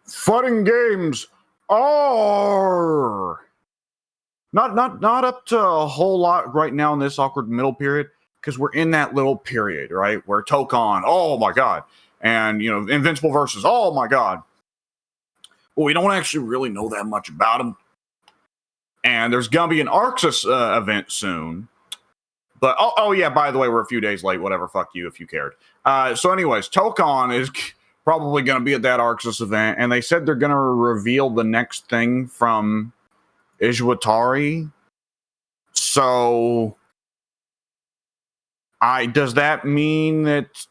fighting games are not up to a whole lot right now in this awkward middle period, because we're in that little period, right, where Toukon, oh my god, and Invincible versus, oh my god. Well, we don't actually really know that much about them, and there's gonna be an Arxis event soon. But oh yeah, by the way, we're a few days late. Whatever, fuck you if you cared. So anyways, Toukon is probably going to be at that Arxis event, and they said they're going to reveal the next thing from Ishwatari. So, does that mean that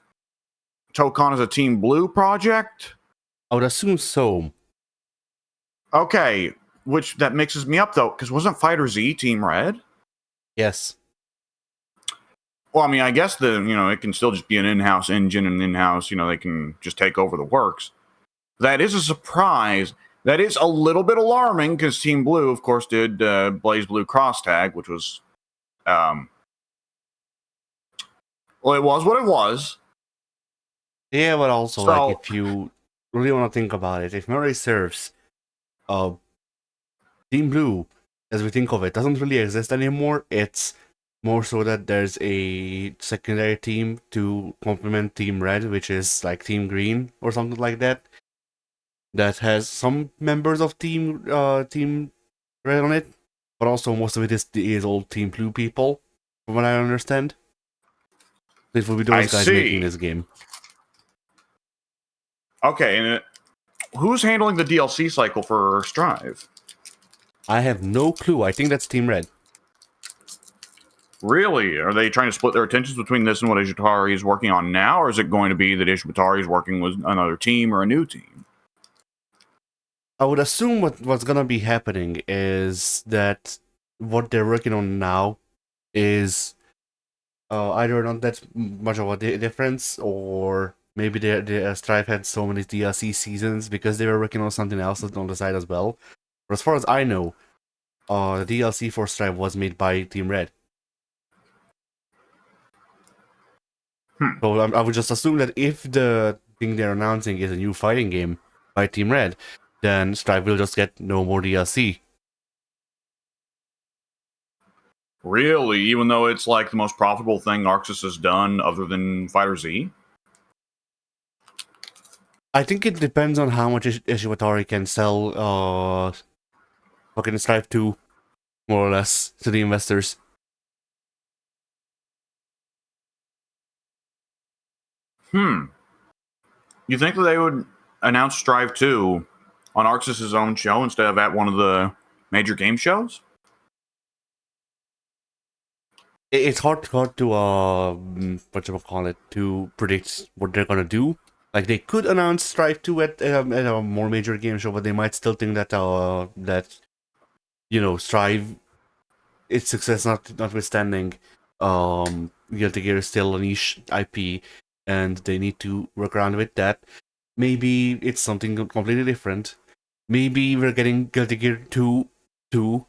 Toukon is a Team Blue project? I would assume so. Okay, which that mixes me up though, because wasn't Fighter Z Team Red? Yes. Well, I mean, I guess it can still just be an in-house engine and in-house, they can just take over the works. That is a surprise. That is a little bit alarming because Team Blue, of course, did Blaze Blue CrossTag, which was, well, it was what it was. Yeah, but also, like, if you really want to think about it, if memory serves, Team Blue, as we think of it, doesn't really exist anymore. It's more so that there's a secondary team to complement Team Red, which is like Team Green or something like that. That has some members of Team Red on it, but also most of it is old Team Blue people, from what I understand. It will be those guys making this game. Okay, and who's handling the DLC cycle for Strive? I have no clue. I think that's Team Red. Really? Are they trying to split their attentions between this and what Ishwatari is working on now, or is it going to be that Ishwatari is working with another team or a new team? I would assume what's gonna be happening is that what they're working on now is either not that much of a difference, or maybe the Strive had so many DLC seasons because they were working on something else on the side as well. But as far as I know, the DLC for Strive was made by Team Red. So I would just assume that if the thing they're announcing is a new fighting game by Team Red, then Strive will just get no more DLC. Really? Even though it's like the most profitable thing Arxis has done other than Fighter Z? I think it depends on how much Ishwatari can sell fucking Strive 2, more or less, to the investors. You think that they would announce Strive 2 on Arxis' own show instead of at one of the major game shows? It's hard to to predict what they're gonna do. Like, they could announce Strive 2 at a more major game show, but they might still think that Strive, its success notwithstanding, Guilty Gear is still a niche IP, and they need to work around with that. Maybe it's something completely different. Maybe we're getting Guilty Gear 2. Who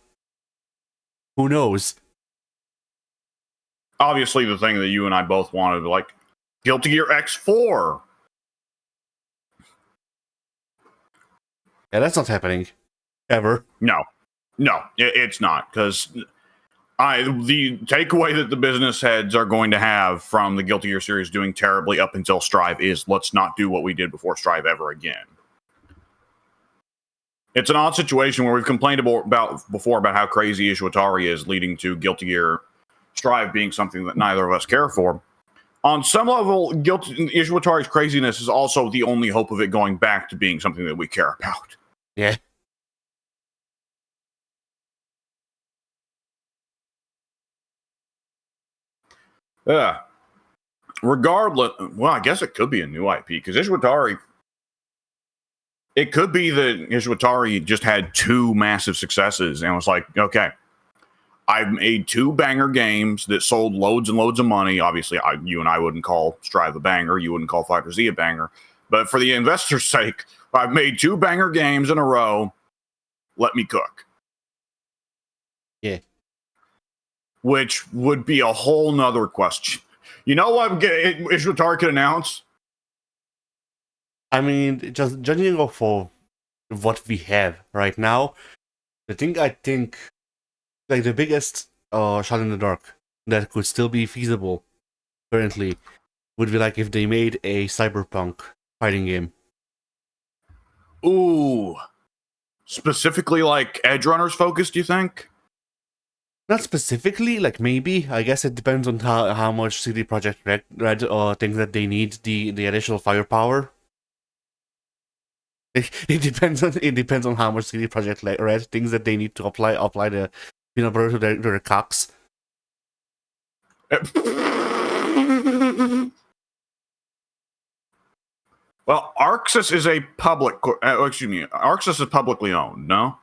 knows? Obviously, the thing that you and I both wanted, like Guilty Gear X4. Yeah, that's not happening. Ever. No, it's not, because the takeaway that the business heads are going to have from the Guilty Gear series doing terribly up until Strive is, let's not do what we did before Strive ever again. It's an odd situation where we've complained before about how crazy Ishwatari is, leading to Guilty Gear Strive being something that neither of us care for. On some level, Ishwatari's craziness is also the only hope of it going back to being something that we care about. Yeah. Yeah. Regardless, well, I guess it could be a new IP, because Ishwatari, it could be that Ishwatari just had two massive successes and was like, okay, I've made two banger games that sold loads and loads of money. Obviously, you and I wouldn't call Strive a banger. You wouldn't call Fighter Z a banger. But for the investor's sake, I've made two banger games in a row. Let me cook. Yeah. Which would be a whole nother question. You know what Ishwatari could announce? I mean, just judging off of what we have right now. I think like the biggest shot in the dark that could still be feasible currently would be like if they made a cyberpunk fighting game. Ooh, specifically like Edge Runners focused, you think? Not specifically, like maybe. I guess it depends on how much CD Projekt Red thinks that they need the additional firepower. It depends on how much CD Projekt Red thinks that they need to apply the peanut butter to their cocks. Well, Arxis is a public. Excuse me, Arxis is publicly owned. No,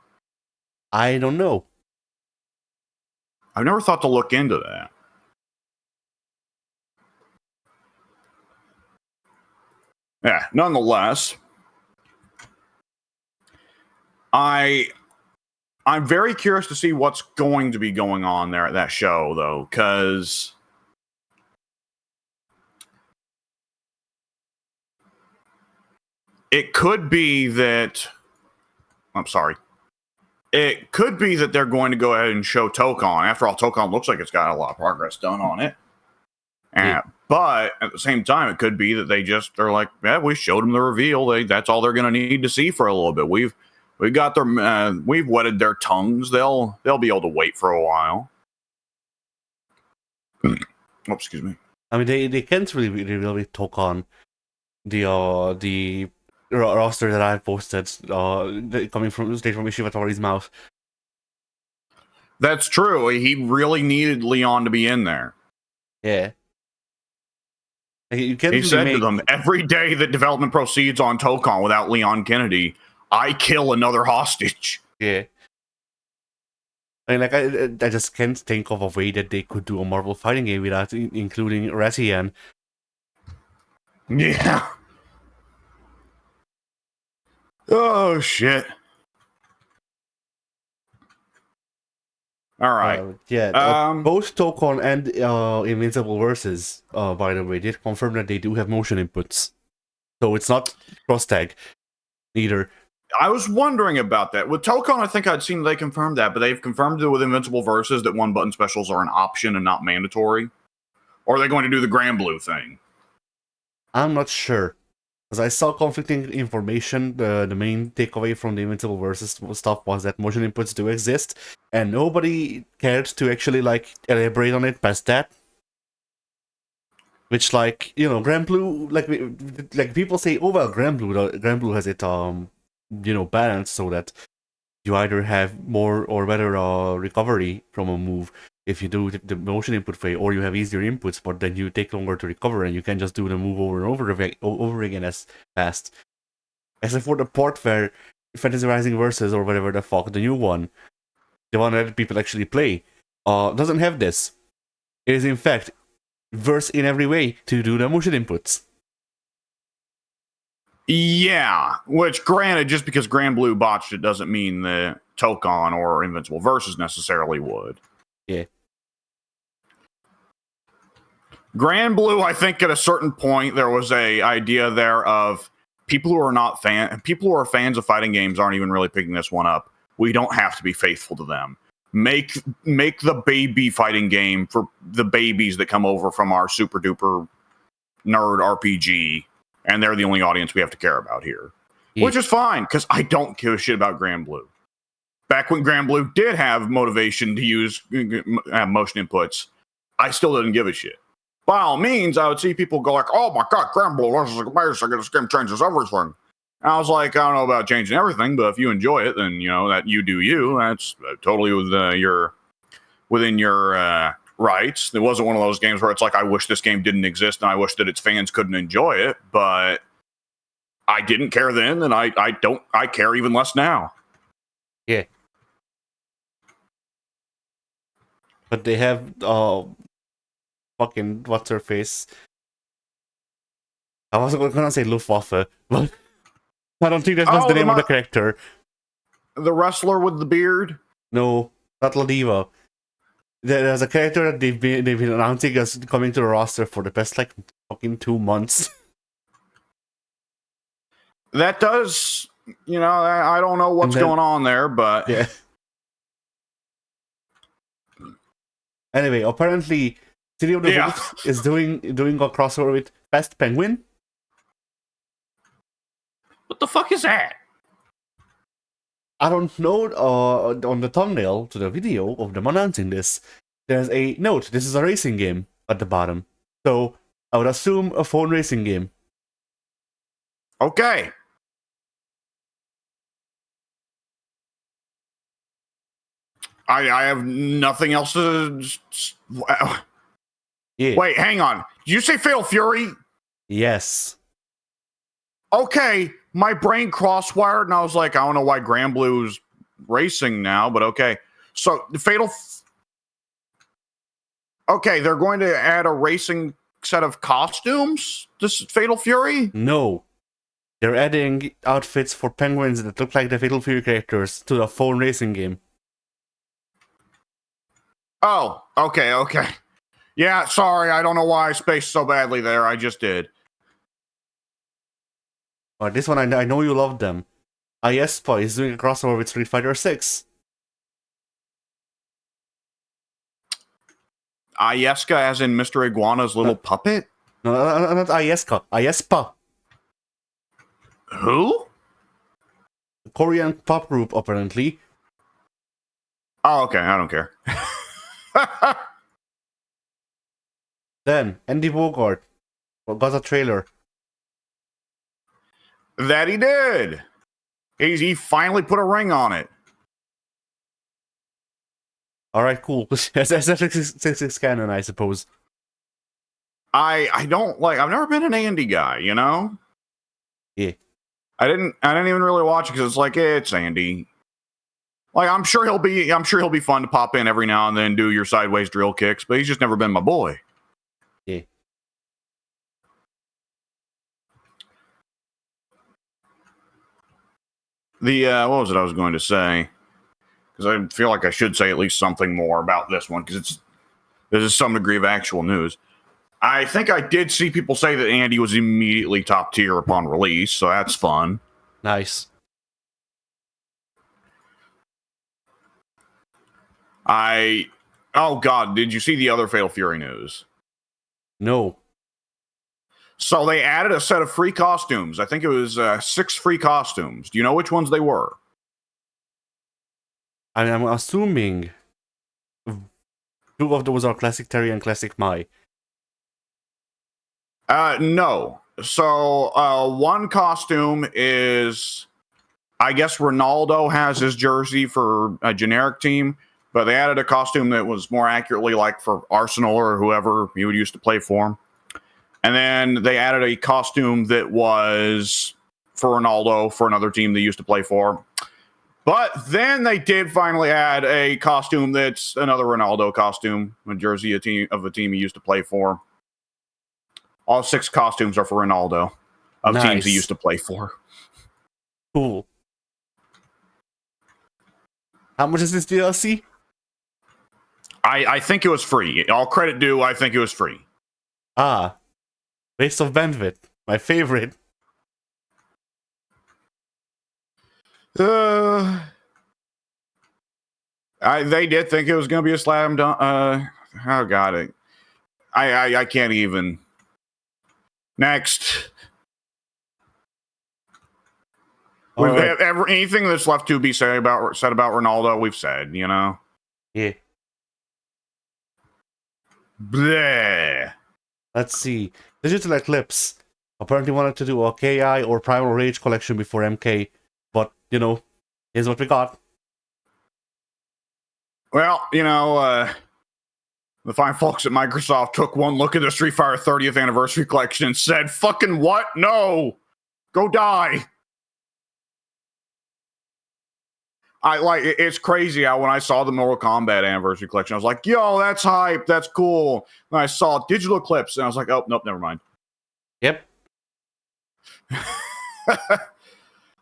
I don't know. I've never thought to look into that. Yeah, nonetheless, I'm very curious to see what's going to be going on there at that show, though, because it could be that. I'm sorry. It could be that they're going to go ahead and show Toukon. After all, Toukon looks like it's got a lot of progress done on it. But at the same time, it could be that they just are like, yeah, we showed them the reveal. That's all they're going to need to see for a little bit. We've got their we've wetted their tongues. They'll be able to wait for a while. Oh, excuse me. I mean, they can't really Toukon the roster that I posted coming from Ishivatori's mouth. That's true. He really needed Leon to be in there. Yeah. He said to them, every day that development proceeds on Toukon without Leon Kennedy, I kill another hostage. Yeah. I mean, like, I just can't think of a way that they could do a Marvel fighting game without including Ratian. Yeah. Oh, shit. All right. Both Toukon and Invincible Versus, by the way, did confirm that they do have motion inputs. So it's not CrossTag either. I was wondering about that. With Toukon, I think I'd seen they confirmed that, but they've confirmed it with Invincible Versus that one button specials are an option and not mandatory. Or are they going to do the Grand Blue thing? I'm not sure. Because I saw conflicting information. The main takeaway from the Invincible Versus stuff was that motion inputs do exist, and nobody cared to actually like elaborate on it past that. Which, like, you know, Grand Blue, like people say, oh well, Grand Blue has it balanced so that you either have more or better recovery from a move if you do the motion input way, or you have easier inputs, but then you take longer to recover and you can just do the move over and over again as fast. Except for the part where Fantasy Rising Versus, or whatever the fuck, the new one, the one that people actually play, doesn't have this. It is in fact worse in every way to do the motion inputs. Yeah, which granted, just because Grand Blue botched it doesn't mean that Toukon or Invincible Versus necessarily would. Yeah. Grand Blue, I think at a certain point there was a idea there of people who are fans of fighting games aren't even really picking this one up. We don't have to be faithful to them. Make the baby fighting game for the babies that come over from our super duper nerd RPG, and they're the only audience we have to care about here. Yeah. Which is fine, because I don't give a shit about Grand Blue. Back when Grand Blue did have motivation to use motion inputs, I still didn't give a shit. By all means, I would see people go like, oh my god, Grand Blue, this is amazing, this game changes everything. And I was like, I don't know about changing everything, but if you enjoy it, then, you know, that you do you. That's totally within your rights. It wasn't one of those games where it's like, I wish this game didn't exist and I wish that its fans couldn't enjoy it, but I didn't care then, and I care even less now. Yeah. But they have fucking what's her face? I was gonna say Luftwaffe, but I don't think that's the name of the character. The wrestler with the beard? No, not Ladiva. There's a character that they've been announcing as coming to the roster for the past like fucking 2 months. That does You know, I don't know what's going on there, but yeah. Anyway, apparently, City of the Wolves is doing a crossover with Fast Penguin. What the fuck is that? I don't know. On the thumbnail to the video of them announcing this, there's a note. This is a racing game at the bottom. So I would assume a phone racing game. Okay. I have nothing else to. Yeah. Wait, hang on. Did you say Fatal Fury? Yes. Okay, my brain crosswired, and I was like, I don't know why Grand Blue's racing now, but okay. So the Okay, they're going to add a racing set of costumes. This Fatal Fury? No. They're adding outfits for penguins that look like the Fatal Fury characters to the phone racing game. Oh, okay. Yeah, sorry, I don't know why I spaced so badly there. I just did. But this one, I know you love them. Aespa is doing a crossover with Street Fighter 6. Ayeska, as in Mr. Iguana's little puppet? No, not Ayeska. Aespa. Who? Korean pop group, apparently. Oh, okay, I don't care. Then, Andy Bogart got a trailer. That he did. He finally put a ring on it. Alright, cool. That's canon, I suppose. I don't like. I've never been an Andy guy, you know. Yeah. I didn't even really watch it because it's like it's Andy. Like I'm sure he'll be fun to pop in every now and then, do your sideways drill kicks, but he's just never been my boy. Yeah. The what was it I was going to say? Because I feel like I should say at least something more about this one because this is some degree of actual news. I think I did see people say that Andy was immediately top tier upon release, so that's fun. Nice. Oh god, did you see the other Fatal Fury news? No. So they added a set of free costumes. I think it was 6 free costumes. Do you know which ones they were? I'm assuming 2 of those are Classic Terry and Classic Mai. No. So one costume is, I guess Ronaldo has his jersey for a generic team, but they added a costume that was more accurately like for Arsenal or whoever he would used to play for him. And then they added a costume that was for Ronaldo for another team they used to play for. But then they did finally add a costume that's another Ronaldo costume, a jersey of a team he used to play for. All 6 costumes are for Ronaldo of teams he used to play for. Cool. How much is this DLC? I think it was free. All credit due, I think it was free. Ah. Waste of bandwidth. My favorite. They did think it was going to be a slam dunk. Oh god, I can't even. Next, anything that's left to be said about Ronaldo, we've said. You know. Yeah. Bleh. Let's see. Digital Eclipse apparently wanted to do a KI or Primal Rage collection before MK, but you know, here's what we got. Well, you know, the fine folks at Microsoft took one look at the Street Fighter 30th Anniversary Collection and said, fucking what? No! Go die! It's crazy how when I saw the Mortal Kombat Anniversary Collection, I was like, yo, that's hype, that's cool. And I saw Digital Eclipse, and I was like, oh, nope, never mind. Yep.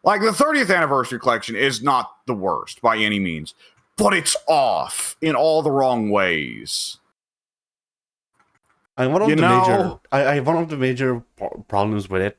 Like, the 30th Anniversary Collection is not the worst by any means, but it's off in all the wrong ways. I have one of the major problems with it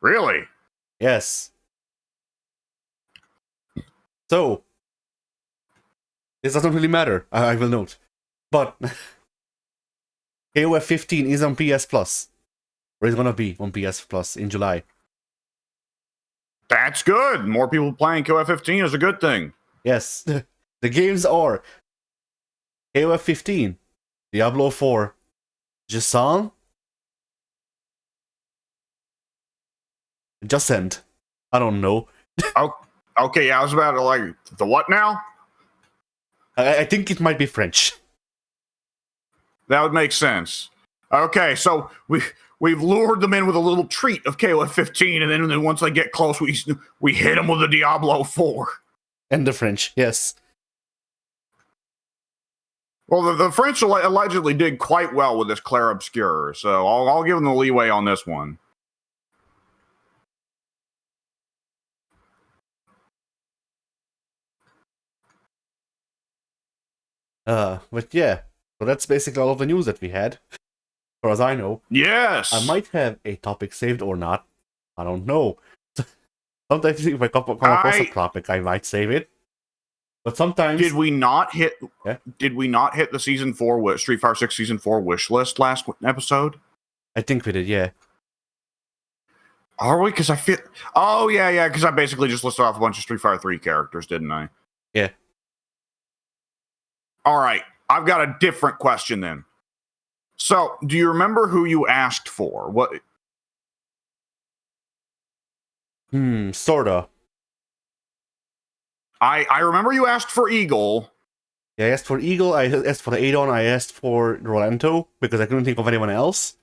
Really? Yes. So, this doesn't really matter, I will note. But KOF 15 is on PS Plus. Or is gonna be on PS Plus in July. That's good. More people playing KOF 15 is a good thing. Yes. The games are KOF 15, Diablo 4, Jason, Jacent. I don't know. Oh, okay, yeah, I was about to like, the what now? I think it might be French. That would make sense. Okay, so we've lured them in with a little treat of KOF 15, and then once they get close, we hit them with the Diablo 4. And the French, yes. Well, the French allegedly did quite well with this Clair Obscur, so I'll give them the leeway on this one. But yeah, so that's basically all of the news that we had, as far as I know. Yes! I might have a topic saved or not. I don't know. Sometimes if I come across a topic, I might save it. But sometimes... Did we not hit the Season 4 Street Fighter 6 Season 4 wish list last episode? I think we did, yeah. Are we? Because I feel... Oh, yeah, because I basically just listed off a bunch of Street Fighter 3 characters, didn't I? Yeah. All right, I've got a different question then. So, do you remember who you asked for? What? Sorta. I remember you asked for Eagle. Yeah, I asked for Eagle, I asked for Adon, I asked for Rolento, because I couldn't think of anyone else.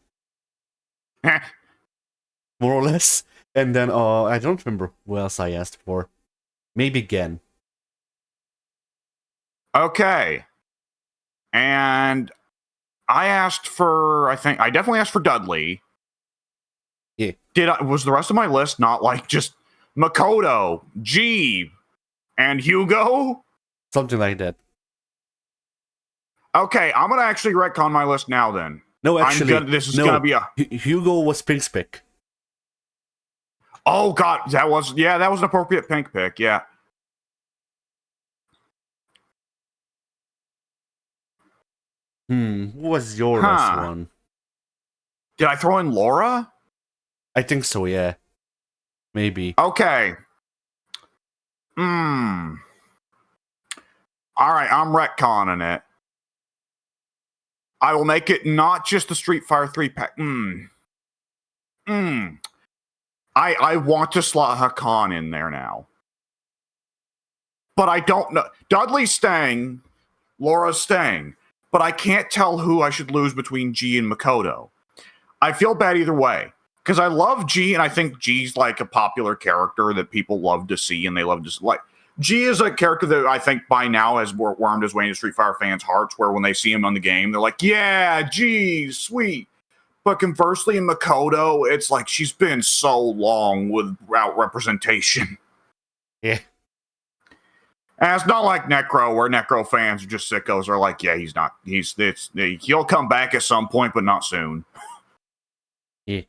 More or less. And then, I don't remember who else I asked for. Maybe Gen. Okay. And I asked for, I definitely asked for Dudley. Yeah. Was the rest of my list not like just Makoto, G, and Hugo? Something like that. Okay, I'm gonna actually retcon my list now then. No, actually, this is gonna be a... Hugo was Pink's pick. Oh god, that was an appropriate pink pick, yeah. What was your last one? Did I throw in Laura? I think so, yeah. Maybe. Okay. Alright, I'm retconning it. I will make it not just the Street Fighter 3 pack. I want to slot Hakan in there now. But I don't know. Dudley's staying. Laura's staying. But I can't tell who I should lose between G and Makoto. I feel bad either way. Because I love G, and I think G's like a popular character that people love to see, and they love to like. G is a character that I think by now has wormed his way into Street Fighter fans' hearts, where when they see him on the game, they're like, yeah, G, sweet. But conversely, in Makoto, it's like she's been so long without representation. Yeah. And it's not like Necro, where Necro fans are just sickos are like, yeah, he'll come back at some point, but not soon. Yeah.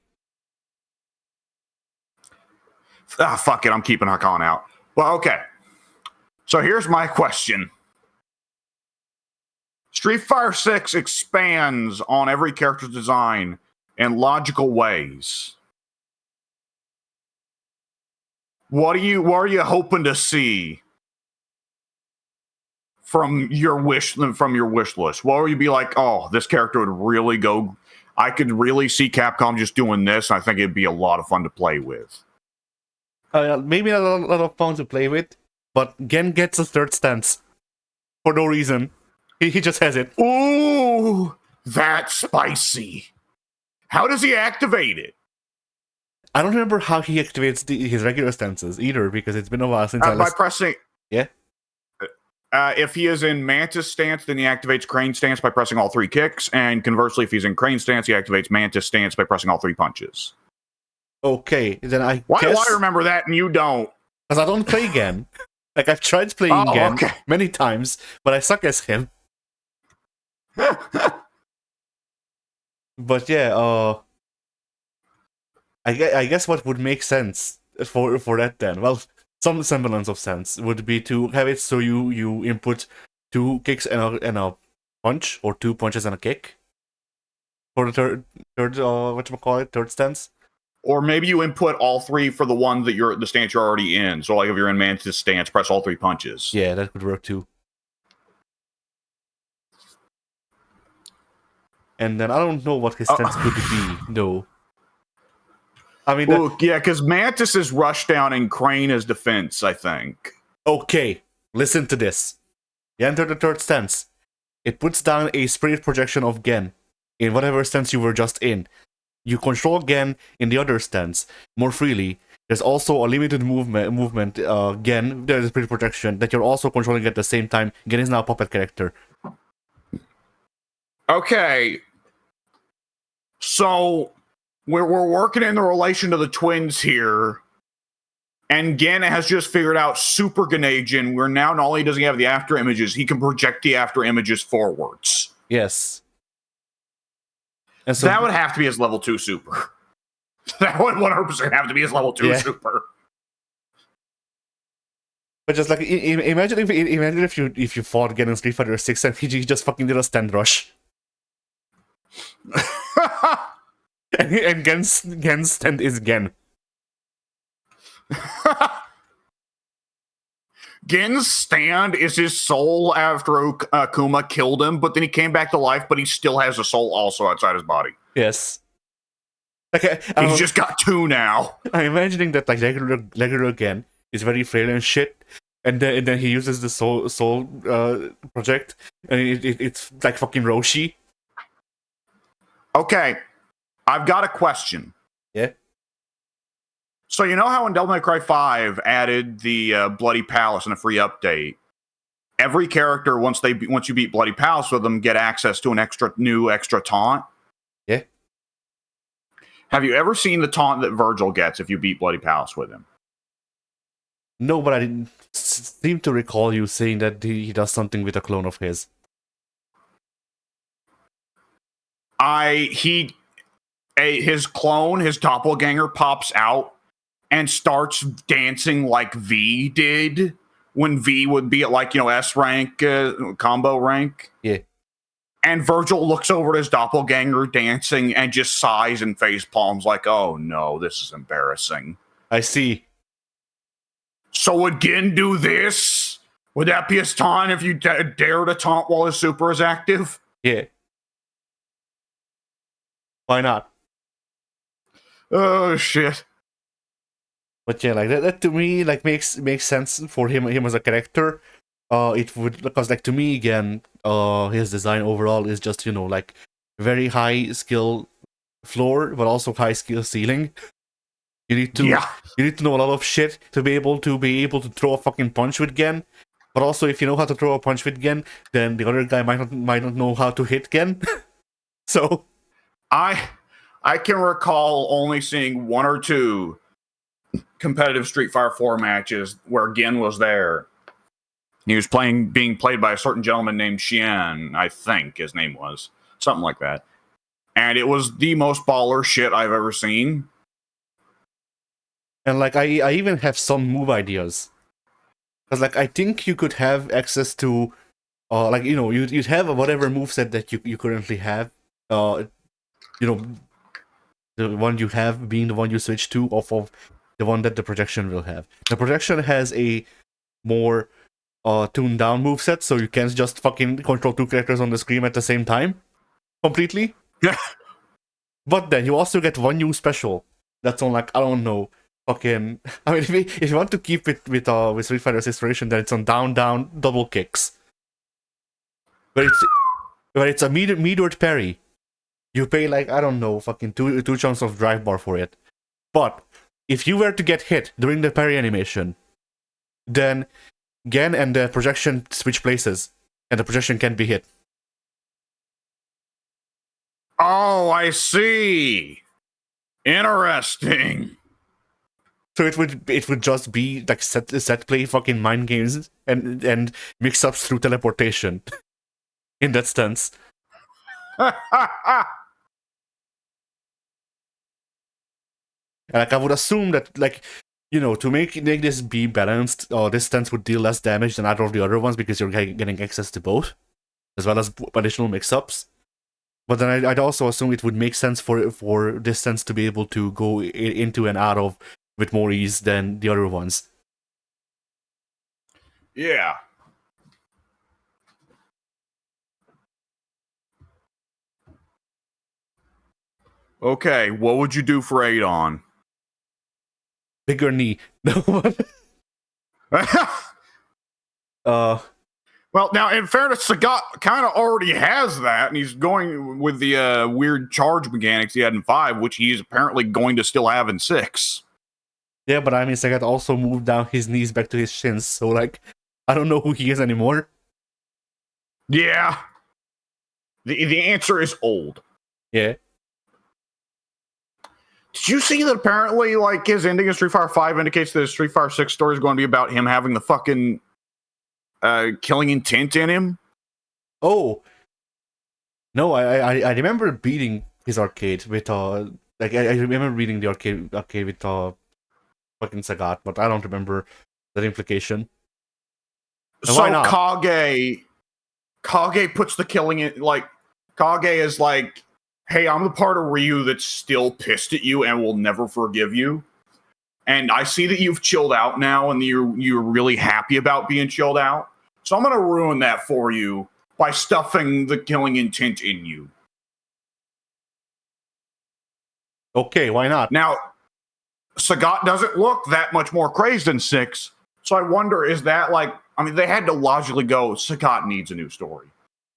Fuck it, I'm keeping Hakan out. Well, okay. So here's my question. Street Fighter 6 expands on every character's design in logical ways. What are you hoping to see from your wish list? What would you be like, oh, this character would really go... I could really see Capcom just doing this, and I think it'd be a lot of fun to play with. Maybe not a lot of fun to play with, but Gen gets a third stance. For no reason. He just has it. Ooh, that's spicy. How does he activate it? I don't remember how he activates his regular stances either, because it's been a while since by pressing... Yeah? If he is in Mantis stance, then he activates Crane stance by pressing all 3 kicks, and conversely, if he's in Crane stance, he activates Mantis stance by pressing all 3 punches. Okay, then Why do I remember that and you don't? Because I don't play Gen. Like, I've tried playing Gen many times, but I suck as him. But yeah, I guess what would make sense for that then, well, some semblance of sense would be to have it so you input 2 kicks and a punch, or 2 punches and a kick for the third whatchamacallit, third stance. Or maybe you input all 3 for the one that the stance you're already in. So like if you're in Mantis stance, press all 3 punches. Yeah, that could work too. And then I don't know what his stance could be, though. I mean, yeah, because Mantis is rush down and Crane is defense, I think. Okay, listen to this. You enter the third stance. It puts down a spirit projection of Gen in whatever stance you were just in. You control Gen in the other stance more freely. There's also a limited movement Gen, there's a spirit projection that you're also controlling at the same time. Gen is now a puppet character. Okay. So we're working in the relation to the twins here. And Gen has just figured out Super Genagin, where now not only does he have the after images, he can project the after images forwards. Yes. And so that would have to be his level 2 super. That would 100% have to be his level 2 super. But just like imagine if you fought Gen in Street Fighter 6 and he just fucking did a stand rush. and Gen's stand is Gen. Gen's stand is his soul after Akuma killed him, but then he came back to life, but he still has a soul also outside his body. Yes. Okay, he's just got 2 now. I'm imagining that like regular Gen is very frail and shit, and then he uses the soul project, and it's like fucking Roshi. Okay, I've got a question. Yeah. So you know how in Devil May Cry 5 added the Bloody Palace in a free update? Every character, once you beat Bloody Palace with them, get access to an new extra taunt. Yeah. Have you ever seen the taunt that Virgil gets if you beat Bloody Palace with him? No, but I didn't seem to recall you saying that he does something with a clone of his. His clone, his doppelganger, pops out and starts dancing like V did when V would be at like, S rank, combo rank. Yeah. And Virgil looks over at his doppelganger dancing and just sighs and face palms like, oh no, this is embarrassing. I see. So would Gen do this? Would that be his taunt if you dare to taunt while his super is active? Yeah. Why not? Oh shit. But yeah, like that to me like makes sense for him as a character. It would, because like to me again, his design overall is just, like very high skill floor, but also high skill ceiling. You need to know a lot of shit to be able to throw a fucking punch with Gen. But also, if you know how to throw a punch with Gen, then the other guy might not know how to hit Gen. So I can recall only seeing 1 or 2 competitive Street Fighter 4 matches where Gen was there. He was being played by a certain gentleman named Xian, I think his name was. Something like that. And it was the most baller shit I've ever seen. And like I even have some move ideas. Because like I think you could have access to you'd have whatever moveset that you currently have. The one you have being the one you switch to off of the one that the projection will have. The projection has a more tuned down moveset, so you can't just fucking control 2 characters on the screen at the same time. Completely. Yeah. But then you also get one new special that's on like, I don't know, fucking, I mean, if you want to keep it with Street Fighter 6 version, then it's on down double kicks. But it's a metered parry. You pay like, I don't know, fucking two chunks of drive bar for it. But if you were to get hit during the parry animation, then Gen and the projection switch places, and the projection can't be hit. Oh, I see. Interesting. So it would just be like set play fucking mind games and mix ups through teleportation. In that sense. And like I would assume that to make this be balanced, this stance would deal less damage than either of the other ones because you're getting access to both, as well as additional mix-ups. But then I'd also assume it would make sense for this stance to be able to go into and out of with more ease than the other ones. Yeah. Okay, what would you do for Adon? Bigger knee. No. Well, now, in fairness, Sagat kind of already has that, and he's going with the weird charge mechanics he had in 5, which he's apparently going to still have in 6. Yeah, but I mean, Sagat also moved down his knees back to his shins, so, like, I don't know who he is anymore. Yeah. The answer is old. Yeah. Did you see that apparently, like, his ending in Street Fighter 5 indicates that his Street Fighter 6 story is going to be about him having the fucking killing intent in him? Oh. No, I remember beating his arcade with, I remember reading the arcade with, fucking Sagat, but I don't remember that implication. And so Kage puts the killing in, like, Kage is like, hey, I'm the part of Ryu that's still pissed at you and will never forgive you. And I see that you've chilled out now and you're really happy about being chilled out. So I'm going to ruin that for you by stuffing the killing intent in you. Okay, why not? Now, Sagat doesn't look that much more crazed than 6. So I wonder, is that like, I mean, they had to logically go, Sagat needs a new story.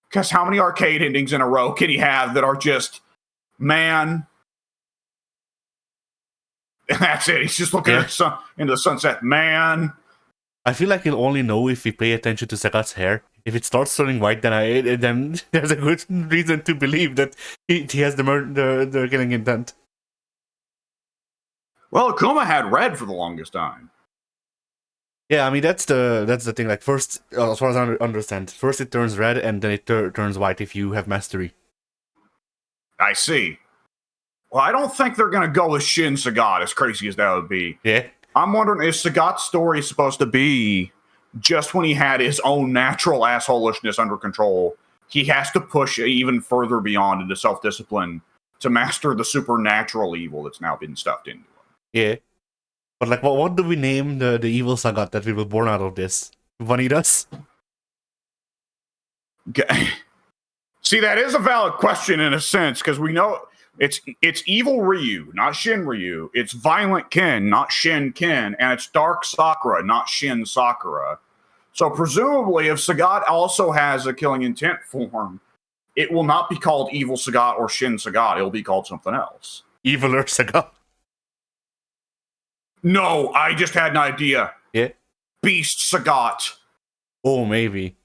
Because how many arcade endings in a row can he have that are just, man, and that's it. He's just looking at into the sunset, man. I feel like he'll only know if we pay attention to Sagat's hair. If it starts turning white, then there's a good reason to believe that he has the killing intent. Well, Akuma had red for the longest time. Yeah, I mean that's the thing. Like first, as far as I understand, first it turns red and then it turns white if you have mastery. I see. Well, I don't think they're gonna go with Shin Sagat, as crazy as that would be. Yeah. I'm wondering, is Sagat's story supposed to be just when he had his own natural assholishness under control? He has to push even further beyond into self-discipline to master the supernatural evil that's now been stuffed into him. Yeah. But like, what do we name the evil Sagat that we were born out of this? Vanitas? See, that is a valid question in a sense, because we know it's evil Ryu, not Shin Ryu. It's violent Ken, not Shin Ken. And it's dark Sakura, not Shin Sakura. So presumably, if Sagat also has a killing intent form, it will not be called evil Sagat or Shin Sagat. It will be called something else. Eviler Sagat. No, I just had an idea. Yeah. Beast Sagat. Oh, maybe.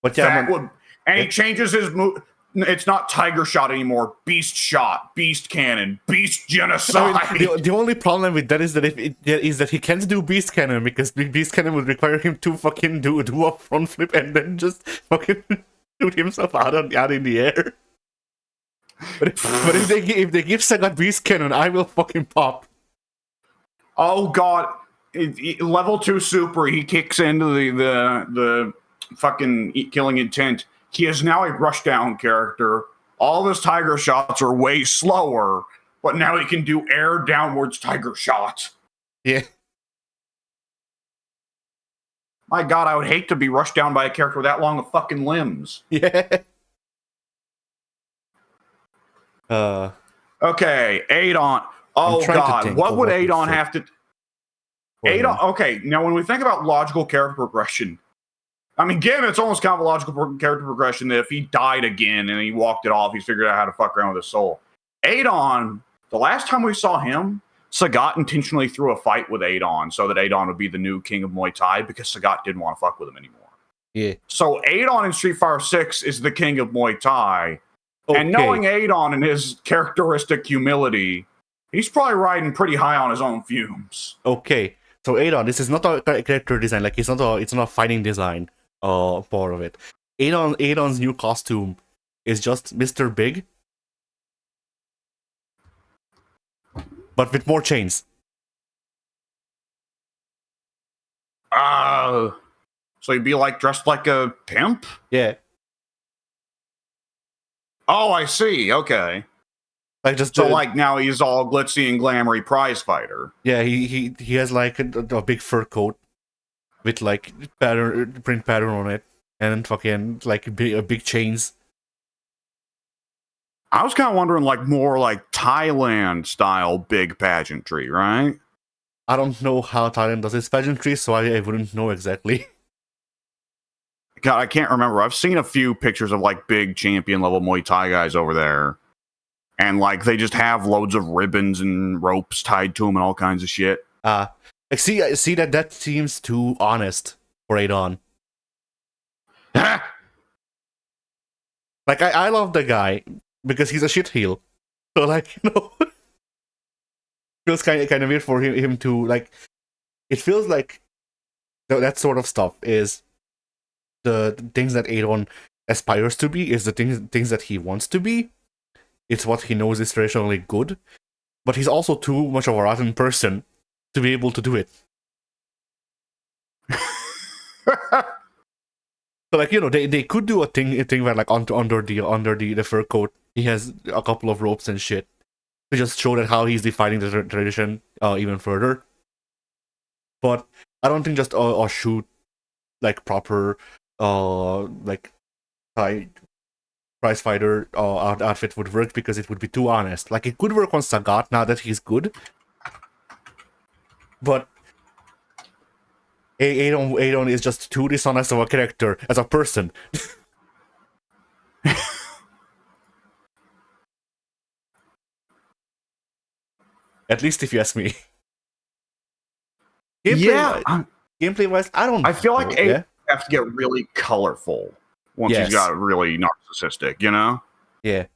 But yeah, he changes his move. It's not Tiger Shot anymore. Beast Shot, Beast Cannon, Beast Genocide. I mean, the only problem with that is that he can't do Beast Cannon because Beast Cannon would require him to fucking do a front flip and then just fucking shoot himself out in the air. But if they give Sagat Beast Cannon, I will fucking pop. Oh god, level 2 super. He kicks into the fucking killing intent. He is now a rushdown character. All of his Tiger Shots are way slower, but now he can do air downwards Tiger Shot. Yeah. My god, I would hate to be rushed down by a character with that long of fucking limbs. Yeah. Okay, Adon. Oh god, what would Adon have to... Adon, okay, now when we think about logical character progression, I mean, again, it's almost kind of a logical character progression that if he died again and he walked it off, he figured out how to fuck around with his soul. Adon, the last time we saw him, Sagat intentionally threw a fight with Adon so that Adon would be the new king of Muay Thai because Sagat didn't want to fuck with him anymore. Yeah. So Adon in Street Fighter 6 is the king of Muay Thai. Okay. And knowing Adon and his characteristic humility, he's probably riding pretty high on his own fumes. Okay. So Adon, this is not a character design, like it's not a fighting design part of it. Adon's new costume is just Mr. Big. but with more chains. So he'd be like dressed like a pimp? Yeah. Oh, I see. Okay. Like just So like now he's all glitzy and glamoury prize fighter. yeah, he has like a big fur coat with like print pattern on it, and fucking like big chains. I was kind of wondering like more like Thailand style big pageantry, right? I don't know how Thailand does its pageantry, so I wouldn't know exactly. God, I can't remember. I've seen a few pictures of like big champion level Muay Thai guys over there. And like they just have loads of ribbons and ropes tied to them and all kinds of shit. Like see that seems too honest for Adon. Like I love the guy because he's a shit heel. So like, you know, feels kind of weird for him to like. It feels like that sort of stuff is the things that Adon aspires to be, is the things that he wants to be. It's what he knows is traditionally good, but he's also too much of a rotten person to be able to do it. So like, you know, they could do a thing where like under the fur coat he has a couple of ropes and shit to just show that how he's defining the tradition even further. But I don't think just a shoot like proper like Thai prize fighter outfit would work, because it would be too honest. Like it could work on Sagat now that he's good, but Adon is just too dishonest of a character as a person. At least if you ask me. Gameplay wise, I don't. I feel like Adon have to get really colorful once he's got really narcissistic, you know? Yeah.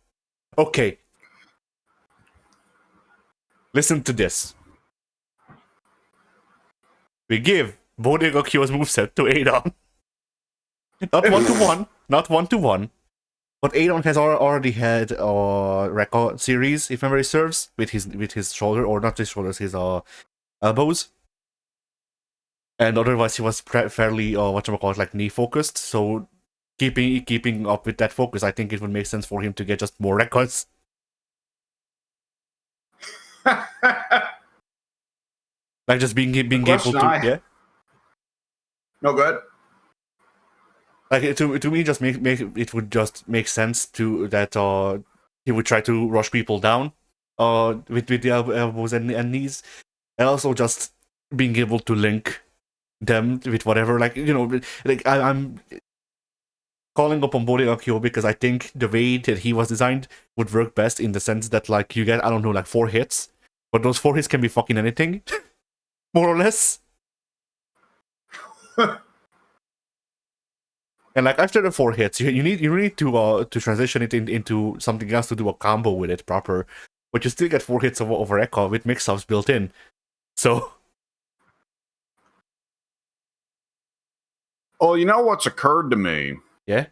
Okay. Listen to this. We give Bodega Kyo's moveset to Adon. Not 1-to-1, not 1-to-1. But Adon has already had a record series, if memory serves, with his shoulder, or not his shoulders, his elbows. And otherwise he was fairly whatchamacallit, like knee focused, so keeping up with that focus, I think it would make sense for him to get just more records. Like just being able to yeah. No good. Like to me, just make it would just make sense to that he would try to rush people down with the elbows and knees, and also just being able to link them with whatever, like, you know, like I'm calling up on Bodega Kyo because I think the way that he was designed would work best, in the sense that like you get, I don't know, like 4 hits, but those 4 hits can be fucking anything, more or less. And like after the 4 hits, you need to transition it into something else to do a combo with it proper, but you still get 4 hits over echo with mix-ups built in. So, well, you know what's occurred to me? Yeah.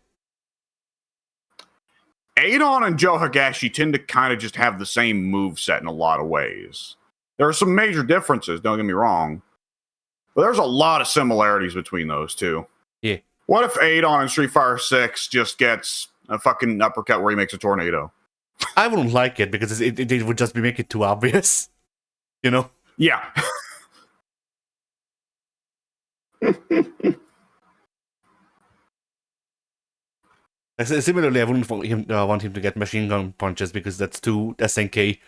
Adon and Joe Higashi tend to kind of just have the same moveset in a lot of ways. There are some major differences, don't get me wrong, but there's a lot of similarities between those two. Yeah. What if Adon in Street Fighter 6 just gets a fucking uppercut where he makes a tornado? I wouldn't like it, because it would just make it too obvious, you know? Yeah. Similarly, I wouldn't want him to get machine gun punches, because that's too SNK.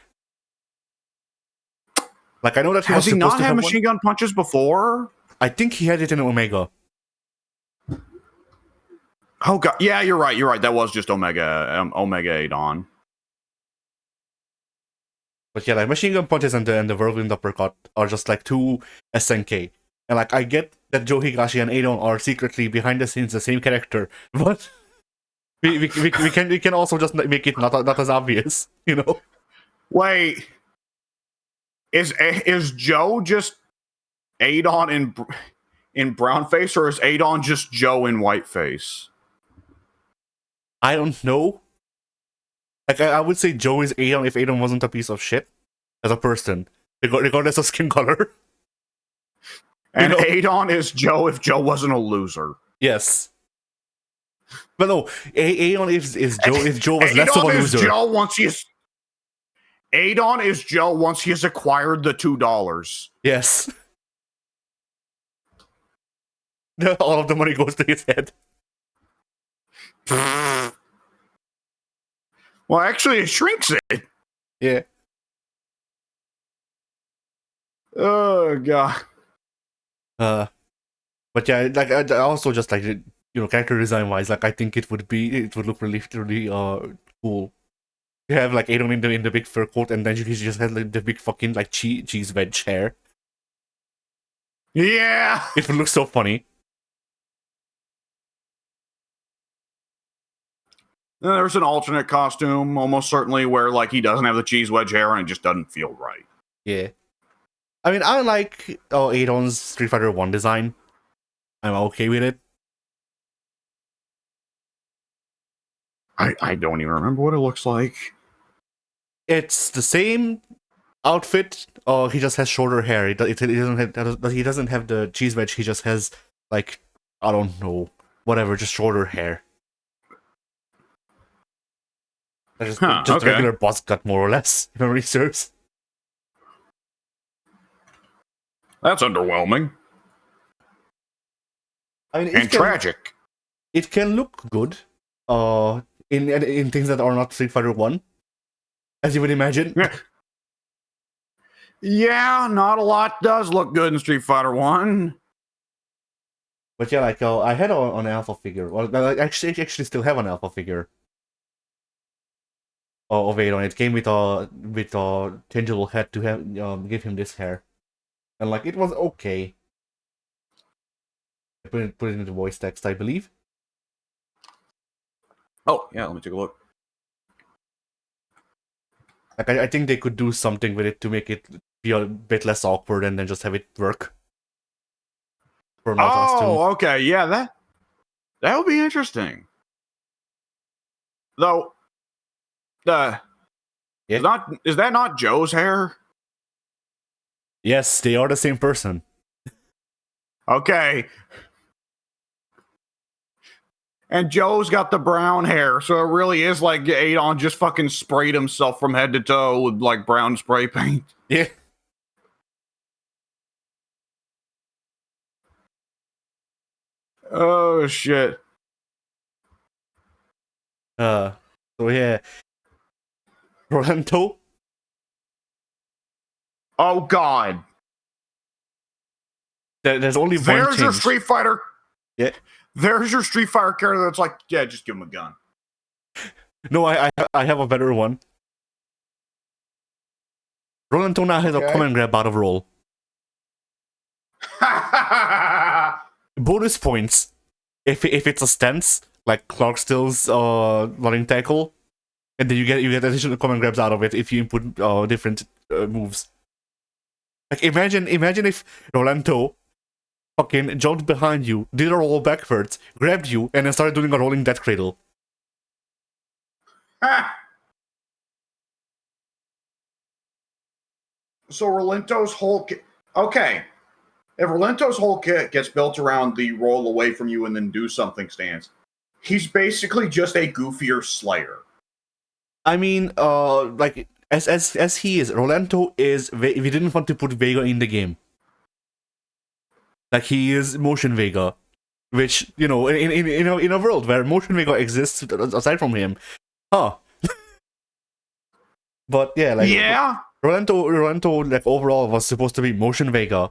Like, I know that he was supposed to have machine gun punches before? I think he had it in Omega. Oh god, yeah, you're right. That was just Omega Adon. But yeah, like machine gun punches and the whirlwind uppercut are just like too SNK. And like I get that Joe Higashi and Adon are secretly behind the scenes the same character, but we can also just make it not as obvious, you know. Wait, is Joe just Adon in brown face, or is Adon just Joe in white face? I don't know. Like I would say Joe is Adon if Adon wasn't a piece of shit, as a person, regardless of skin color. And Adon is Joe if Joe wasn't a loser. Yes. But no, Adon is Joe if Joe was less of a loser. Adon is Joe once he has acquired the $2. Yes. All of the money goes to his head. Well, actually, it shrinks it. Yeah. Oh god. But yeah, like I also just like, you know, character design wise, like I think it would look really cool. You have like Adon in the big fur coat, and then he just has like the big fucking like cheese wedge hair. Yeah. It would look so funny. There's an alternate costume, almost certainly, where like he doesn't have the cheese wedge hair and it just doesn't feel right. Yeah. I mean, I like Adon's Street Fighter 1 design. I'm okay with it. I don't even remember what it looks like. It's the same outfit. He just has shorter hair. He doesn't have the cheese wedge. He just has like, I don't know, whatever, just shorter hair. Just okay. Regular buzz cut, more or less, if memory serves. That's underwhelming. I mean, and tragic. It can look good. In things that are not Street Fighter 1, as you would imagine. Yeah, not a lot does look good in Street Fighter 1. But yeah, like I had an alpha figure. Well, I actually still have an alpha figure of Adon. It came with a changeable head to have give him this hair, and like it was okay. I put it into voice text, I believe. Oh yeah, let me take a look. Like I think they could do something with it to make it be a bit less awkward, and then just have it work. Oh, okay, yeah, that would be interesting. Though, yeah. is that not Joe's hair? Yes, they are the same person. Okay. And Joe's got the brown hair, so it really is like Adon just fucking sprayed himself from head to toe with like brown spray paint. Yeah. Oh shit. So yeah. Rolando. Oh god. There's only one There's your Street Fighter. Yeah. There's your Street Fighter character that's like, yeah, just give him a gun. No, I have a better one. Rolando now has a command grab out of roll. Bonus points if it's a stance, like Clark Still's running tackle, and then you get additional command grabs out of it if you input different moves. Like imagine if Rolando fucking jumped behind you, did a roll backwards, grabbed you, and then started doing a rolling death cradle. So Rolento's whole kit. Okay. If Rolento's whole kit gets built around the roll away from you and then do something stance, he's basically just a goofier Slayer. I mean, like as he is, Rolando is. We didn't want to put Vega in the game. Like he is Motion Vega, which, you know, in a world where Motion Vega exists aside from him, huh? But yeah, like Rolando, like overall was supposed to be Motion Vega.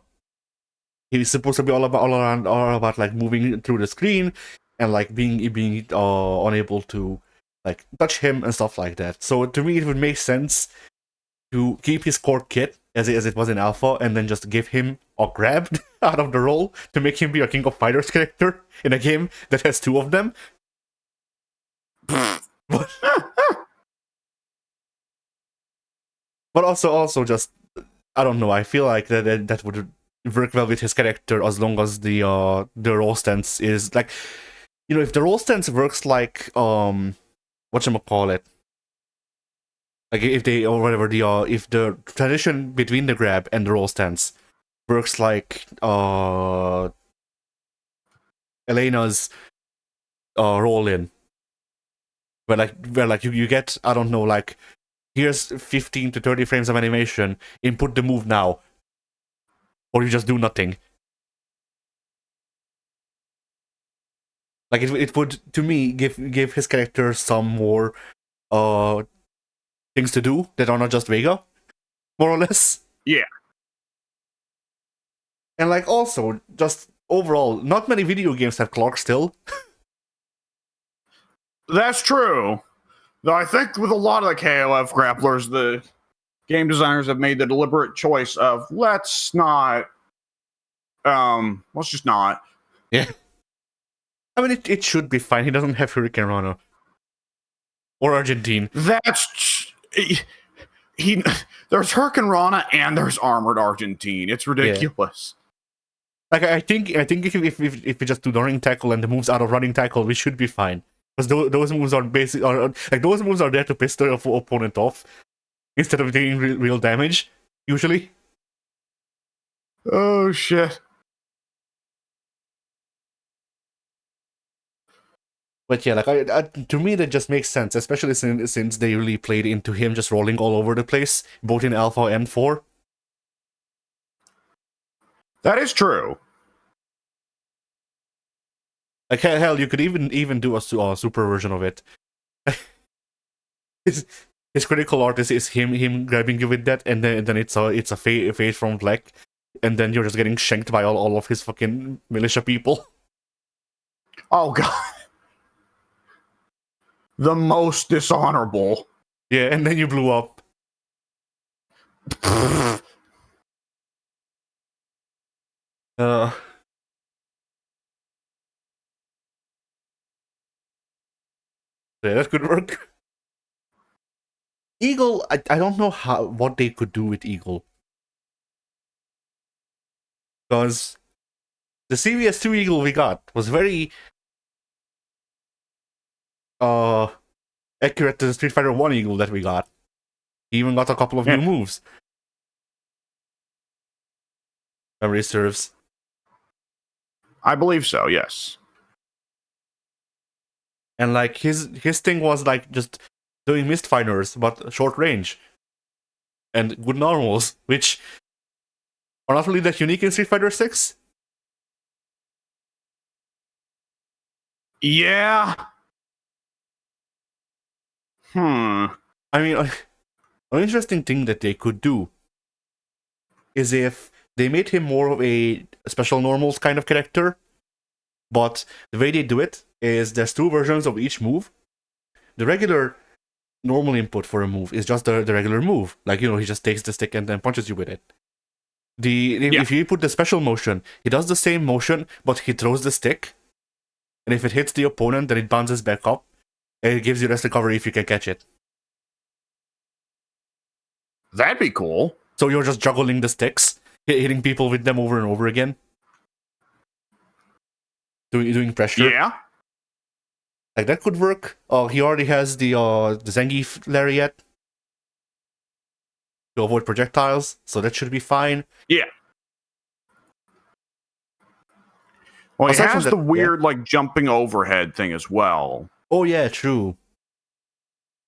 He's supposed to be all about like moving through the screen and like being unable to like touch him and stuff like that. So to me, it would make sense to keep his core kit as it was in Alpha, and then just give him a grab out of the role to make him be a King of Fighters character in a game that has two of them. but also just, I don't know. I feel like that would work well with his character as long as the roll stance is like, you know, if the roll stance works like whatchamacallit, Like if they or whatever the if the transition between the grab and the roll stance works like Elena's roll in, where you get, I don't know, like here's 15 to 30 frames of animation, input the move now, or you just do nothing. Like it would, to me, give his character some more things to do that are not just Vega, more or less. Yeah. And like also, just overall, not many video games have Clark still. That's true. Though I think with a lot of the KOF grapplers, the game designers have made the deliberate choice of let's just not. Yeah. I mean, it should be fine. He doesn't have Hurricane Rana. Or Argentine. That's he. There's Hurricane Rana and there's Armored Argentine. It's ridiculous. Like I think if we just do the running tackle and the moves out of running tackle, we should be fine. Because those moves are those moves are there to piss the opponent off instead of doing real damage usually. Oh shit. But yeah, like to me that just makes sense, especially since they really played into him just rolling all over the place, both in Alpha and 4. That is true. Like hell, you could even do a super version of it. his critical art is him grabbing you with that, and then it's a fade from Black, and then you're just getting shanked by all of his fucking militia people. Oh god. The most dishonorable. Yeah, and then you blew up. Yeah, that could work. Eagle, I don't know what they could do with Eagle. Because the CVS2 Eagle we got was very accurate to the Street Fighter 1 Eagle that we got. He even got a couple of new moves. Memory serves. I believe so, yes. And like his thing was like just doing mist fighters, but short range. And good normals, which are not really that unique in Street Fighter 6. Yeah. I mean, an interesting thing that they could do is if they made him more of a special normals kind of character, but the way they do it is there's 2 versions of each move. The regular normal input for a move is just the regular move. Like, he just takes the stick and then punches you with it. If you put the special motion, he does the same motion, but he throws the stick. And if it hits the opponent, then it bounces back up. And it gives you rest recovery if you can catch it. That'd be cool. So you're just juggling the sticks, hitting people with them over and over again. Doing pressure. Yeah. Like, that could work. He already has the Zangief Lariat to avoid projectiles, so that should be fine. Yeah. Well, he has the weird, jumping overhead thing as well. Oh, yeah, true.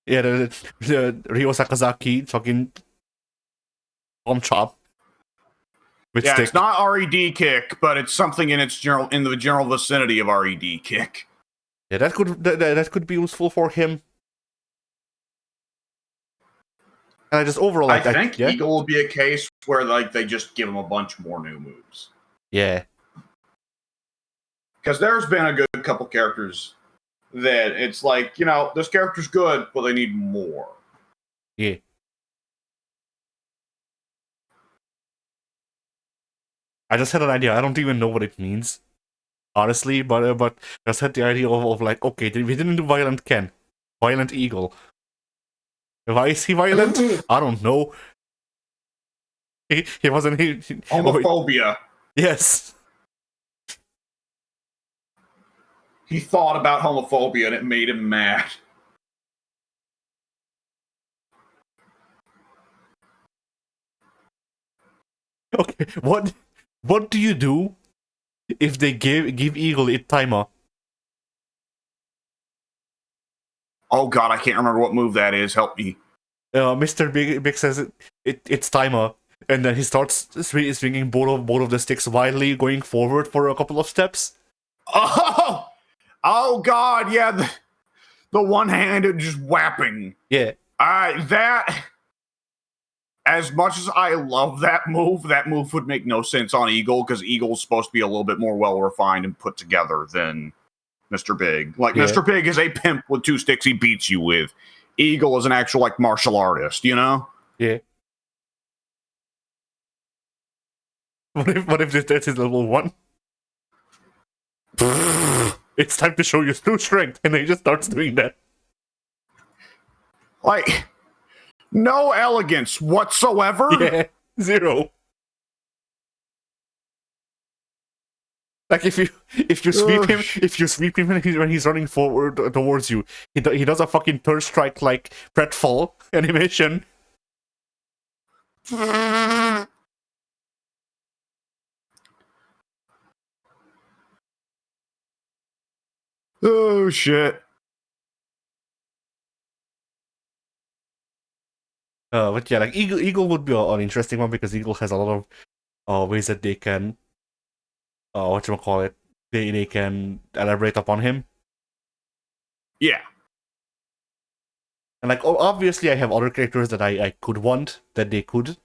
Yeah, the Ryo Sakazaki fucking bomb chop. Yeah, stick. It's not RED kick, but it's something in the general vicinity of RED kick. Yeah, that could be useful for him. And I just overall, I think Eagle will be a case where they just give him a bunch more new moves. Yeah. Because there's been a good couple characters that it's like, this character's good, but they need more. Yeah. I just had an idea. I don't even know what it means, honestly, but I just had the idea of like, okay, we didn't do Violent Ken. Violent Eagle. Why is he violent? I don't know. He wasn't... Homophobia. Yes. He thought about homophobia and it made him mad. Okay, what do you do if they give Eagle a timer? Oh god, I can't remember what move that is. Help me. Mr. Big says it's timer, and then he starts swinging both of the sticks wildly, going forward for a couple of steps. Oh god, yeah, the one-handed just whapping. Yeah. That, as much as I love that move would make no sense on Eagle, because Eagle's supposed to be a little bit more well-refined and put together than Mr. Big. Like, Mr. Big is a pimp with 2 sticks he beats you with. Eagle is an actual, like, martial artist, you know? Yeah. What if this is level 1? It's time to show your true strength, and he just starts doing that. Like, no elegance whatsoever. Yeah, 0. Like if you sweep him when he's running forward towards you, he does a fucking third strike like Pratfall animation. Oh shit. But yeah, like Eagle would be an interesting one because Eagle has a lot of ways that they can whatchamacallit, they can elaborate upon him. Yeah. And like obviously I have other characters that I could want that they could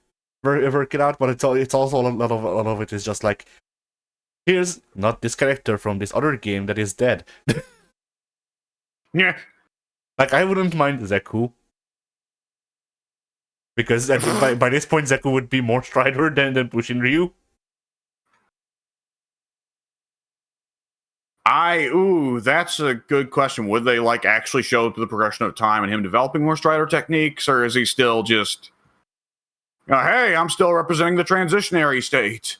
work it out, but it's also a lot of it is just like, here's not this character from this other game that is dead. Yeah. Like I wouldn't mind Zeku. Because by this point Zeku would be more Strider than Bushin Ryu. That's a good question. Would they like actually show the progression of time and him developing more Strider techniques, or is he still just, hey, I'm still representing the transitionary state?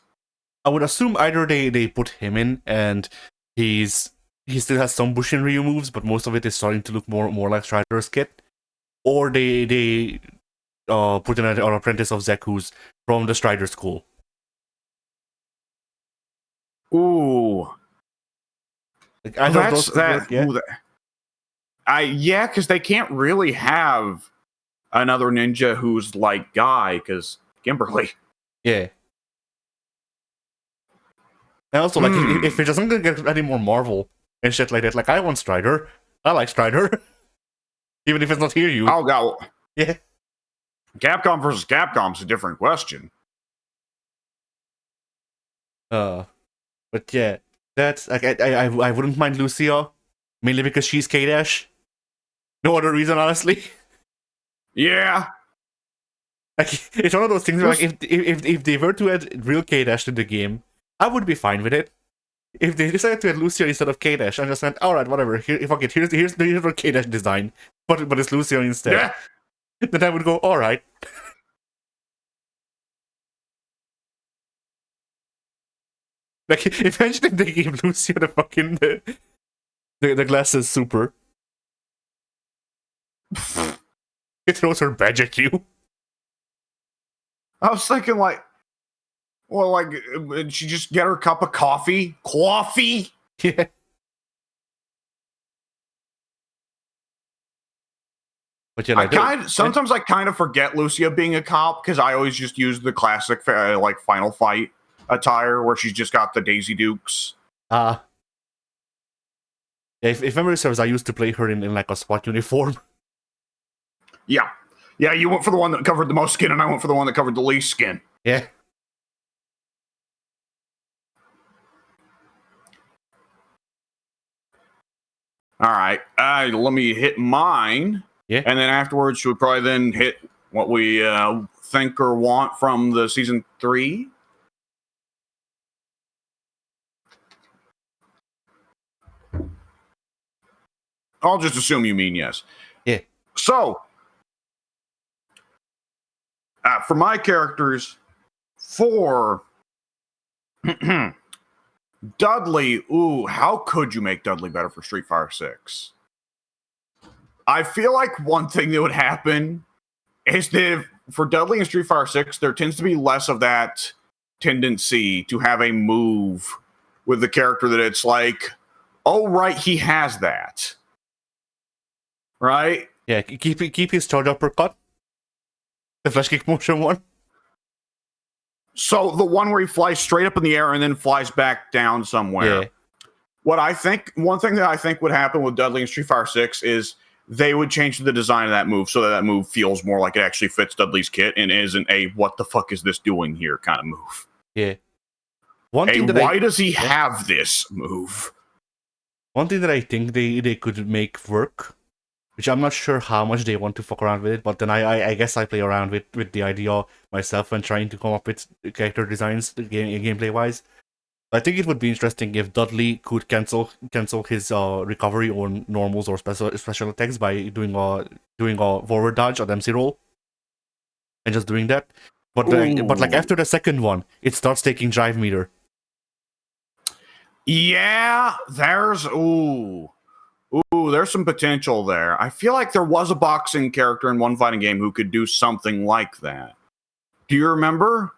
I would assume either they put him in and he still has some Bushin Ryu moves, but most of it is starting to look more like Strider's kit, or they put in an apprentice of Zeku's from the Strider school. Ooh. Like, because they can't really have another ninja who's like Guy, because Kimberly. Yeah. And also, like, if it doesn't get any more Marvel and shit like that, like, I want Strider. I like Strider. Even if it's not here, you. Oh, God. Yeah. Capcom versus Capcom's a different question. But yeah, that's, like, I wouldn't mind Lucia, mainly because she's K-Dash. No other reason, honestly. Yeah. Like, it's one of those things where, like, if they were to add real K-Dash to the game, I would be fine with it. If they decided to add Lucia instead of K-Dash, I just went, alright, whatever, fuck it, here's the K-Dash design, but it's Lucia instead. Yeah. Then I would go, alright. Like, imagine if they gave Lucia the fucking, the glasses super. It throws her badge at you. I was thinking, like, well, like, she just get her cup of coffee? Coffee? Yeah. But yeah, like, sometimes I kind of forget Lucia being a cop, because I always just use the classic, like, Final Fight attire, where she's just got the Daisy Dukes. If memory serves, I used to play her in like a SWAT uniform. Yeah. Yeah, you went for the one that covered the most skin, and I went for the one that covered the least skin. Yeah. All right. Let me hit mine. Yeah. And then afterwards, we'll probably then hit what we think or want from the season 3. I'll just assume you mean yes. Yeah. So, for my characters, for Dudley, how could you make Dudley better for Street Fighter 6? I feel like one thing that would happen is that for Dudley and Street Fighter 6, there tends to be less of that tendency to have a move with the character that it's like, oh, right, he has that. Right? Yeah, keep his charge uppercut. The flash kick motion one. So the one where he flies straight up in the air and then flies back down somewhere. Yeah. One thing that I think would happen with Dudley in Street Fighter 6 is they would change the design of that move so that move feels more like it actually fits Dudley's kit and isn't a what the fuck is this doing here kind of move. Yeah. Why does he have this move? One thing that I think they could make work, which I'm not sure how much they want to fuck around with it, but then I guess I play around with the idea myself when trying to come up with character designs gameplay wise. I think it would be interesting if Dudley could cancel his recovery on normals or special attacks by doing a forward dodge or MC roll, and just doing that. But like after the second one, it starts taking drive meter. Yeah, there's some potential there. I feel like there was a boxing character in one fighting game who could do something like that. Do you remember?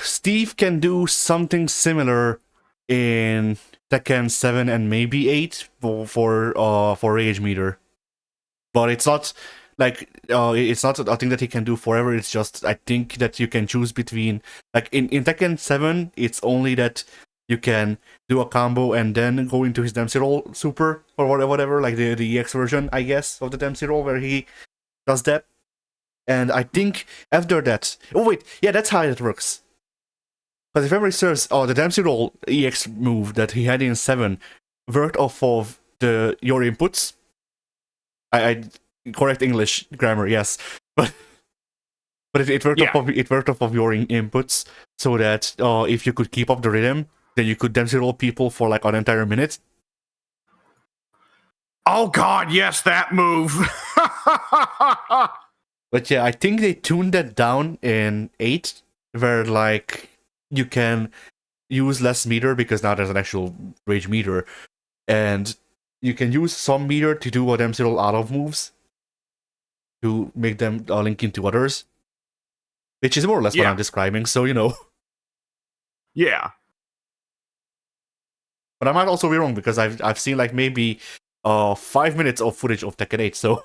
Steve can do something similar in Tekken 7 and maybe 8 for rage meter. But it's not like it's not a thing that he can do forever. It's just I think that you can choose between, like in Tekken 7, it's only that you can do a combo and then go into his Dempsey roll super or whatever, like the EX version, I guess, of the Dempsey roll where he does that. And I think after that... Oh, wait. Yeah, that's how it works. Because if memory serves, the Dempsey Roll EX move that he had in 7 worked off of your inputs. I correct English grammar, yes. But it worked off of your inputs, so that if you could keep up the rhythm, then you could Dempsey Roll people for like an entire minute. Oh god, yes, that move! But yeah, I think they tuned that down in 8, where like you can use less meter because now there's an actual rage meter, and you can use some meter to do a Dempsey roll out of moves to make them link into others, which is more or less what I'm describing. So Yeah. But I might also be wrong because I've seen like maybe 5 minutes of footage of Tekken 8. So.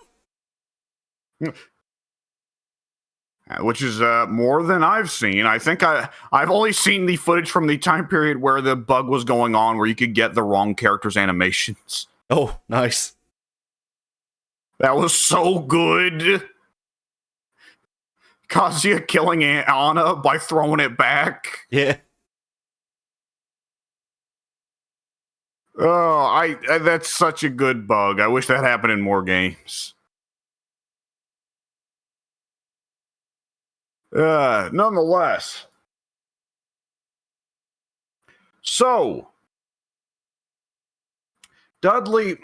Which is more than I've seen. I think I've only seen the footage from the time period where the bug was going on, where you could get the wrong character's animations. Oh, nice. That was so good. Kazuya killing Anna by throwing it back. Yeah. Oh, that's such a good bug. I wish that happened in more games. Nonetheless. So, Dudley,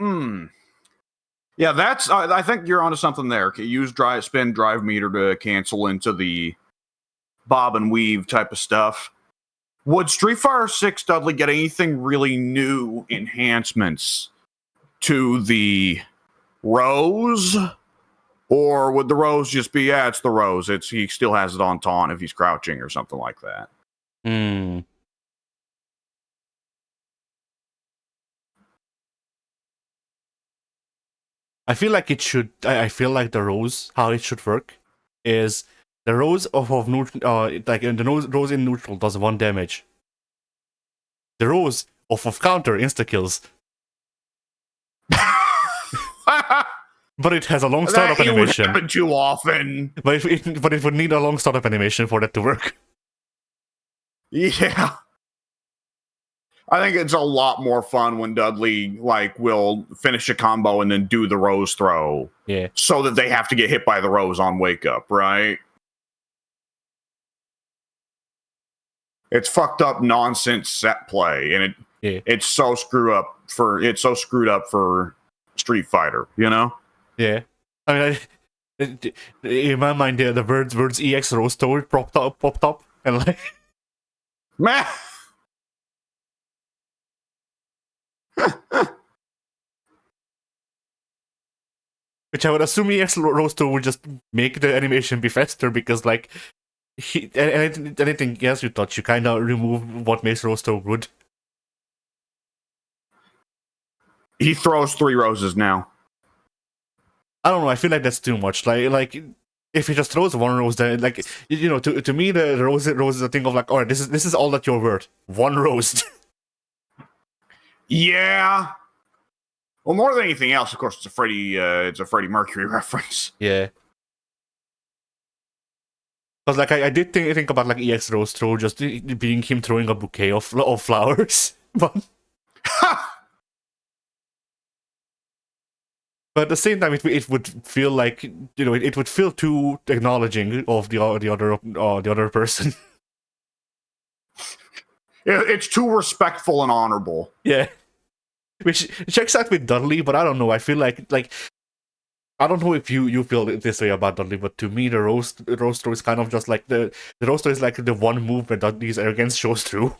yeah, that's, I think you're onto something there. Use spin drive meter to cancel into the bob and weave type of stuff. Would Street Fighter 6 Dudley get anything really new enhancements to the Rose? Or would the Rose just be, it's the Rose. He still has it on taunt if he's crouching or something like that. I feel like it should. I feel like the Rose, how it should work, is the Rose of neutral. Like the Rose in neutral does 1 damage. The Rose of counter insta kills. But it has a long startup animation. That would happen too often. But it would need a long startup animation for that to work. Yeah. I think it's a lot more fun when Dudley will finish a combo and then do the Rose throw. Yeah. So that they have to get hit by the Rose on wake up, right? It's fucked up nonsense set play, and it's so screwed up for Street Fighter, Yeah, I mean, in my mind, the words EX Rose story popped up, and like, meh. Which I would assume EX Rose 2 would just make the animation be faster because, like, anything else you touch, you kind of remove what makes Rose so good. He throws 3 roses now. I don't know. I feel like that's too much. Like if he just throws 1 rose, then like to me the rose is a thing of like, all right, this is all that you're worth. 1 rose. Yeah. Well, more than anything else, of course, it's a Freddie Mercury reference. Yeah. Because like I did think about like EX Rose throw just being him throwing a bouquet of flowers, but at the same time it would feel like it would feel too acknowledging of the other person. It's too respectful and honorable. Yeah, which checks out with Dudley, but I don't know. I feel like I don't know if you feel this way about Dudley, but to me the roaster is kind of just like the roaster is like the one move where Dudley's arrogance shows through.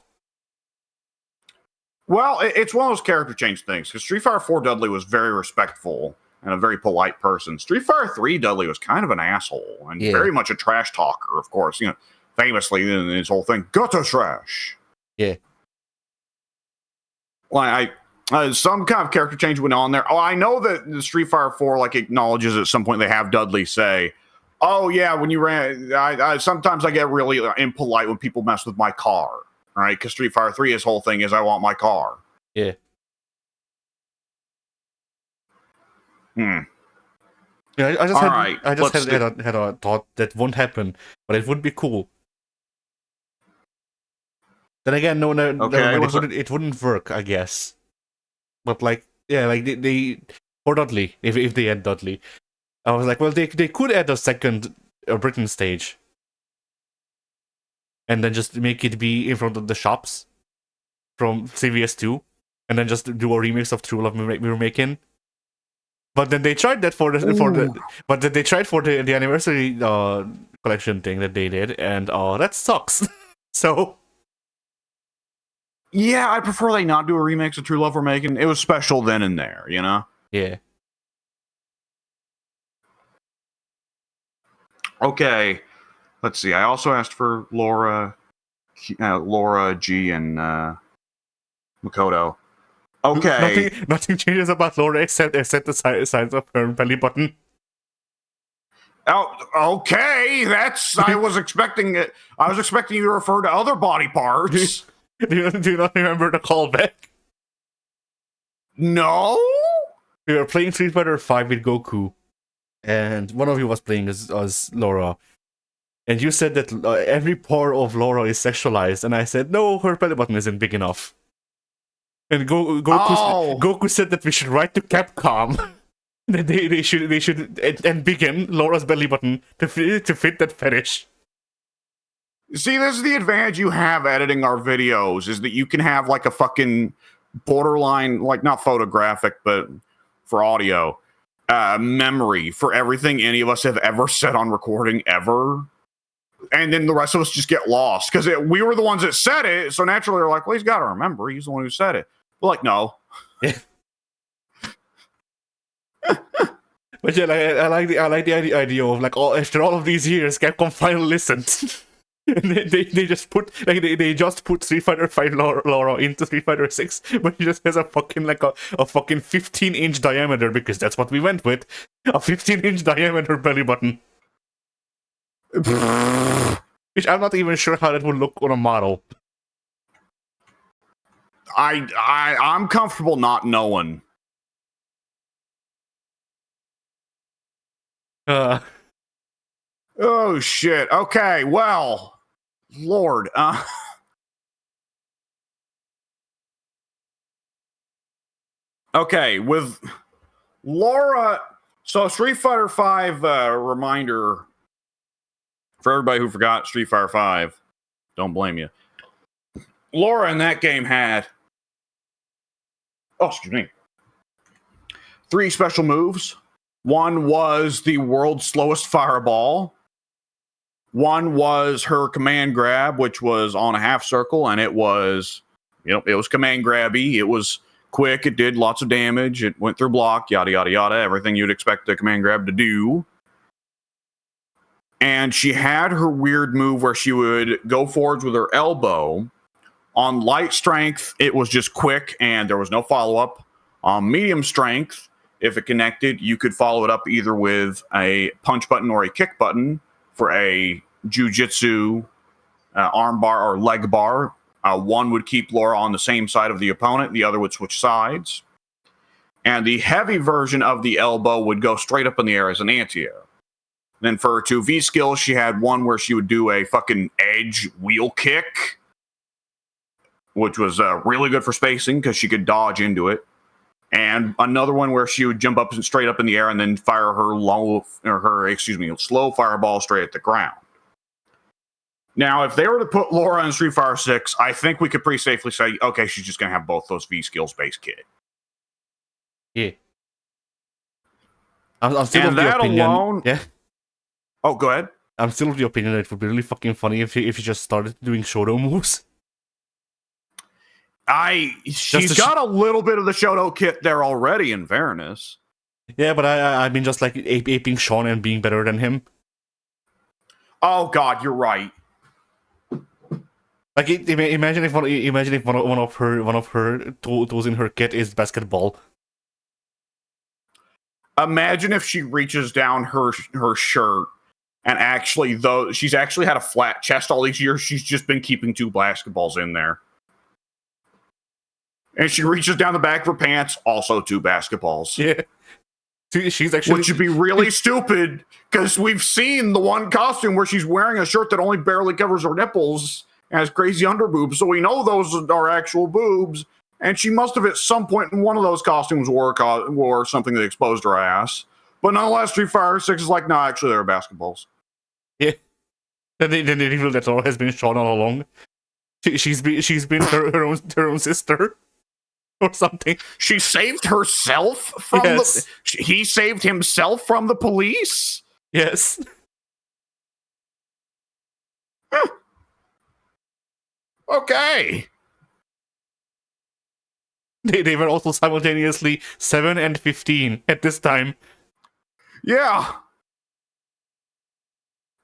Well, it's one of those character change things, because Street Fighter 4 Dudley was very respectful and a very polite person. Street Fighter 3 Dudley was kind of an asshole and very much a trash talker, of course. Famously in his whole thing, gutter trash. Yeah. Well, some kind of character change went on there. Oh, I know that the Street Fighter 4 like acknowledges at some point they have Dudley say, "Oh yeah, when you ran, I sometimes I get really impolite when people mess with my car." Right? Because Street Fighter 3, his whole thing is, "I want my car." Yeah. Yeah, I just had a thought that won't happen, but it would be cool. Then again, no, it wouldn't work, I guess. But like, yeah, like they for Dudley, if they add Dudley, I was like, well, they could add a second Britain stage, and then just make it be in front of the shops from CVS2, and then just do a remix of True Love we were making. But then they tried that for the anniversary collection thing that they did, and that sucks. So yeah, I prefer they not do a remix of True Love We're Making. It was special then and there, you know? Yeah. Okay, let's see. I also asked for Laura G, and Makoto. Okay. Nothing changes about Laura except the size of her belly button. Oh, okay. That's. I was expecting it. I was expecting you to refer to other body parts. Do you not remember the callback? No. We were playing Street Fighter 5 with Goku, and one of you was playing as Laura. And you said that every pore of Laura is sexualized, and I said, no, her belly button isn't big enough. And Goku said that we should write to Capcom that they should and begin Laura's belly button to fit that fetish. See, this is the advantage you have editing our videos, is that you can have like a fucking borderline, like not photographic, but for audio, memory for everything any of us have ever said on recording ever. And then the rest of us just get lost because we were the ones that said it. So naturally, we're like, well, he's got to remember. He's the one who said it. We're like, no. Yeah. But yeah, I like the idea of like, after all of these years, Capcom finally listened. And they just put Street Fighter 5 Laura into Street Fighter 6, but he just has a fucking 15-inch diameter, because that's what we went with, a 15-inch diameter belly button. Which I'm not even sure how that would look on a model. I'm comfortable not knowing. Oh shit. Okay, well, Lord. Okay, with Laura. So Street Fighter 5 reminder for everybody who forgot Street Fighter 5. Don't blame you. Laura in that game had, excuse me, 3 special moves. One was the world's slowest fireball. One was her command grab, which was on a half circle, and it was command grabby. It was quick. It did lots of damage. It went through block, yada, yada, yada. Everything you'd expect the command grab to do. And she had her weird move where she would go forwards with her elbow. On light strength, it was just quick and there was no follow-up. On medium strength, if it connected, you could follow it up either with a punch button or a kick button for a jiu-jitsu arm bar or leg bar. One would keep Laura on the same side of the opponent. The other would switch sides. And the heavy version of the elbow would go straight up in the air as an anti-air. Then for her 2V skills, she had one where she would do a fucking edge wheel kick, which was really good for spacing because she could dodge into it. And another one where she would jump up and straight up in the air and then fire her slow fireball straight at the ground. Now, if they were to put Laura in Street Fighter 6, I think we could pretty safely say, okay, she's just going to have both those V skills base kit. Yeah. I'm still of the that opinion. Alone, yeah. Oh, go ahead. I'm still of the opinion that it would be really fucking funny if you just started doing Shoto moves. She's got a little bit of the Shoto kit there already, in fairness. Yeah, but I mean just like aping Sean and being better than him. Oh God, you're right. Like imagine if one of her tools in her kit is basketball. Imagine if she reaches down her shirt and actually, though she's actually had a flat chest all these years, she's just been keeping 2 basketballs in there. And she reaches down the back of her pants, also 2 basketballs. Yeah. She's actually... Which would be really stupid, because we've seen the one costume where she's wearing a shirt that only barely covers her nipples and has crazy underboobs, so we know those are actual boobs, and she must have at some point in one of those costumes wore something that exposed her ass. But nonetheless, Street Fighter 6 is like, no, actually they're basketballs. Yeah. Then they reveal that Laura has been shot all along. She's been her own sister. Or something. She saved herself from he saved himself from the police? Yes. Okay. They were also simultaneously 7 and 15 at this time. Yeah.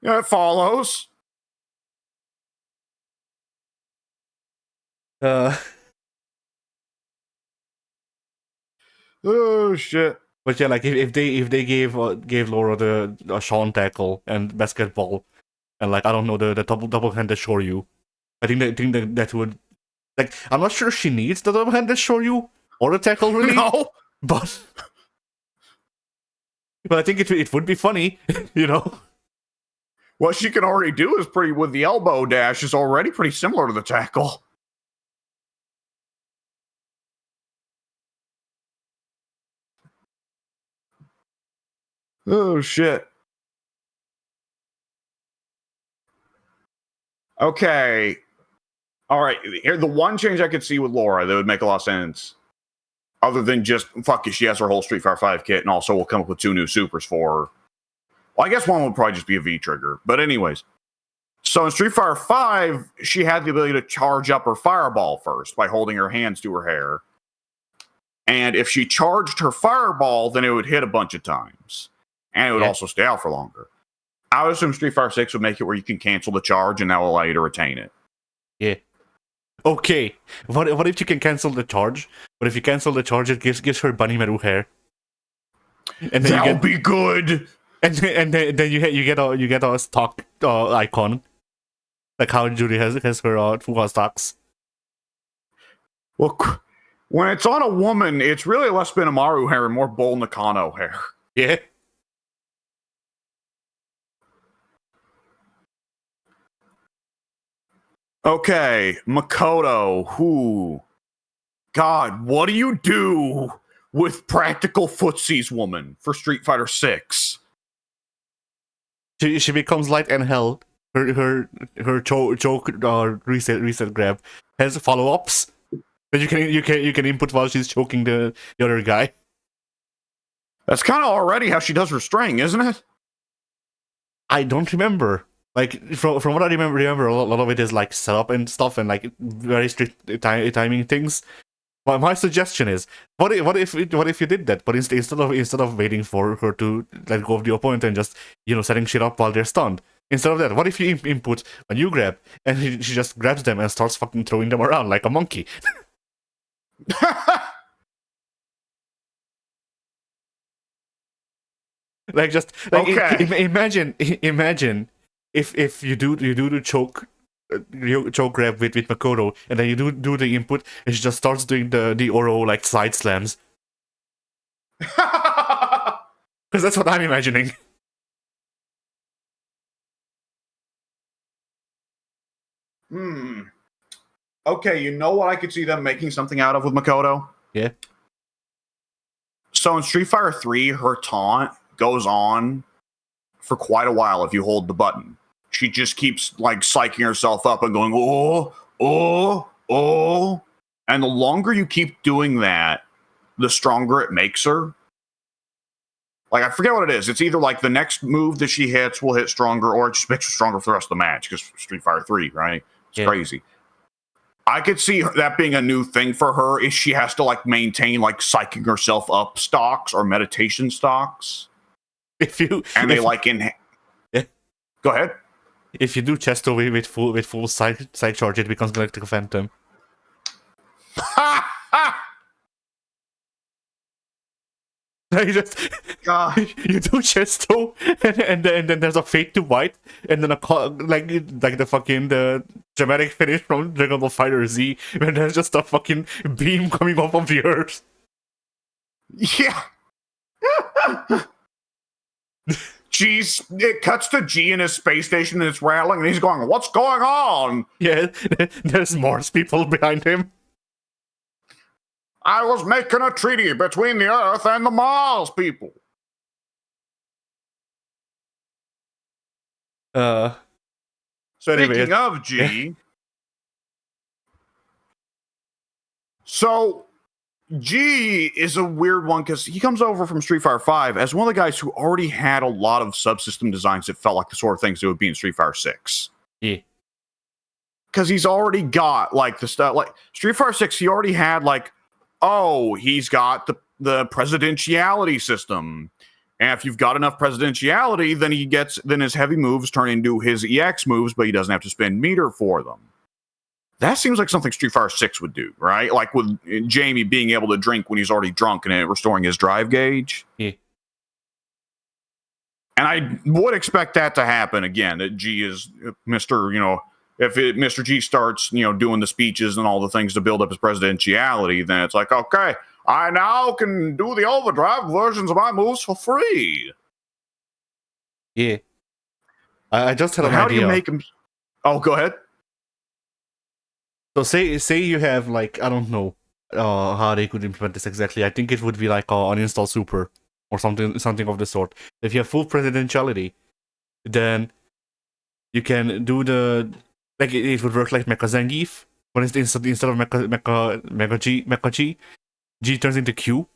Yeah, it follows. Oh shit! But yeah, like if they gave Laura the Sean tackle and basketball, and like I don't know the double-handed Shoryu, I think that would, like, I'm not sure she needs the double-handed Shoryu or the tackle really. No, but I think it would be funny, you know. What she can already do is with the elbow dash is already pretty similar to the tackle. Oh, shit. Okay. All right. Here, the one change I could see with Laura that would make a lot of sense, other than just, fuck it, she has her whole Street Fighter 5 kit, and also we'll come up with 2 new supers for her. Well, I guess one would probably just be a V-trigger. But anyways. So in Street Fighter 5, she had the ability to charge up her fireball first by holding her hands to her hair. And if she charged her fireball, then it would hit a bunch of times. And it would also stay out for longer. I would assume Street Fighter 6 would make it where you can cancel the charge, and that will allow you to retain it. Yeah. Okay. What if you can cancel the charge? But if you cancel the charge, it gives her Bunny Meru hair. And then that'll be good. And then you get a stock icon, like how Judy has her Fuwa stocks. Well, when it's on a woman, it's really less Benimaru hair and more Bull Nakano hair. Yeah. Okay, Makoto, who? God, what do you do with Practical Footsies Woman for Street Fighter 6? She becomes light and hell. Her choke reset grab has follow-ups that you can input while she's choking the other guy. That's kind of already how she does her string, isn't it? I don't remember. Like from what I remember a lot of it is like setup and stuff and like very strict timing things. But my suggestion is, what if you did that? But instead of waiting for her to let go of the opponent and just setting shit up while they're stunned, Instead of that, what if you input a new grab and she just grabs them and starts fucking throwing them around like a monkey? Like just like Okay. imagine if you do the choke grab with Makoto, and then you do the input, and she just starts doing the Oro like side slams. Because that's what I'm imagining. Okay, you know what I could see them making something out of with Makoto? Yeah. So in Street Fighter 3, her taunt goes on for quite a while if you hold the button. She just keeps like psyching herself up and going, oh, oh, oh. And the longer you keep doing that, the stronger it makes her. Like, I forget what it is. It's either like the next move that she hits will hit stronger, or it just makes her stronger for the rest of the match, because Street Fighter 3, right? It's crazy. I could see that being a new thing for her, is she has to like maintain like psyching herself up stocks or meditation stocks. Go ahead. If you do Chesto with full psych charge, it becomes Galactic Phantom. You just you do Chesto, and then there's a fade to white, and then like the dramatic finish from Dragon Ball Fighter Z, and there's just a fucking beam coming off of the earth. Yeah. Jeez, it cuts to G in his space station and it's rattling, and he's going, "What's going on?" Yeah, there's Mars people behind him. I was making a treaty between the Earth and the Mars people. So anyway, speaking of G, so G is a weird one because he comes over from Street Fighter 5 as one of the guys who already had a lot of subsystem designs that felt like the sort of things that would be in Street Fighter 6. Yeah. Because he's already got like the stuff, like Street Fighter 6, he already had like, oh, he's got the presidentiality system. And if you've got enough presidentiality, then his heavy moves turn into his EX moves, but he doesn't have to spend meter for them. That seems like something Street Fighter 6 would do, right? Like with Jamie being able to drink when he's already drunk and restoring his drive gauge. Yeah. And I would expect that to happen again. That G is Mr. Mr. G starts, doing the speeches and all the things to build up his presidentiality, then it's like, okay, I now can do the overdrive versions of my moves for free. Yeah. I just had an idea. How do you make him? Oh, go ahead. So say you have like, I don't know how they could implement this exactly. I think it would be like uninstall super or something of the sort. If you have full presidentiality, then you can do like it would work like Mecha Zangief, but instead of Mecha G turns into Q.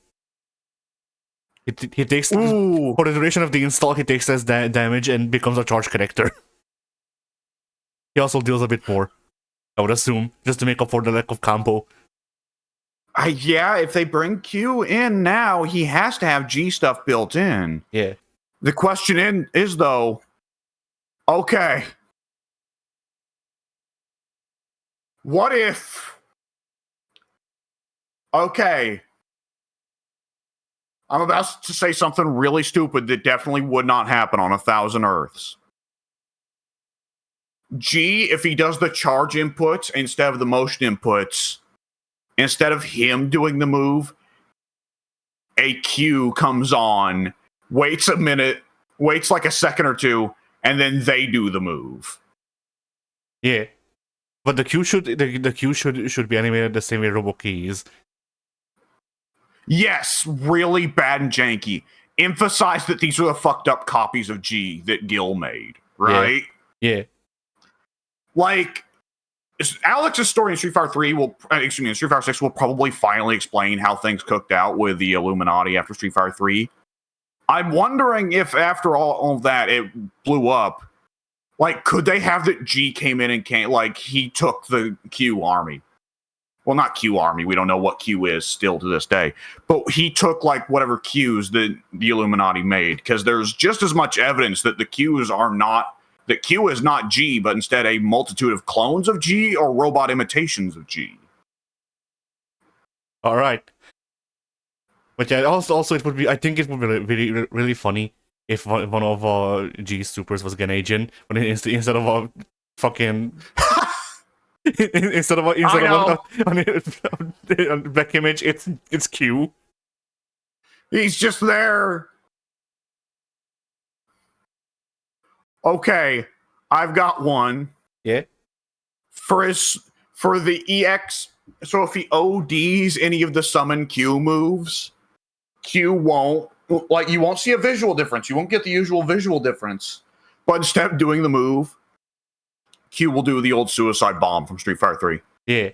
He takes for the duration of the install, he takes less damage and becomes a charge connector. He also deals a bit more, I would assume, just to make up for the lack of combo. Yeah, if they bring Q in now, he has to have G stuff built in. Yeah. The question is though, okay, what if? Okay, I'm about to say something really stupid that definitely would not happen on 1,000 Earths. G, if he does the charge inputs instead of the motion inputs, instead of him doing the move, a Q comes on, waits a minute, waits like a second or two, and then they do the move. Yeah. But the Q should be animated the same way Robokey is. Yes, really bad and janky. Emphasize that these are the fucked up copies of G that Gil made, right? Yeah. Like, Alex's story in Street Fighter 6 will probably finally explain how things cooked out with the Illuminati after Street Fighter 3. I'm wondering if after all of that it blew up, like, could they have that G came in and he took the Q army? Well, not Q army. We don't know what Q is still to this day. But he took, like, whatever Qs that the Illuminati made, because there's just as much evidence that the Qs are not that Q is not G, but instead a multitude of clones of G or robot imitations of G. All right. But yeah, also it would be. I think it would be really funny if one of G's supers was Ganadian, when instead of fucking instead of on back image, it's Q. He's just there. Okay, I've got one. Yeah. For the EX. So if he ODs any of the summon Q moves, Q won't, like, you won't see a visual difference. You won't get the usual visual difference. But instead of doing the move, Q will do the old suicide bomb from Street Fighter 3. Yeah.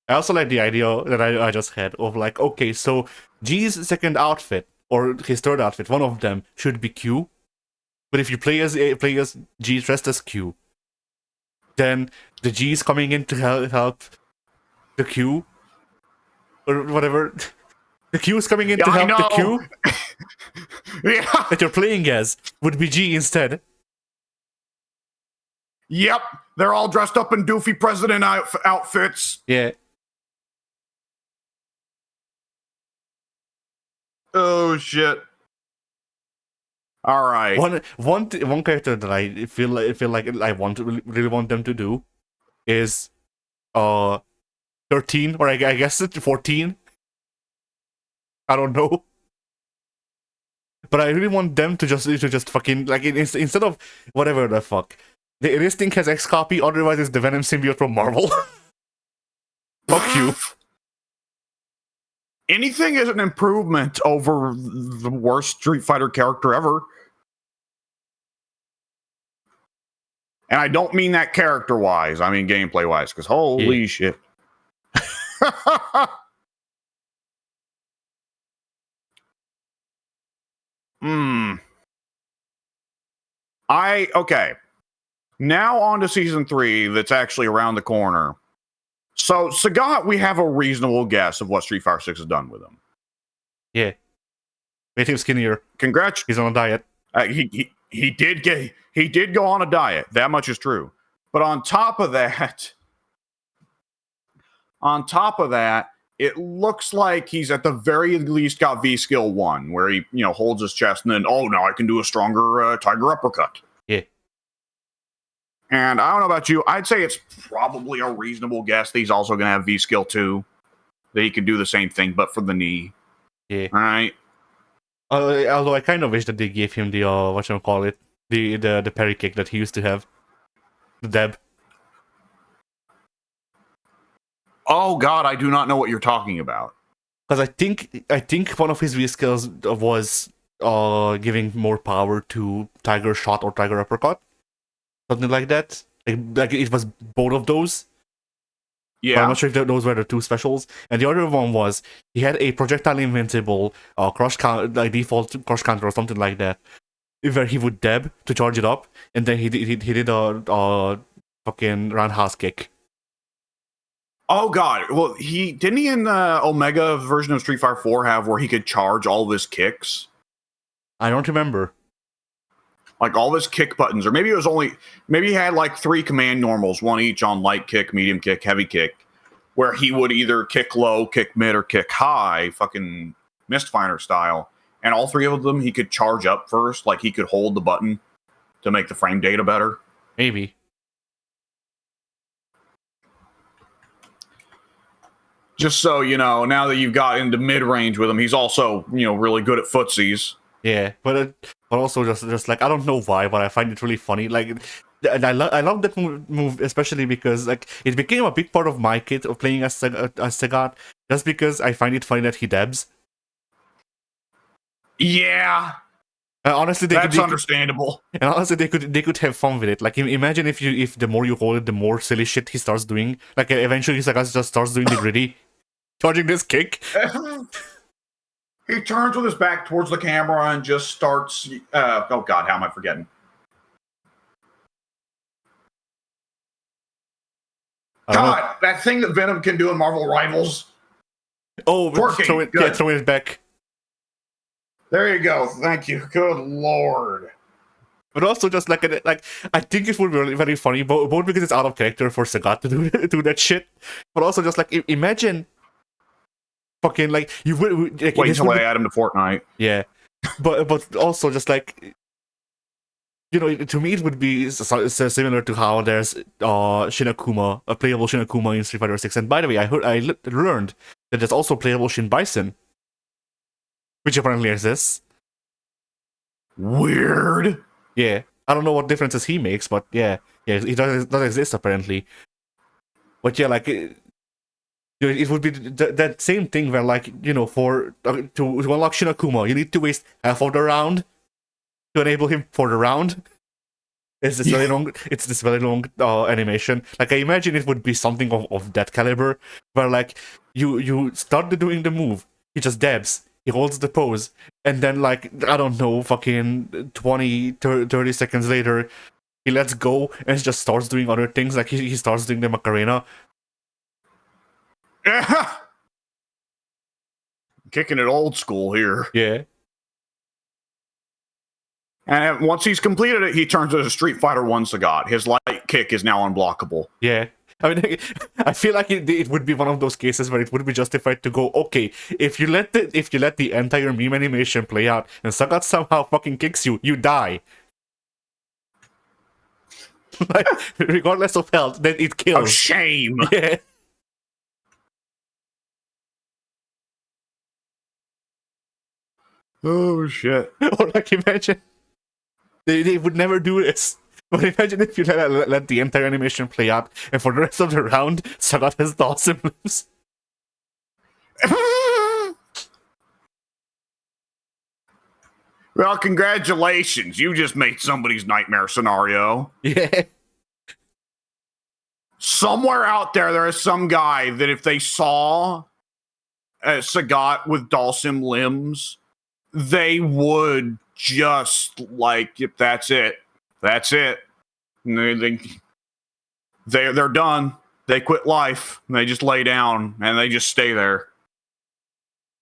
I also like the idea that I just had of like, okay, so G's second outfit or his third outfit, one of them should be Q. But if you play as G dressed as Q, then the G's coming in to help the Q or whatever. The Q is coming in to help the Q that you're playing as would be G instead. Yep, they're all dressed up in doofy president outfits. Yeah. Oh shit. All right. One character that I feel like I really want them to do is 13, or I guess it's 14. I don't know. But I really want them to just fucking, like, instead of whatever the fuck. This thing has X copy, otherwise it's the Venom symbiote from Marvel. Fuck you. Anything is an improvement over the worst Street Fighter character ever. And I don't mean that character-wise. I mean gameplay-wise, because holy shit. Okay. Now on to Season 3 that's actually around the corner. So, Sagat, we have a reasonable guess of what Street Fighter 6 has done with him. Yeah. Made him skinnier. Congrats. He's on a diet. He did go on a diet. That much is true. But on top of that, it looks like he's at the very least got V skill 1, where he, holds his chest and then, now I can do a stronger tiger uppercut. Yeah. And I don't know about you, I'd say it's probably a reasonable guess that he's also going to have V skill 2, that he can do the same thing, but for the knee. Yeah. All right. Although I kind of wish that they gave him the the parry kick that he used to have, the deb. Oh God, I do not know what you're talking about. Because I think one of his V skills was giving more power to Tiger Shot or Tiger Uppercut, something like that. Like it was both of those. Yeah, but I'm not sure if those were the two specials. And the other one was he had a projectile invincible like default crush counter or something like that, where he would deb to charge it up, and then he did a fucking roundhouse kick. Oh God! Well, didn't he in the Omega version of Street Fighter 4 have where he could charge all of his kicks? I don't remember. Like all of his kick buttons, or maybe he had like 3 command normals, one each on light kick, medium kick, heavy kick, where he would either kick low, kick mid, or kick high, fucking Mistfinder style. And all 3 of them he could charge up first, like he could hold the button to make the frame data better. Maybe. Just so you know, now that you've got into mid-range with him, he's also, really good at footsies. Yeah, but also just like, I don't know why, but I find it really funny. Like, and I love that move, especially because like it became a big part of my kit of playing as Sagat, just because I find it funny that he debs. Yeah. Honestly, that's understandable. And honestly, they could have fun with it. Like, imagine if the more you hold it, the more silly shit he starts doing. Like, eventually, Sagat just starts doing the gritty, charging this kick. He turns with his back towards the camera and just starts. Oh God, how am I forgetting? God, that thing that Venom can do in Marvel Rivals. Oh, throwing it back. There you go. Thank you. Good Lord. But also just like I think it would be really very funny, both because it's out of character for Sagat to do that shit, but also just like imagine fucking like you would like, Wait until I add him to Fortnite. yeah, but also just like, you know, to me it would be similar to how there's Shinakuma, a playable Shinakuma in Street Fighter 6. And by the way, I learned that there's also playable Shin Bison, which apparently exists. Weird. Yeah, I don't know what differences he makes, but yeah, it does exist apparently. But yeah, like it would be that same thing where, like, you know, for to unlock Shinakuma, you need to waste half of the round to enable him for the round. It's this very long. It's this very long animation. Like, I imagine it would be something of that caliber, where like you start doing the move, he just dabs. He holds the pose, and then, like, I don't know, fucking 20, 30 seconds later, he lets go and just starts doing other things. Like, he starts doing the Macarena. Yeah. Kicking it old school here. Yeah. And once he's completed it, he turns into Street Fighter 1 Sagat. His light kick is now unblockable. Yeah. I mean, I feel like it would be one of those cases where it would be justified to go, okay, if you let the entire meme animation play out and Sagat somehow fucking kicks you, you die. Like, regardless of health, then it kills. Oh, shame. Yeah. Oh, shit. Or like, imagine they would never do this. But imagine if you let the entire animation play out, and for the rest of the round, Sagat has the awesome limbs. Well, congratulations. You just made somebody's nightmare scenario. Yeah. Somewhere out there is some guy that if they saw Sagat with Dalsim limbs, they would just like, yep, that's it. That's it. And they're done. They quit life. And they just lay down and they just stay there.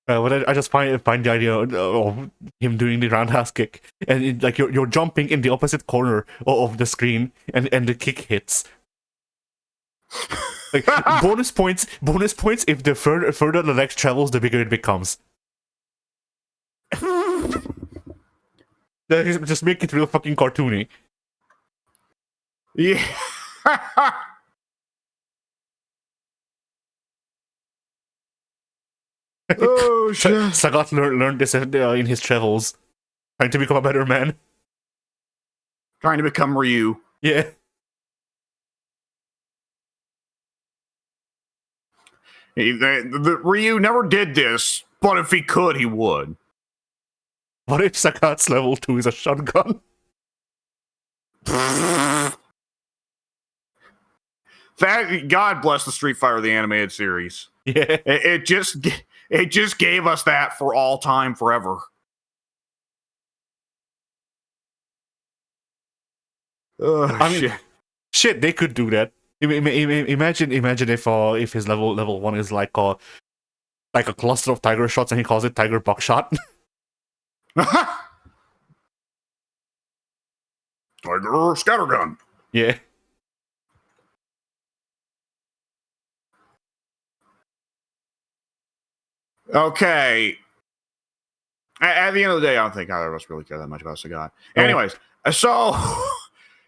But I just find the idea of him doing the roundhouse kick, and like you're jumping in the opposite corner of the screen, and the kick hits. Like, bonus points if the further the leg travels, the bigger it becomes. Just make it real fucking cartoony. Yeah. Oh shit! Sagat learned this in his travels, trying to become a better man. Trying to become Ryu. Yeah. The Ryu never did this, but if he could, he would. What if Sagat's level 2 is a shotgun? That, God bless the Street Fighter the animated series. Yeah. It just gave us that for all time, forever. I mean, shit, they could do that. Imagine if his level 1 is like a cluster of tiger shots and he calls it Tiger Buckshot. Tiger Scattergun. Yeah. Okay. At the end of the day, I don't think either of us really care that much about Sagat. Anyways, so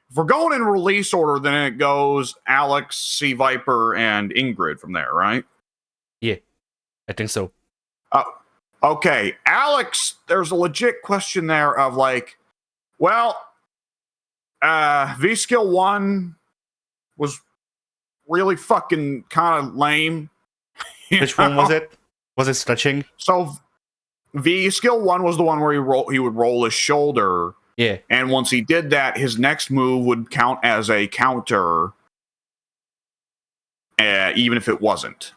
if we're going in release order, then it goes Alex, C Viper, and Ingrid from there, right? Yeah, I think so. Okay, Alex, there's a legit question there of like, well, V Skill 1 was really fucking kind of lame. Which one was it? Was it stretching? So V Skill 1 was the one where he would roll his shoulder. Yeah. And once he did that, his next move would count as a counter, even if it wasn't.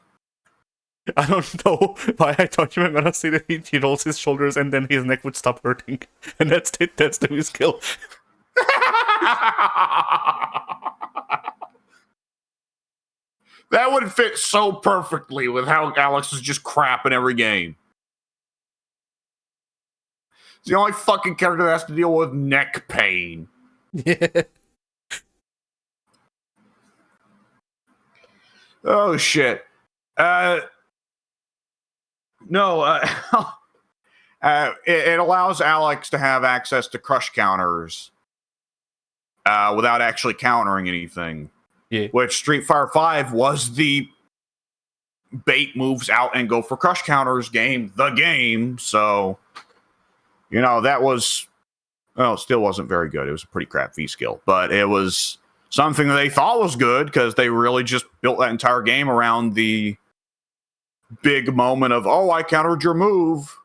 I don't know why I thought you were gonna say that he rolls his shoulders and then his neck would stop hurting. And that's it, that's the skill. That would fit so perfectly with how Alex is just crap in every game. It's the only fucking character that has to deal with neck pain. Yeah. Oh shit. No. It allows Alex to have access to crush counters without actually countering anything. Yeah. Which Street Fighter V was the bait moves out and go for crush counters game, the game. So, that was, well, it still wasn't very good. It was a pretty crap V skill, but it was something that they thought was good because they really just built that entire game around the big moment of, oh, I countered your move.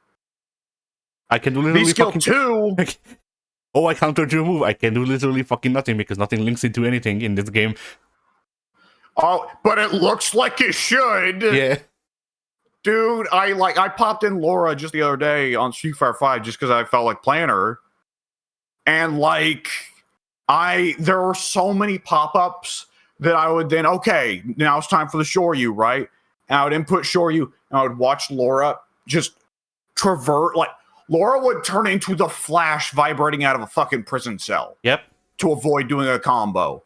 I can do literally V skill fucking 2. Oh, I countered your move. I can do literally fucking nothing because nothing links into anything in this game. Oh, but it looks like it should. Yeah. Dude, I popped in Laura just the other day on Street Fighter 5 just because I felt like playing her. And there were so many pop-ups that I would then, okay, now it's time for the Shoryu, right? And I would input Shoryu and I would watch Laura just traverse, Laura would turn into the Flash vibrating out of a fucking prison cell. Yep. To avoid doing a combo.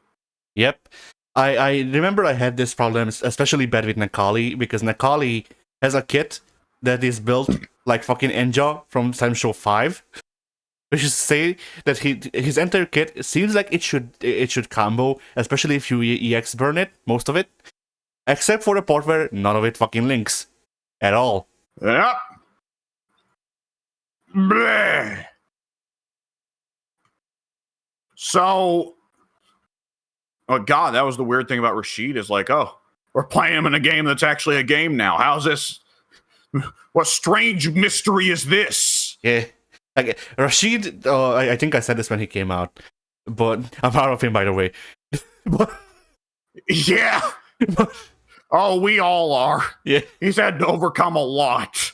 Yep. I remember I had this problem, especially bad with Nakali, because Nakali has a kit that is built like fucking Enja from Time Show 5. Which is to say that his entire kit seems like it should combo, especially if you EX burn it, most of it. Except for the part where none of it fucking links. At all. Yep. Bleh. So, oh god, that was the weird thing about Rashid is like, oh, we're playing him in a game that's actually a game now. How's this? What strange mystery is this? Yeah. Like, Rashid, I think I said this when he came out, but I'm proud of him, by the way. Yeah. Oh, we all are. Yeah. He's had to overcome a lot.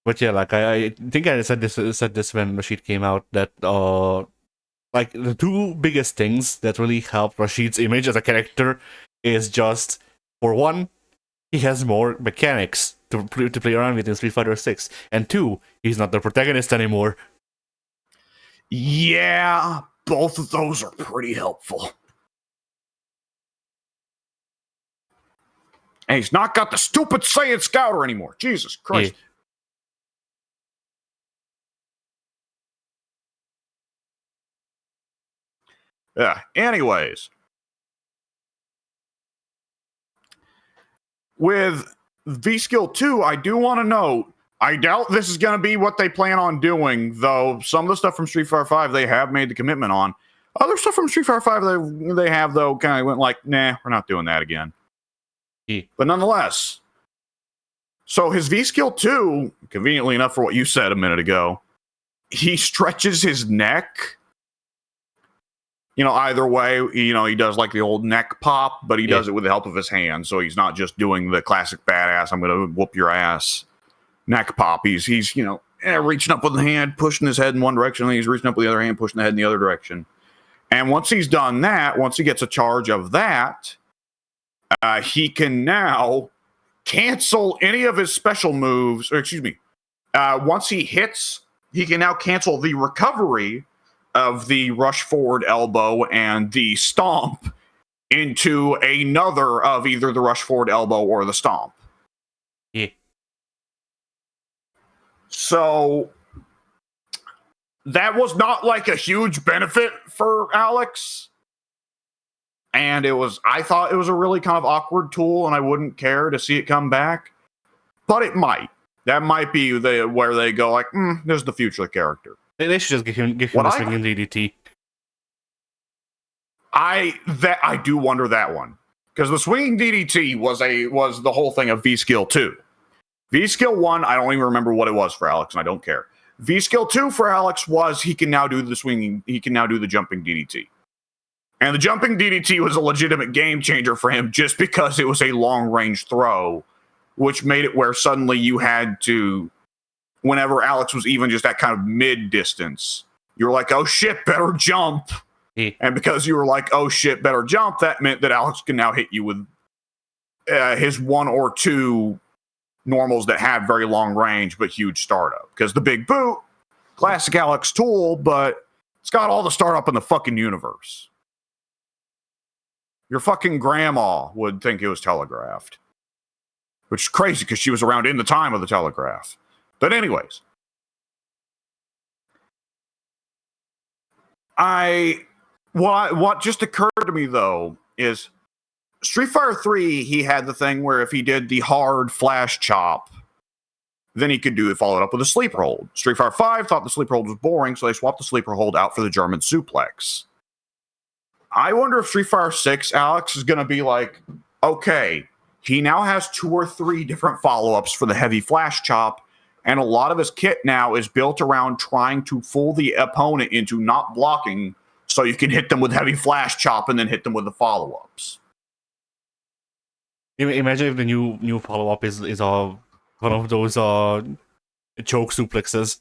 But yeah, like I think I said this when Rashid came out, that like the two biggest things that really helped Rashid's image as a character is just, for one, he has more mechanics to play around with in Street Fighter 6, and two, he's not the protagonist anymore. Yeah, both of those are pretty helpful. And he's not got the stupid Saiyan Scouter anymore. Jesus Christ. Yeah. Yeah, anyways. With V-Skill 2, I do want to note, I doubt this is going to be what they plan on doing, though some of the stuff from Street Fighter 5 they have made the commitment on. Other stuff from Street Fighter 5 they have, though, kind of went like, nah, we're not doing that again. Yeah. But nonetheless, so his V-Skill 2, conveniently enough for what you said a minute ago, he stretches his neck. Either way, he does like the old neck pop, but he does it with the help of his hand. So he's not just doing the classic badass, I'm going to whoop your ass neck pop. He's reaching up with the hand, pushing his head in one direction, and he's reaching up with the other hand, pushing the head in the other direction. And once he's done that, once he gets a charge of that, he can now cancel any of his special moves, once he hits, he can now cancel the recovery of the rush forward elbow and the stomp into another of either the rush forward elbow or the stomp. Yeah. So that was not like a huge benefit for Alex. And I thought it was a really kind of awkward tool, and I wouldn't care to see it come back. But it might. That might be where they go like, there's the future character. They should just give him the swinging DDT. I do wonder that one, because the swinging DDT was the whole thing of V-Skill 2. V-Skill 1, I don't even remember what it was for Alex, and I don't care. V-Skill 2 for Alex was he can now do the jumping DDT. And the jumping DDT was a legitimate game changer for him just because it was a long-range throw, which made it where suddenly you had to, whenever Alex was even just that kind of mid-distance, you were like, oh shit, better jump. Yeah. And because you were like, oh shit, better jump, that meant that Alex can now hit you with his one or two normals that have very long range but huge startup. Because the big boot, classic Alex tool, but It's got all the startup in the fucking universe. Your fucking grandma would think it was telegraphed. Which is crazy because she was around in the time of the telegraph. But anyways. What just occurred to me, though, is Street Fighter 3, he had the thing where if he did the hard flash chop, then he could follow it up with a sleeper hold. Street Fighter 5 thought the sleeper hold was boring, so they swapped the sleeper hold out for the German suplex. I wonder if Street Fighter 6, Alex, is going to be like, okay, he now has 2 or 3 different follow-ups for the heavy flash chop, and a lot of his kit now is built around trying to fool the opponent into not blocking so you can hit them with heavy flash chop and then hit them with the follow-ups. Imagine if the new follow-up is one of those choke suplexes.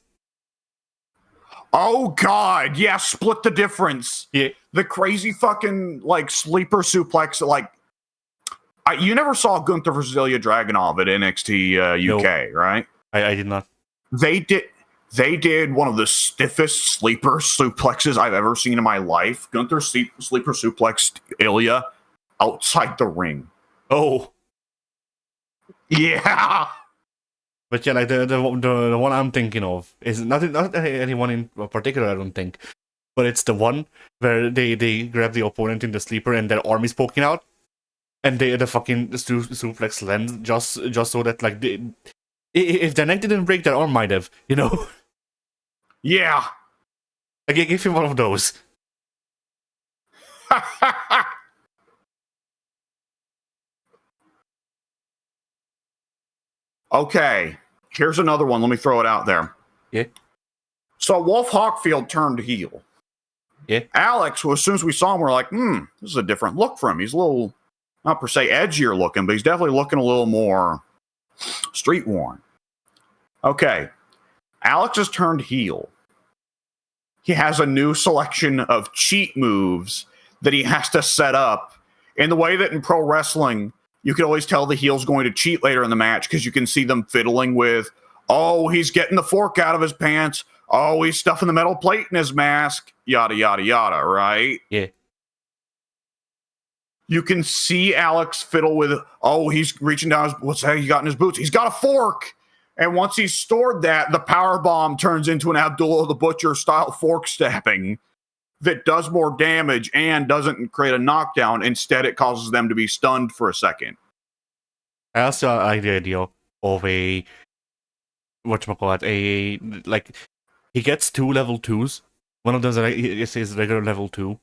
Oh god, yeah, split the difference. Yeah. The crazy fucking like sleeper suplex, like you never saw Gunther versus Ilya Dragunov at NXT UK, nope. right? I did not. They did one of the stiffest sleeper suplexes I've ever seen in my life. Gunther sleeper suplexed Ilya outside the ring. Oh. Yeah. But yeah, like the one I'm thinking of is not anyone in particular, I don't think. But it's the one where they grab the opponent in the sleeper and their arm is poking out. And the fucking suplex lands just so that like if their neck didn't break, their arm might have, you know? Yeah. Like, give him one of those. Okay, here's another one. Let me throw it out there. Yeah. So Wolf Hawkfield turned heel. Yeah. Alex, well, as soon as we saw him, we're like, this is a different look for him. He's a little, not per se edgier looking, but he's definitely looking a little more street worn. Okay. Alex has turned heel. He has a new selection of cheat moves that he has to set up in the way that in pro wrestling, you can always tell the heel's going to cheat later in the match because you can see them fiddling with, oh, he's getting the fork out of his pants. Oh, he's stuffing the metal plate in his mask. Yada, yada, yada, right? Yeah. You can see Alex fiddle with, oh, he's reaching down. What's that he got in his boots? He's got a fork. And once he's stored that, the power bomb turns into an Abdullah the Butcher style fork stabbing that does more damage and doesn't create a knockdown. Instead, it causes them to be stunned for a second. I also like the idea of a like he gets 2 level 2s. One of them is his regular level 2,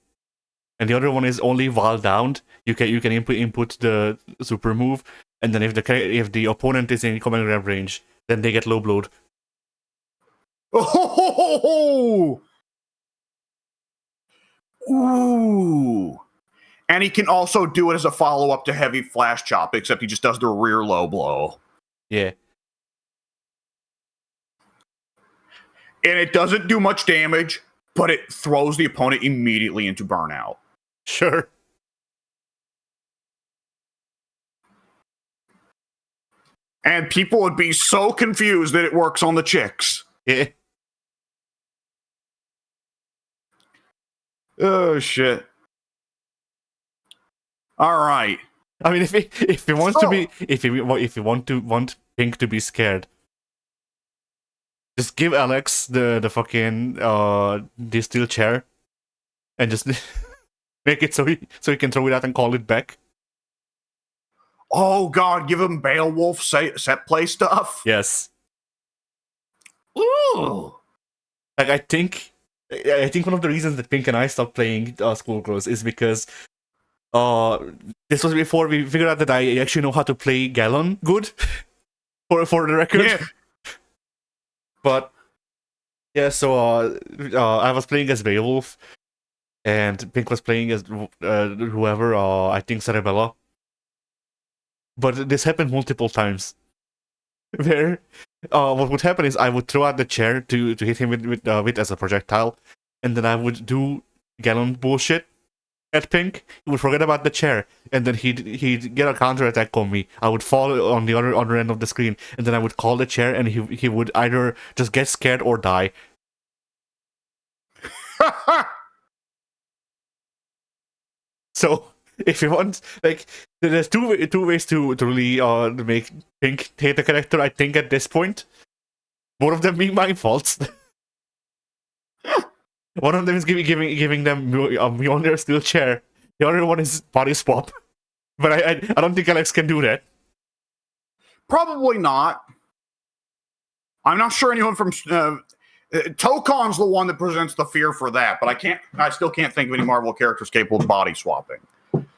and the other one is only while downed. You can input the super move, and then if the opponent is in command grab range, then they get low blowed. Oh! Ooh. And he can also do it as a follow-up to heavy flash chop, except he just does the rear low blow. Yeah. And it doesn't do much damage, but it throws the opponent immediately into burnout. Sure. And people would be so confused that it works on the chicks. Yeah. Oh, shit. All right. I mean, if he wants to be, if you want Pink to be scared, just give Alex the fucking the steel chair, and just make it so he can throw it out and call it back. Oh god, give him Beowulf set play stuff. Yes. Ooh. Like I think one of the reasons that Pink and I stopped playing Schoolgirls is because this was before we figured out that I actually know how to play Gallon good for the record. Yeah. But yeah, so I was playing as Beowulf, and Pink was playing as whoever, I think Cerebella. But this happened multiple times. Where what would happen is I would throw out the chair to hit him with as a projectile, and then I would do Gallon bullshit at Pink. He would forget about the chair, and then he'd get a counter attack on me. I would fall on the other end of the screen, and then I would call the chair, and he would either just get scared or die. So if you want, like, there's two ways to really make Pink hate the character. I think at this point, both of them being my faults. One of them is giving them Mjolnir steel chair. The other one is body swap. But I don't think Alex can do that. Probably not. I'm not sure anyone from Toukon's the one that presents the fear for that, but I still can't think of any Marvel characters capable of body swapping.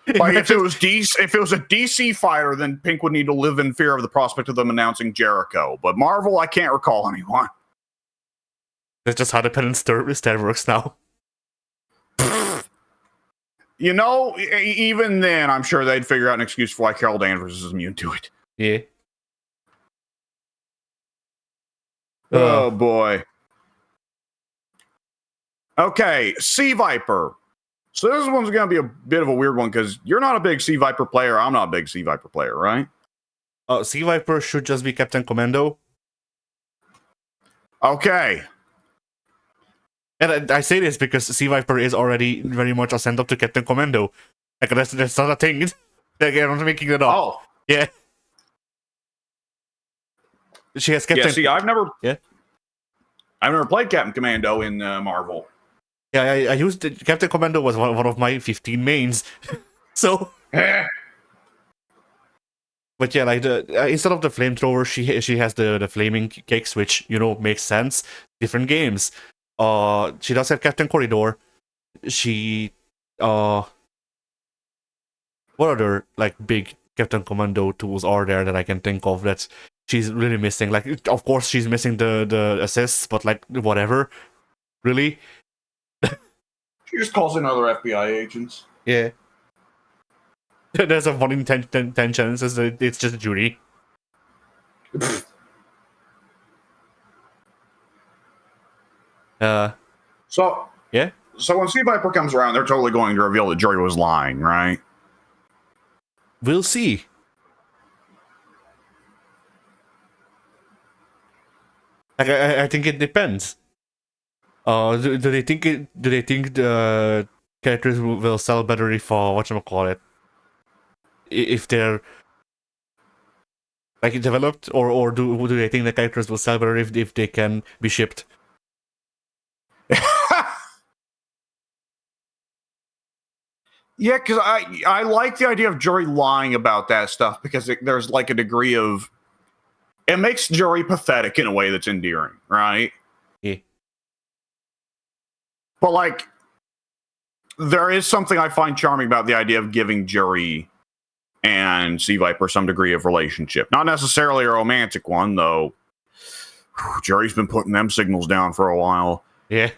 Like if it was a DC fighter, then Pink would need to live in fear of the prospect of them announcing Jericho. But Marvel, I can't recall anyone. That's just how the penance stat works now. You know, even then, I'm sure they'd figure out an excuse for why Carol Danvers is immune to it. Yeah. Oh boy. Okay, Sea Viper. So this one's going to be a bit of a weird one because you're not a big Sea Viper player. I'm not a big Sea Viper player, right? Sea Viper should just be Captain Commando. Okay. And I say this because Sea Viper is already very much a send up to Captain Commando. Like that's not a thing. Like, I'm not making it up. Oh. Yeah. She has Captain. Yeah, see, I've never played Captain Commando in Marvel. Yeah, I used Captain Commando was one of my 15 mains. So. But yeah, like instead of the flamethrower, she has the flaming kicks, which makes sense. Different games. She does have Captain Corridor. She what other like big Captain Commando tools are there that I can think of that she's really missing? Like, of course she's missing the assists, but like whatever. Really? She just calls in other FBI agents. Yeah. There's a one in 10 chances that it's just Judy. So yeah. So when Sea Viper comes around, they're totally going to reveal that Jury was lying, right? We'll see. Like, I think it depends. Do they think the characters will sell better if whatchamacallit, if they're like developed, or do they think the characters will sell better if they can be shipped? Yeah, because I like the idea of Jury lying about that stuff because there's like a degree of it makes Jury pathetic in a way that's endearing, right? Yeah. But like, there is something I find charming about the idea of giving Jury and Sea Viper some degree of relationship. Not necessarily a romantic one, though. Jury's been putting them signals down for a while. Yeah.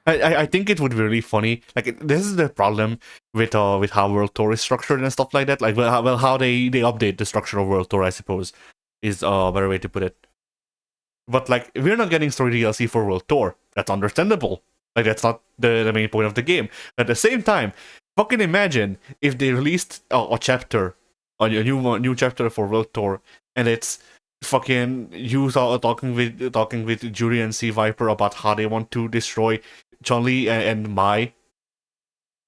I think it would be really funny. Like, this is the problem with how World Tour is structured and stuff like that. Like, how they update the structure of World Tour, I suppose, is a better way to put it. But like, we're not getting story DLC for World Tour. That's understandable. Like, that's not the main point of the game. But at the same time, fucking imagine if they released a chapter, a new chapter for World Tour, and it's fucking you talking with Jury and Sea Viper about how they want to destroy Chun-Li and Mai,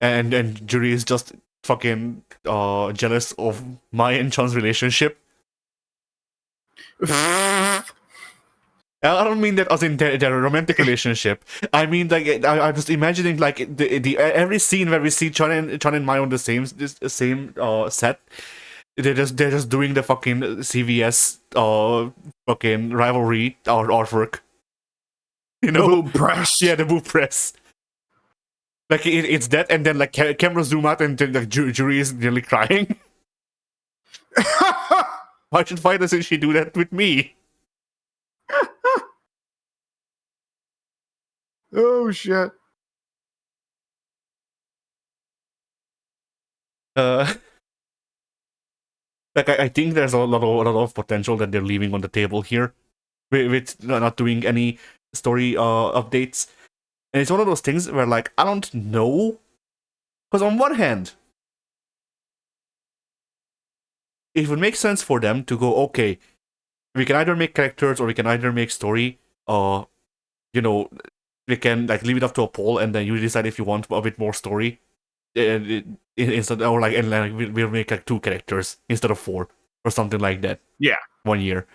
and Jury is just fucking jealous of Mai and Chun's relationship. I don't mean that as in their romantic relationship. I mean, like, I'm just imagining like the every scene where we see Chun and Mai on the same set. They're just doing the fucking CVS fucking rivalry artwork. The boob press. Yeah, the boob press. Like it's that, and then like camera zoom out, and then like Jury is nearly crying. Why doesn't she do that with me? Oh shit. Like I think there's a lot of potential that they're leaving on the table here, with not doing any story updates, and it's one of those things where like I don't know, because on one hand, it would make sense for them to go, okay, we can either make characters or we can either make story, we can like leave it up to a poll, and then you decide if you want a bit more story, instead, or like, and like we'll make like 2 characters instead of 4 or something like that. Yeah. 1 year.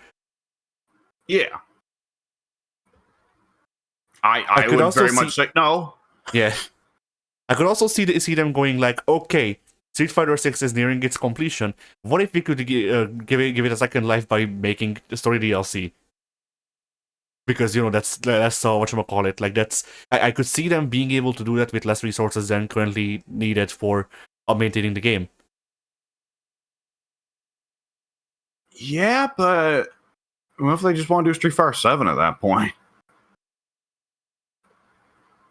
Yeah. I could would also very much say no. Yeah. I could also see them going like, okay, Street Fighter 6 is nearing its completion. What if we could give it a second life by making the story DLC? Because that's whatchamacallit. Like I could see them being able to do that with less resources than currently needed for maintaining the game. Yeah, but what if they just want to do Street Fighter 7 at that point?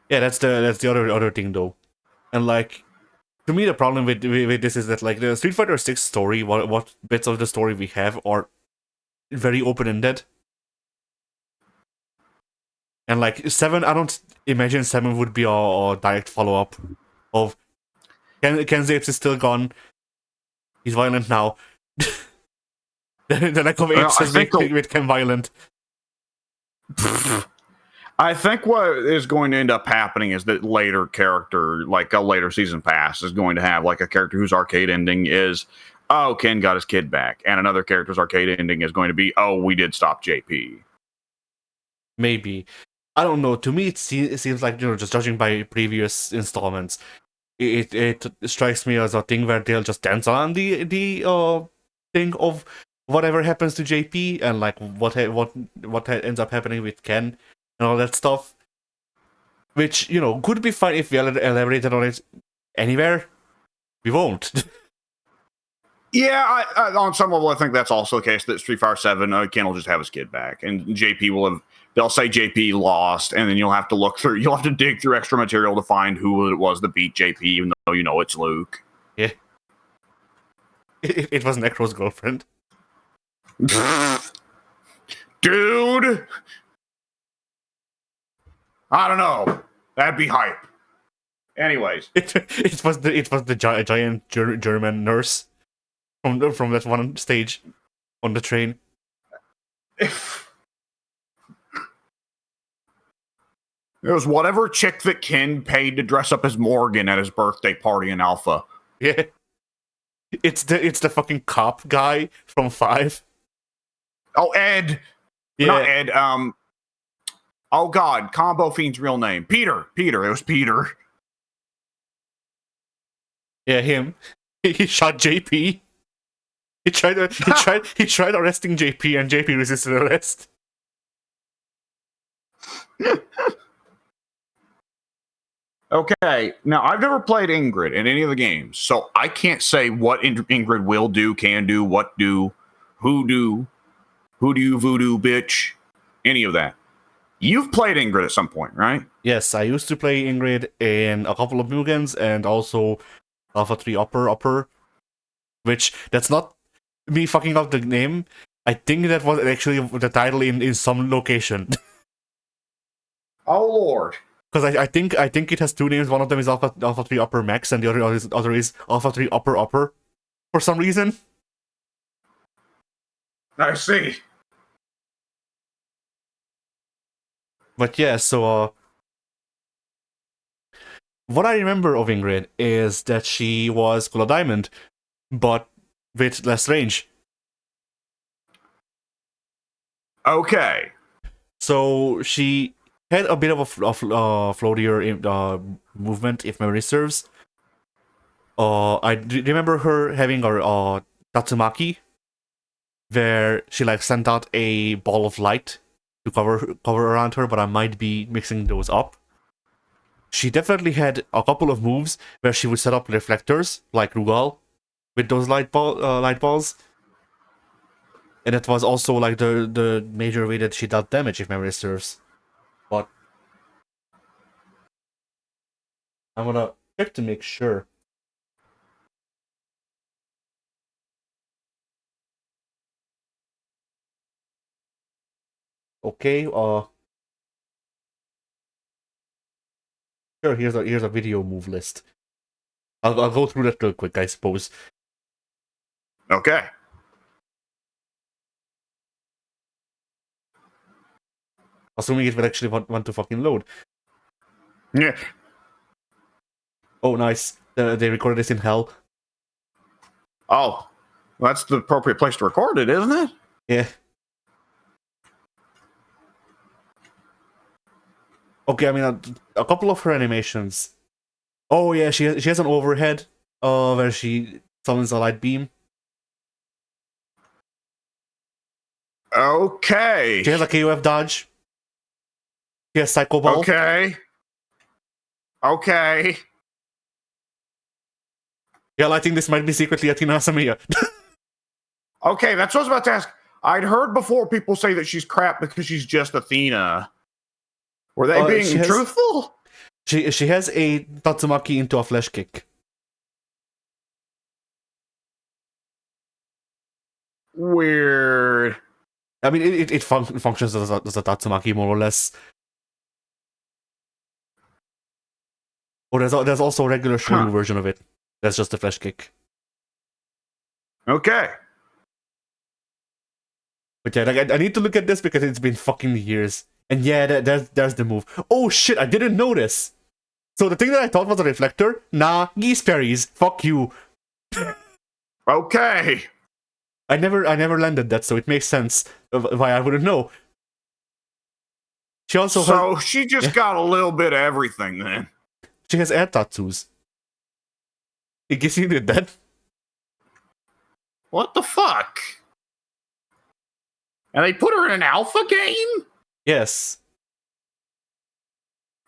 Yeah, that's the other thing though. And like, to me, the problem with this is that like the Street Fighter 6 story, what bits of the story we have are very open-ended. And like 7, I don't imagine 7 would be a direct follow-up of Ken Zapes is still gone. He's violent now. The lack of apes has made Ken violent. I think what is going to end up happening is that later character, like a later season pass, is going to have like a character whose arcade ending is, oh, Ken got his kid back. And another character's arcade ending is going to be, oh, we did stop JP. Maybe. I don't know. To me, it seems like, just judging by previous installments, it strikes me as a thing where they'll just dance on the thing of whatever happens to JP and like what ends up happening with Ken and all that stuff. Which, could be fine if we elaborated on it anywhere. We won't. Yeah, I, on some level, I think that's also the case that Street Fighter 7, Ken will just have his kid back, and JP will have. They'll say JP lost, and then you'll have to dig through extra material to find who it was that beat JP, even though you know it's Luke. Yeah, it was Necro's girlfriend. Dude, I don't know. That'd be hype. Anyways, it was the giant German nurse from that one stage on the train. It was whatever chick that Ken paid to dress up as Morgan at his birthday party in Alpha. Yeah, it's the fucking cop guy from 5. Oh, Ed. Yeah. Not Ed. Oh God, Combo Fiend's real name, Peter. It was Peter. Yeah, him. He shot JP. He tried arresting JP, and JP resisted arrest. Okay, now I've never played Ingrid in any of the games, so I can't say what Ingrid will do, can do, what do, who do you voodoo bitch, any of that. You've played Ingrid at some point, right? Yes, I used to play Ingrid in a couple of Mugans and also Alpha 3 Upper, which that's not me fucking up the name. I think that was actually the title in some location. Oh Lord. Because I think it has 2 names. One of them is Alpha 3 Upper Max, and the other is Alpha 3 Upper for some reason. I see. But yeah, so what I remember of Ingrid is that she was Cola Diamond, but with less range. Okay. So she had a bit of a floatier movement, if memory serves. I remember her having her Tatsumaki, where she like sent out a ball of light to cover around her, but I might be mixing those up. She definitely had a couple of moves where she would set up reflectors, like Rugal, with those light balls. And it was also like the major way that she dealt damage, if memory serves. But I'm gonna check to make sure. Okay, sure, here's a video move list. I'll go through that real quick, I suppose. Okay. Assuming it will actually want to fucking load. Yeah. Oh, nice. They recorded this in hell. Oh, well, that's the appropriate place to record it, isn't it? Yeah. Okay, I mean, a couple of her animations. Oh yeah, she has an overhead where she summons a light beam. Okay. She has a KOF dodge. She has Psycho Ball. Okay. Yeah, I think this might be secretly Athena Asamiya. Okay, that's what I was about to ask. I'd heard before people say that she's crap because she's just Athena. Were they being truthful? She has a Tatsumaki into a flesh kick. Weird. I mean, it functions as a Tatsumaki more or less. Or there's also a regular Shoryu version of it. That's just a flesh kick. Okay. But yeah, like, I need to look at this because it's been fucking years. And yeah, there's the move. Oh shit, I didn't notice. So the thing that I thought was a reflector, nah, geese berries. Fuck you. Okay. I never landed that, so it makes sense why I wouldn't know. She also she just got a little bit of everything then. She has air tattoos. I guess you did that. What the fuck? And they put her in an alpha game? Yes.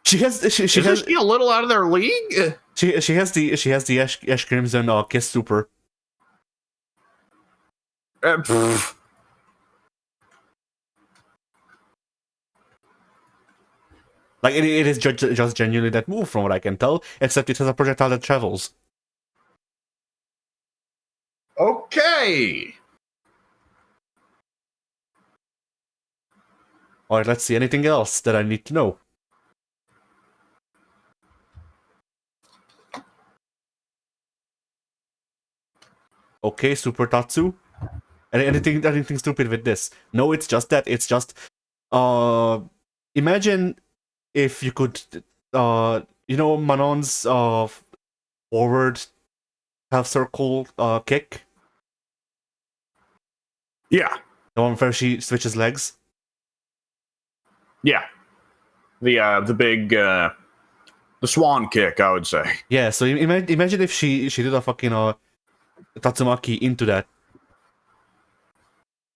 She has she has she a little out of their league? She has the Ash Crimson Kiss Super. Like it is just genuinely that move from what I can tell, except it has a projectile that travels. Okay. Alright, let's see. Anything else that I need to know? Okay, Super Tatsu. Anything stupid with this? No, it's just that. It's just imagine if you could you know Manon's forward half circle kick? Yeah. The one where she switches legs? Yeah. The big the swan kick, I would say. Yeah, so imagine if she did a fucking Tatsumaki into that.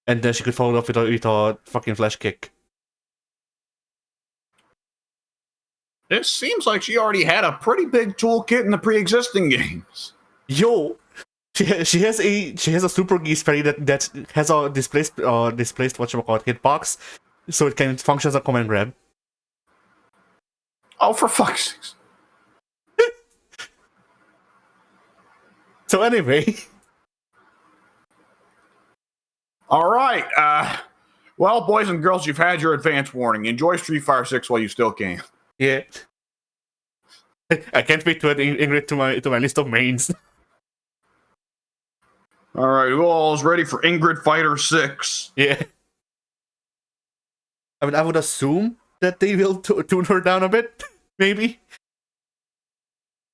And then she could follow it up with a fucking flash kick. It seems like she already had a pretty big toolkit in the pre-existing games. Yo, she has a super geese fairy that has a displaced whatchamacallit hitbox, so it can function as a command grab. Oh, for fuck's sake! So anyway. All right. Well, boys and girls, you've had your advance warning. Enjoy Street Fighter 6 while you still can. Yeah. I can't wait to add Ingrid to my list of mains. All right, who all is ready for Ingrid Fighter 6? Yeah. I mean, I would assume that they will tune her down a bit, maybe.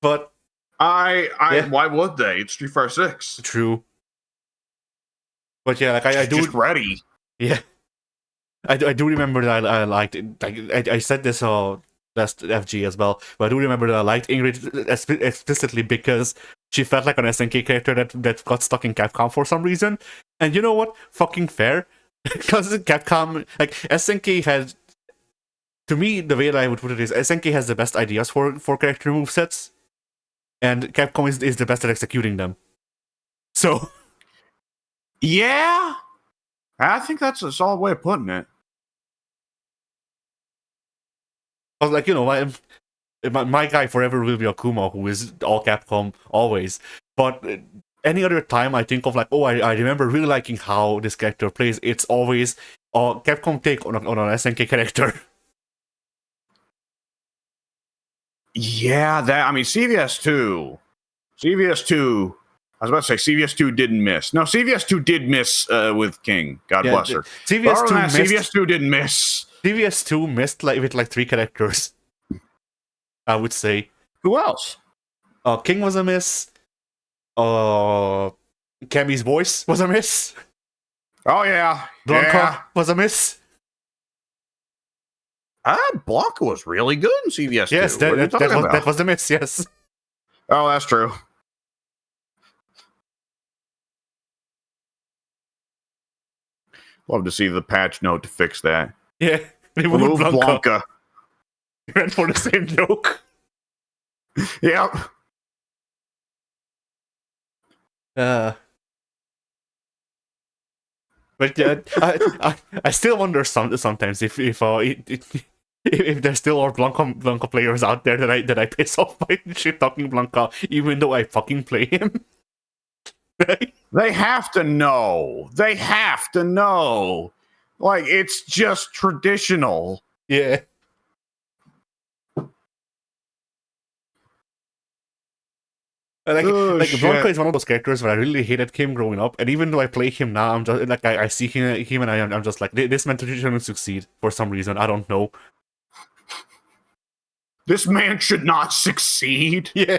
But yeah. Why would they? It's Street Fighter 6. True. But yeah, like I do. Just ready. Yeah. I do remember that I liked it. I said this last FG as well, but I do remember that I liked Ingrid explicitly because she felt like an SNK character that got stuck in Capcom for some reason. And you know what? Fucking fair. Because Capcom, like, SNK had, to me, the way that I would put it is, SNK has the best ideas for character movesets, and Capcom is the best at executing them. So... Yeah, I think that's a solid way of putting it. I was like, you know, my guy forever will be Akuma, who is all Capcom always. But any other time I think of like, oh, I remember really liking how this character plays, it's always a Capcom take on an SNK character. Yeah, I mean, CVS2. I was about to say CVS2 didn't miss. No, CVS2 did miss with King. God bless her. CVS2 didn't miss. CVS2 missed with 3 characters. I would say. Who else? King was a miss. Cammy's voice was a miss. Oh yeah, Blanca was a miss. Blanca was really good in CVS. Yes, that was the miss. Yes. Oh, that's true. Love to see the patch note to fix that. Yeah, remove Blanca. He went for the same joke. Yep. But I still wonder sometimes if there still are Blanca players out there that I piss off by shit talking Blanca, even though I fucking play him. They have to know. They have to know. Like, it's just traditional. Yeah. Like Blanca is one of those characters where I really hated him growing up, and even though I play him now, I'm just like I see him and I'm just like, this man shouldn't succeed for some reason. I don't know. This man should not succeed. Yeah.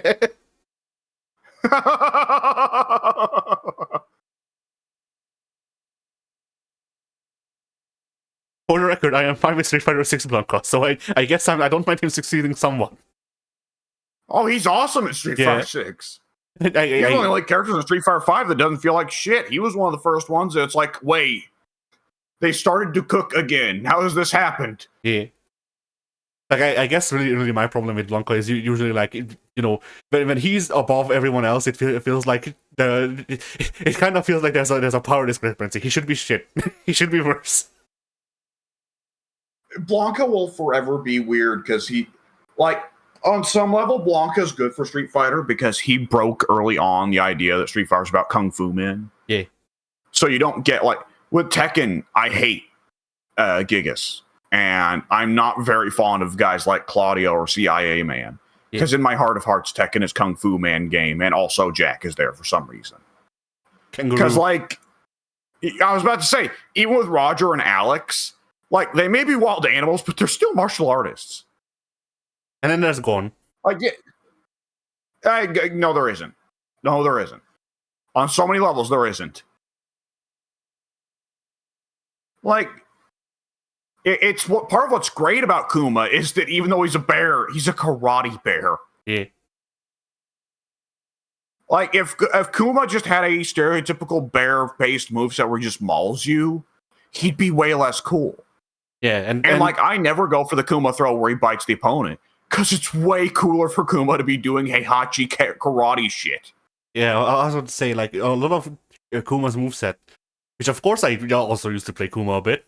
For the record, I am fine with Street Fighter 6 Blanca, so I guess I don't mind him succeeding somewhat. Oh, he's awesome at Street Fighter 6. He's one of the only characters in Street Fighter 5 that doesn't feel like shit. He was one of the first ones that's like, wait, they started to cook again. How has this happened? Yeah. Like, I guess really my problem with Blanca is usually like, you know, when he's above everyone else, it feels like it kind of feels like there's a power discrepancy. He should be shit. He should be worse. Blanca will forever be weird because he, like, on some level, Blanca's good for Street Fighter because he broke early on the idea that Street Fighter's about Kung Fu men. Yeah. So you don't get, like, with Tekken, I hate Gigas. And I'm not very fond of guys like Claudio or CIA Man. Because in my heart of hearts, Tekken is Kung Fu Man game. And also Jack is there for some reason. Because, like, I was about to say, even with Roger and Alex, like, they may be wild animals, but they're still martial artists. And then there's Gon. Like, no, there isn't. No, there isn't. On so many levels, there isn't. Like, it's what part of what's great about Kuma is that even though he's a bear, he's a karate bear. Yeah. Like, if Kuma just had a stereotypical bear-based moveset where he just mauls you, he'd be way less cool. Yeah, and like, I never go for the Kuma throw where he bites the opponent, because it's way cooler for Kuma to be doing Heihachi karate shit. Yeah, I was about to say, like, a lot of Kuma's moveset, which of course I also used to play Kuma a bit.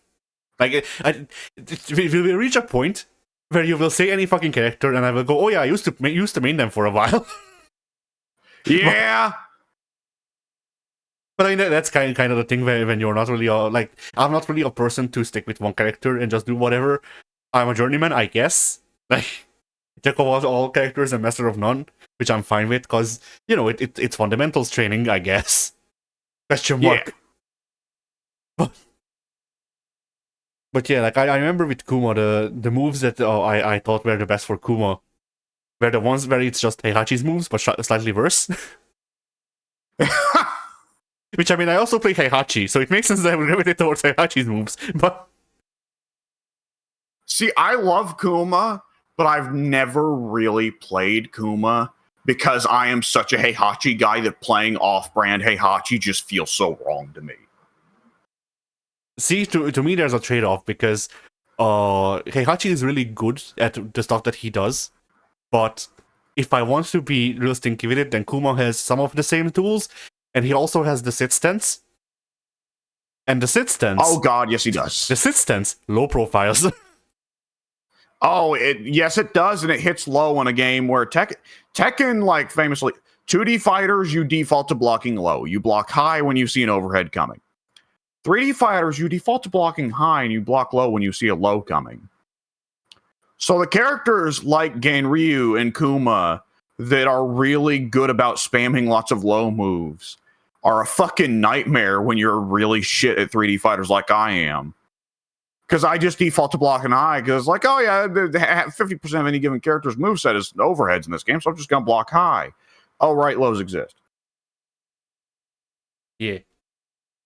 Like, we will reach a point where you will say any fucking character, and I will go, oh yeah, I used to main them for a while. Yeah. But I know that's kind of the thing when you're not really like, I'm not really a person to stick with one character and just do whatever. I'm a journeyman, I guess. Like, jack of all characters and master of none, which I'm fine with, because, you know, it's fundamentals training, I guess. Question mark. Yeah. But yeah, like, I remember with Kuma, the moves that I thought were the best for Kuma were the ones where it's just Heihachi's moves, but slightly worse. Which, I mean, I also play Heihachi, so it makes sense that I would gravitate towards Heihachi's moves, but... See, I love Kuma, but I've never really played Kuma because I am such a Heihachi guy that playing off-brand Heihachi just feels so wrong to me. See, to me, there's a trade-off, because Heihachi is really good at the stuff that he does, but if I want to be real stinky with it, then Kuma has some of the same tools, and he also has the sit stance. And the sit stance... Oh god, yes he does. The sit stance, low profiles. Yes it does, and it hits low in a game where Tekken, like, famously, 2D fighters, you default to blocking low. You block high when you see an overhead coming. 3D fighters, you default to blocking high, and you block low when you see a low coming. So the characters like Ganryu and Kuma that are really good about spamming lots of low moves are a fucking nightmare when you're really shit at 3D fighters like I am. because I just default to blocking high because it's like, oh yeah, 50% of any given character's moveset is overheads in this game, so I'm just gonna block high. Oh right, lows exist. Yeah.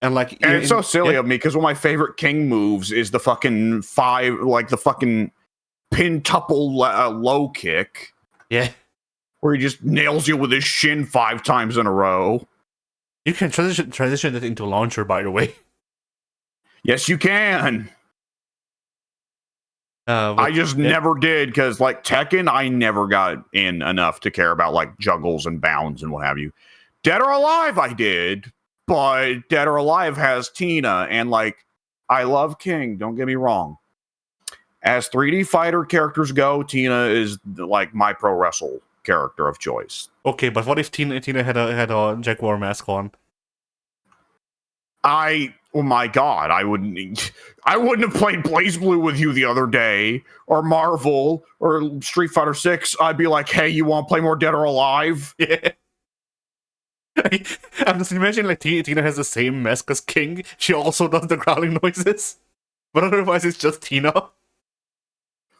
And like, and it's so silly of me because one of my favorite king moves is the fucking the fucking pintuple low kick. Yeah. Where he just nails you with his shin 5 times in a row. You can transition it into launcher, by the way. Yes, you can. I just never did because, like Tekken, I never got in enough to care about like juggles and bounds and what have you. Dead or Alive, I did, but Dead or Alive has Tina, and like I love King. Don't get me wrong. As 3D fighter characters go, Tina is like my pro wrestle character of choice. Okay, but what if Tina had a Jaguar mask on? Oh my god, I wouldn't have played BlazBlue with you the other day, or Marvel, or Street Fighter 6. I'd be like, hey, you want to play more Dead or Alive? Yeah. I'm just imagining like Tina has the same mask as King. She also does the growling noises, but otherwise it's just Tina.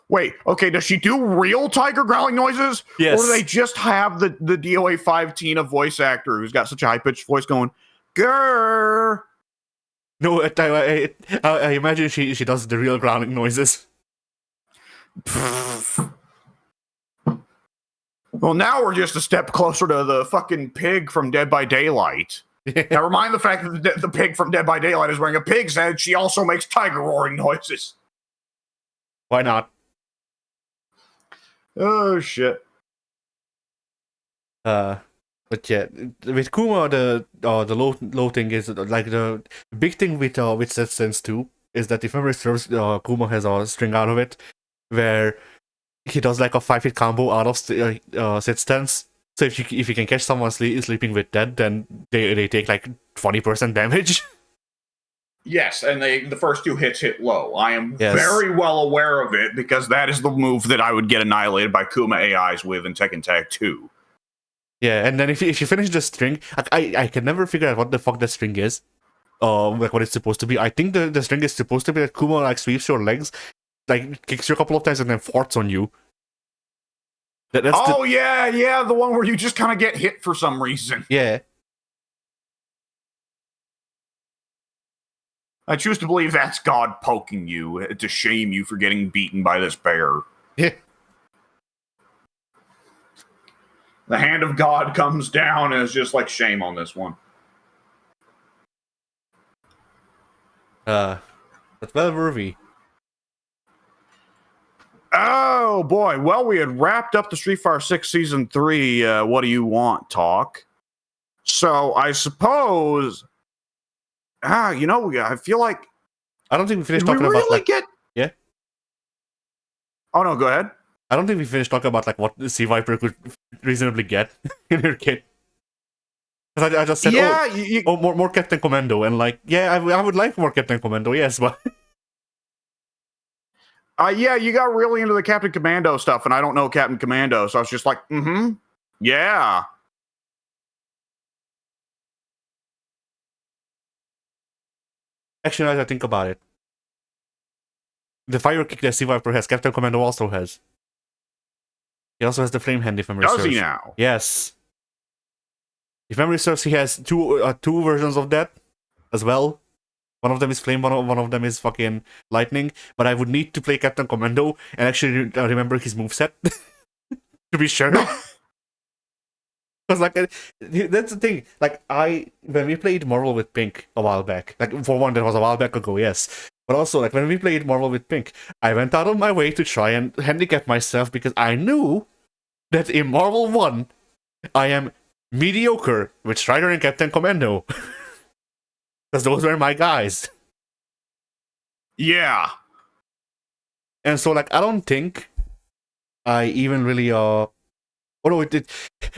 Wait, okay, does she do real tiger growling noises? Yes. Or do they just have the DOA 5 Tina voice actor who's got such a high-pitched voice going, grrr? No, I imagine she does the real growling noises. Well, now we're just a step closer to the fucking pig from Dead by Daylight. Never mind the fact that the pig from Dead by Daylight is wearing a pig's head, she also makes tiger roaring noises. Why not? Oh, shit. But yeah, with Kuma, the low thing is like the big thing with Set Sense 2 is that if memory serves, Kuma has a string out of it where he does like a 5-hit combo out of Set Stance. So if you can catch someone sleeping with that, then they take like 20% damage. Yes, and the first 2 hits hit low. I am very well aware of it because that is the move that I would get annihilated by Kuma AIs with in Tekken Tag 2. Yeah, and then if you finish the string, I can never figure out what the fuck that string is. Like what it's supposed to be. I think the string is supposed to be that Kuma like sweeps your legs, like kicks you a couple of times and then farts on you. Yeah, the one where you just kind of get hit for some reason. Yeah. I choose to believe that's God poking you to shame you for getting beaten by this bear. Yeah. The hand of God comes down and is just like shame on this one. But where were we? Oh boy. Well, we had wrapped up the Street Fighter 6 Season 3 What Do You Want talk. So I suppose I feel like I don't think we finished talking about like yeah. Oh no, go ahead. I don't think we finished talking about like what Sea Viper could reasonably get in her kit. Because I just said, more Captain Commando, and like, yeah, I would like more Captain Commando, yes, but yeah, you got really into the Captain Commando stuff, and I don't know Captain Commando, so I was just like, yeah. Actually, now that I think about it, the fire kick that Sea Viper has, Captain Commando also has. He also has the flame hand, if memory serves. Does he now? Yes. If memory serves, he has two versions of that as well. One of them is flame, one of them is fucking lightning. But I would need to play Captain Commando and actually remember his moveset to be sure. Because like that's the thing. Like when we played Marvel with Pink a while back, like for one that was a while back ago, yes. But also like when we played Marvel with Pink, I went out of my way to try and handicap myself because I knew that in Marvel 1, I am mediocre with Strider and Captain Commando. Because those were my guys. Yeah. And so like I don't think I even really no, it did.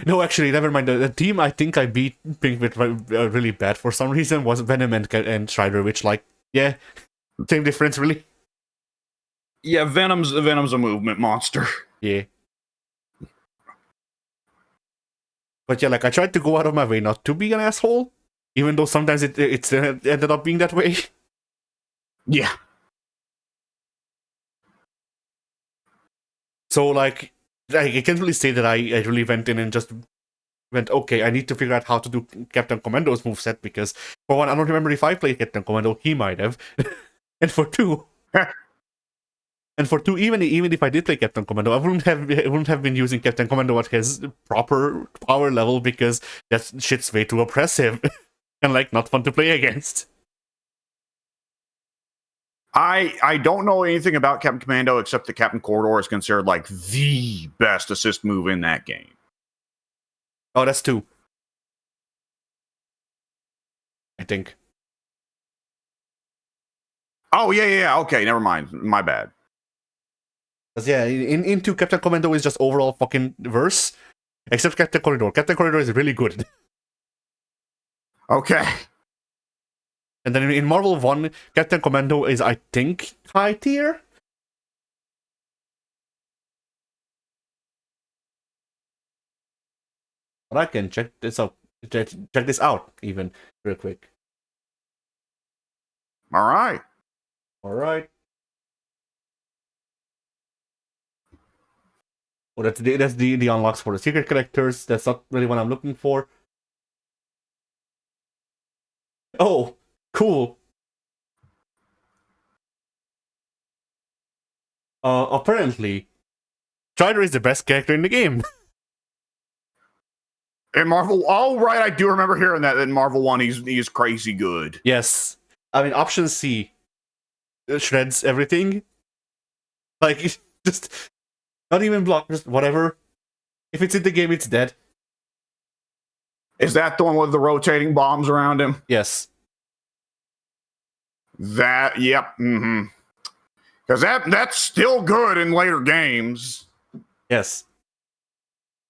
No, actually, never mind. The team I think I beat Pink with really bad for some reason was Venom and Strider, which like, yeah, same difference really. Yeah, Venom's a movement monster. Yeah. But yeah, like I tried to go out of my way not to be an asshole, even though sometimes it ended up being that way. Yeah. So like I can't really say that I really went in and just went, okay, I need to figure out how to do Captain Commando's moveset, because for one, I don't remember if I played Captain Commando, he might have. and for two, even if I did play Captain Commando, I wouldn't have been using Captain Commando at his proper power level, because that shit's way too oppressive and like not fun to play against. I don't know anything about Captain Commando except that Captain Corridor is considered like the best assist move in that game. Oh, that's two, I think. Oh yeah. Okay, never mind. My bad. Because yeah, into Captain Commando is just overall fucking verse, except Captain Corridor. Captain Corridor is really good. Okay. And then in Marvel 1, Captain Commando is, I think, high tier? But I can check this out. Check this out, even, real quick. All right. Alright. Oh, that's the unlocks for the secret characters. That's not really what I'm looking for. Oh, cool. Apparently, Strider is the best character in the game. In Marvel, oh right, I do remember hearing that in Marvel 1 he's crazy good. Yes. I mean, Option C shreds everything. Like, just not even block, just whatever. If it's in the game, it's dead. Is that the one with the rotating bombs around him? Yes. That, yep. Mm-hmm. Because that's still good in later games. Yes.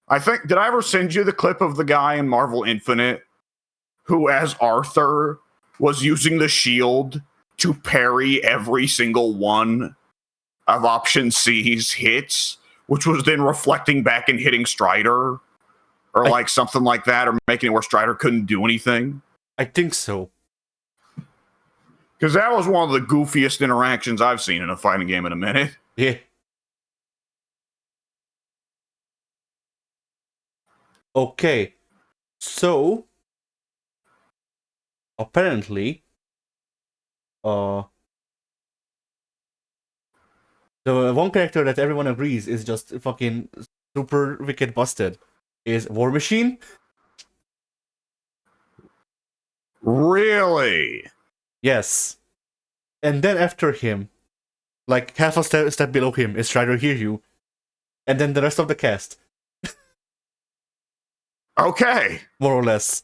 I think, did I ever send you the clip of the guy in Marvel Infinite who, as Arthur, was using the shield to parry every single one of Option C's hits, which was then reflecting back and hitting Strider? Or like something like that, or making it where Strider couldn't do anything? I think so. Because that was one of the goofiest interactions I've seen in a fighting game in a minute. Yeah. Okay. So, apparently, the one character that everyone agrees is just fucking super wicked busted is War Machine. Really? Yes. And then after him, like half a step below him, is Strider Hiryu. And then the rest of the cast. Okay. More or less.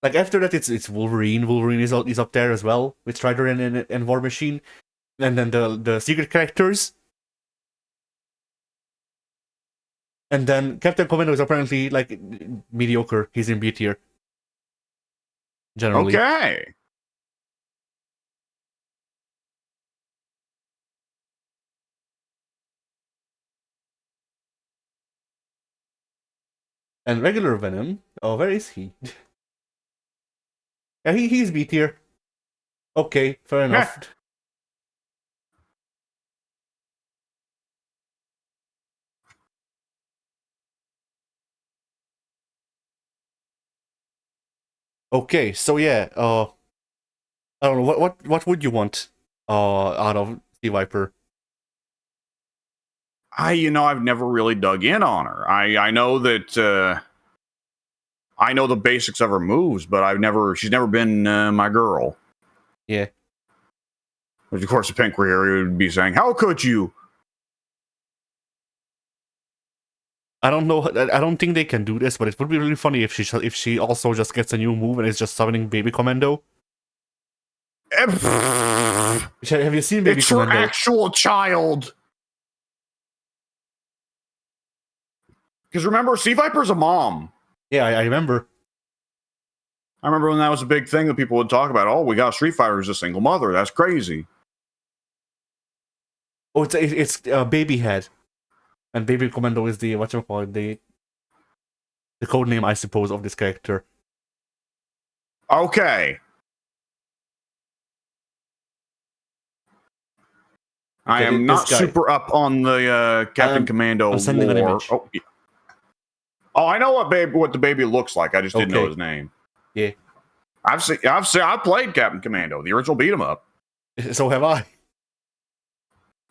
Like after that, it's Wolverine. Wolverine is up there as well with Strider and War Machine, and then the secret characters, and then Captain Commando is apparently like mediocre. He's in B tier. Generally. Okay. And regular Venom. Oh, where is he? Yeah, he's B tier. Okay, fair enough. Okay, so yeah, I don't know what would you want out of Sea Viper? I've never really dug in on her. I know that I know the basics of her moves, but she's never been my girl. Yeah. Which of course the Pink Rear would be saying, how could you? I don't know. I don't think they can do this, but it would be really funny if she also just gets a new move and is just summoning Baby Commando. Have you seen Baby Commando? It's her actual child. Because remember, Sea Viper's a mom. Yeah, I remember. I remember when that was a big thing that people would talk about. Oh, we got Street Fighter as a single mother. That's crazy. Oh, it's Baby Head, and Baby Commando is the whatchamacallit, the code name, I suppose, of this character. Okay. I am not super up on the Captain Commando I'm sending an lore. image. Oh, yeah. Oh, I know what the baby looks like. I just didn't know his name. Yeah. I've played Captain Commando, the original beat 'em up. So have I.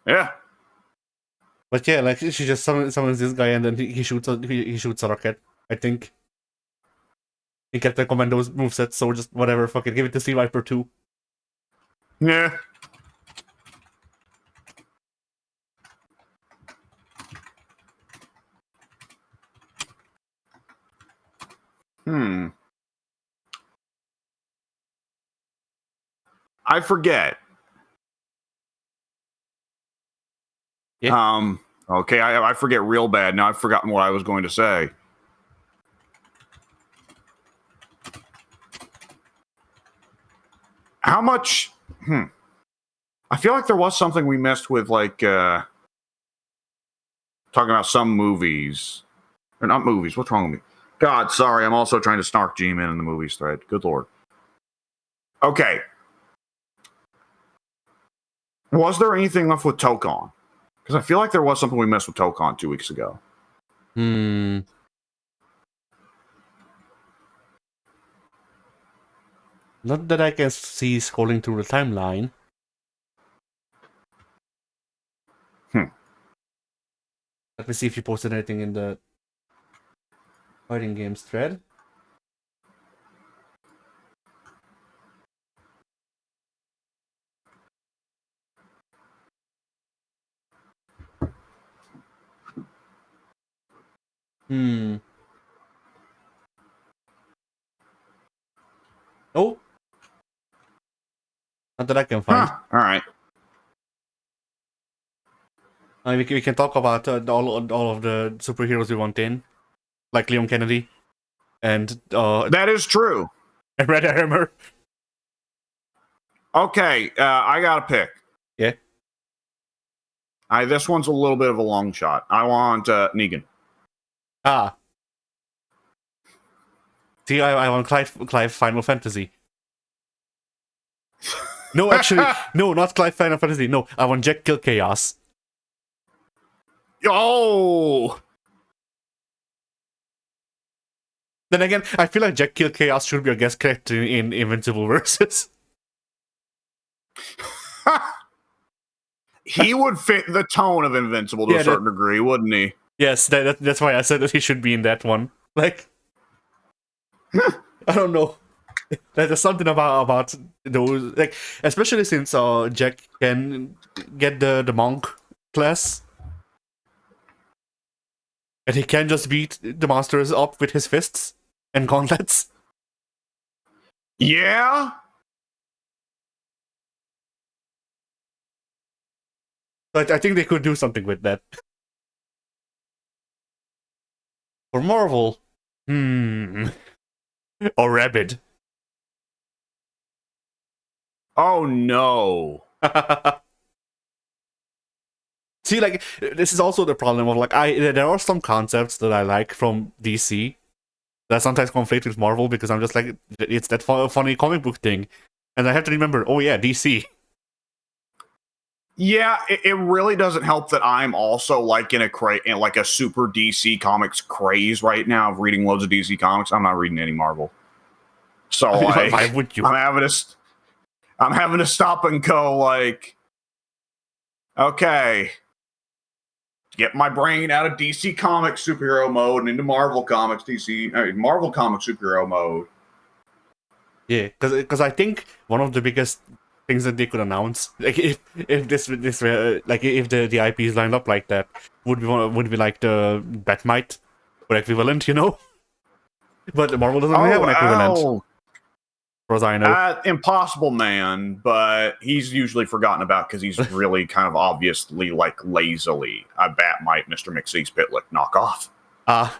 Yeah. But yeah, like she just summons this guy and then he shoots a rocket. I think. He kept the Commando's moveset, so just whatever, fuck it, give it to Sea Viper 2. Yeah. I forget. Yeah. Okay, I forget real bad. Now I've forgotten what I was going to say. How much? I feel like there was something we missed with, like, talking about some movies. Or not movies. What's wrong with me? God, sorry. I'm also trying to snark G-Man in the movies thread. Good lord. Okay. Was there anything left with Toukon? Because I feel like there was something we missed with Toukon 2 weeks ago. Not that I can see scrolling through the timeline. Let me see if you posted anything in the fighting games thread. Oh. Not that I can find. All right. We can talk about all of the superheroes we want in, like Leon Kennedy, and that is true. And Red Armor. Okay, I got a pick. Yeah. This one's a little bit of a long shot. I want Negan. Ah. See, I want Clive Final Fantasy. No, actually, no, not Clive Final Fantasy. No, I want Jack Kill Chaos. Oh! Then again, I feel like Jack Kill Chaos should be a guest character in Invincible Versus. He would fit the tone of Invincible to a certain degree, wouldn't he? Yes, that's why I said that he should be in that one. Like, I don't know. There's something about those, like, especially since Jack can get the monk class, and he can just beat the monsters up with his fists and gauntlets. Yeah. But I think they could do something with that. For Marvel, or Rabid. Oh no. See, like, this is also the problem of, like, there are some concepts that I like from DC that sometimes conflict with Marvel because I'm just like, it's that funny comic book thing. And I have to remember, oh yeah, DC. Yeah, it really doesn't help that I'm also like in like a super DC Comics craze right now of reading loads of DC Comics. I'm not reading any Marvel. So like, why would you? I'm having to stop and go like, okay, get my brain out of DC Comics superhero mode and into Marvel Comics Marvel Comics superhero mode. Yeah, because I think one of the biggest things that they could announce, like if this like if the IP is lined up like that, would be like the Batmite or equivalent, you know. But Marvel doesn't have an equivalent. As far as I know. Impossible Man, but he's usually forgotten about because he's really kind of obviously like lazily a Batmite Mr. McSee's Pitlick knockoff. I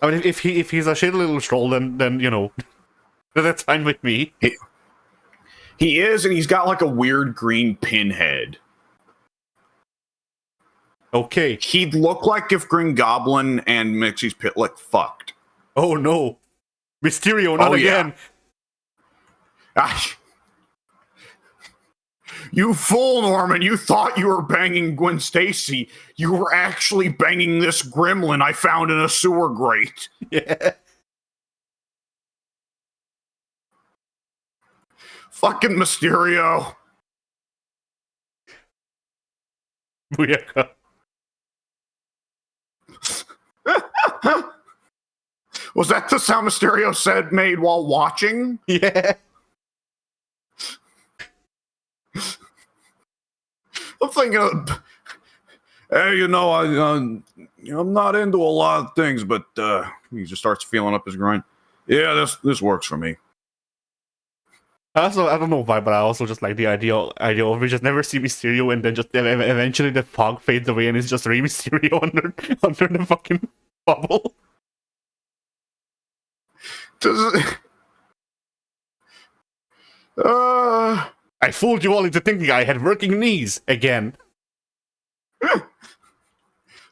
mean, if he's a shitty little troll, then you know, that's fine with me. He is, and he's got like a weird green pinhead. Okay. He'd look like if Green Goblin and Mixie's Pitlick fucked. Oh no. Mysterio, not again. You fool, Norman. You thought you were banging Gwen Stacy. You were actually banging this gremlin I found in a sewer grate. Yeah. Fucking Mysterio. Booyaka. Was that the sound Mysterio said made while watching? Yeah. I'm thinking of, hey, I'm not into a lot of things, but he just starts feeling up his groin. Yeah, this works for me. I don't know why, but I also just like the idea of we just never see Mysterio and then just eventually the fog fades away and it's just Rey Mysterio under the fucking bubble. I fooled you all into thinking I had working knees again.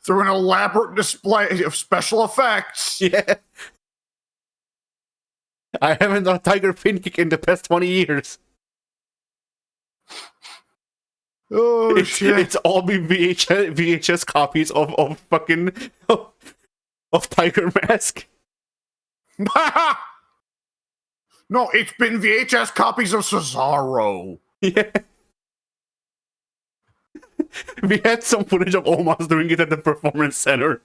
Through an elaborate display of special effects. Yeah. I haven't done a tiger fin kick in the past 20 years. Oh, shit. It's all been VHS copies of fucking of Tiger Mask. No, it's been VHS copies of Cesaro. Yeah. We had some footage of Omos doing it at the Performance Center.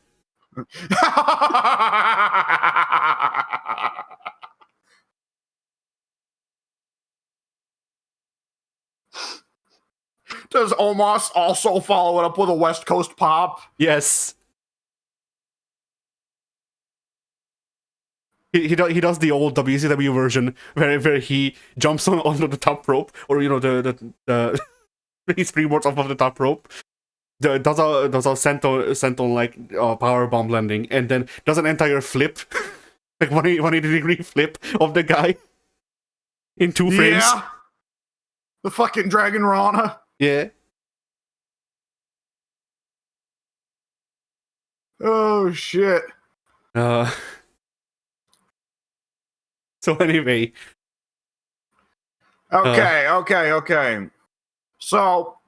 Does Omos also follow it up with a West Coast pop? Yes. He does the old WCW version where he jumps onto the top rope, or the he springboards off of the top rope. Does a senton like power bomb landing, and then does an entire flip, like 180-degree flip of the guy in 2 frames. Yeah. The fucking Dragon Rana. Yeah. Oh shit. So anyway. Okay. So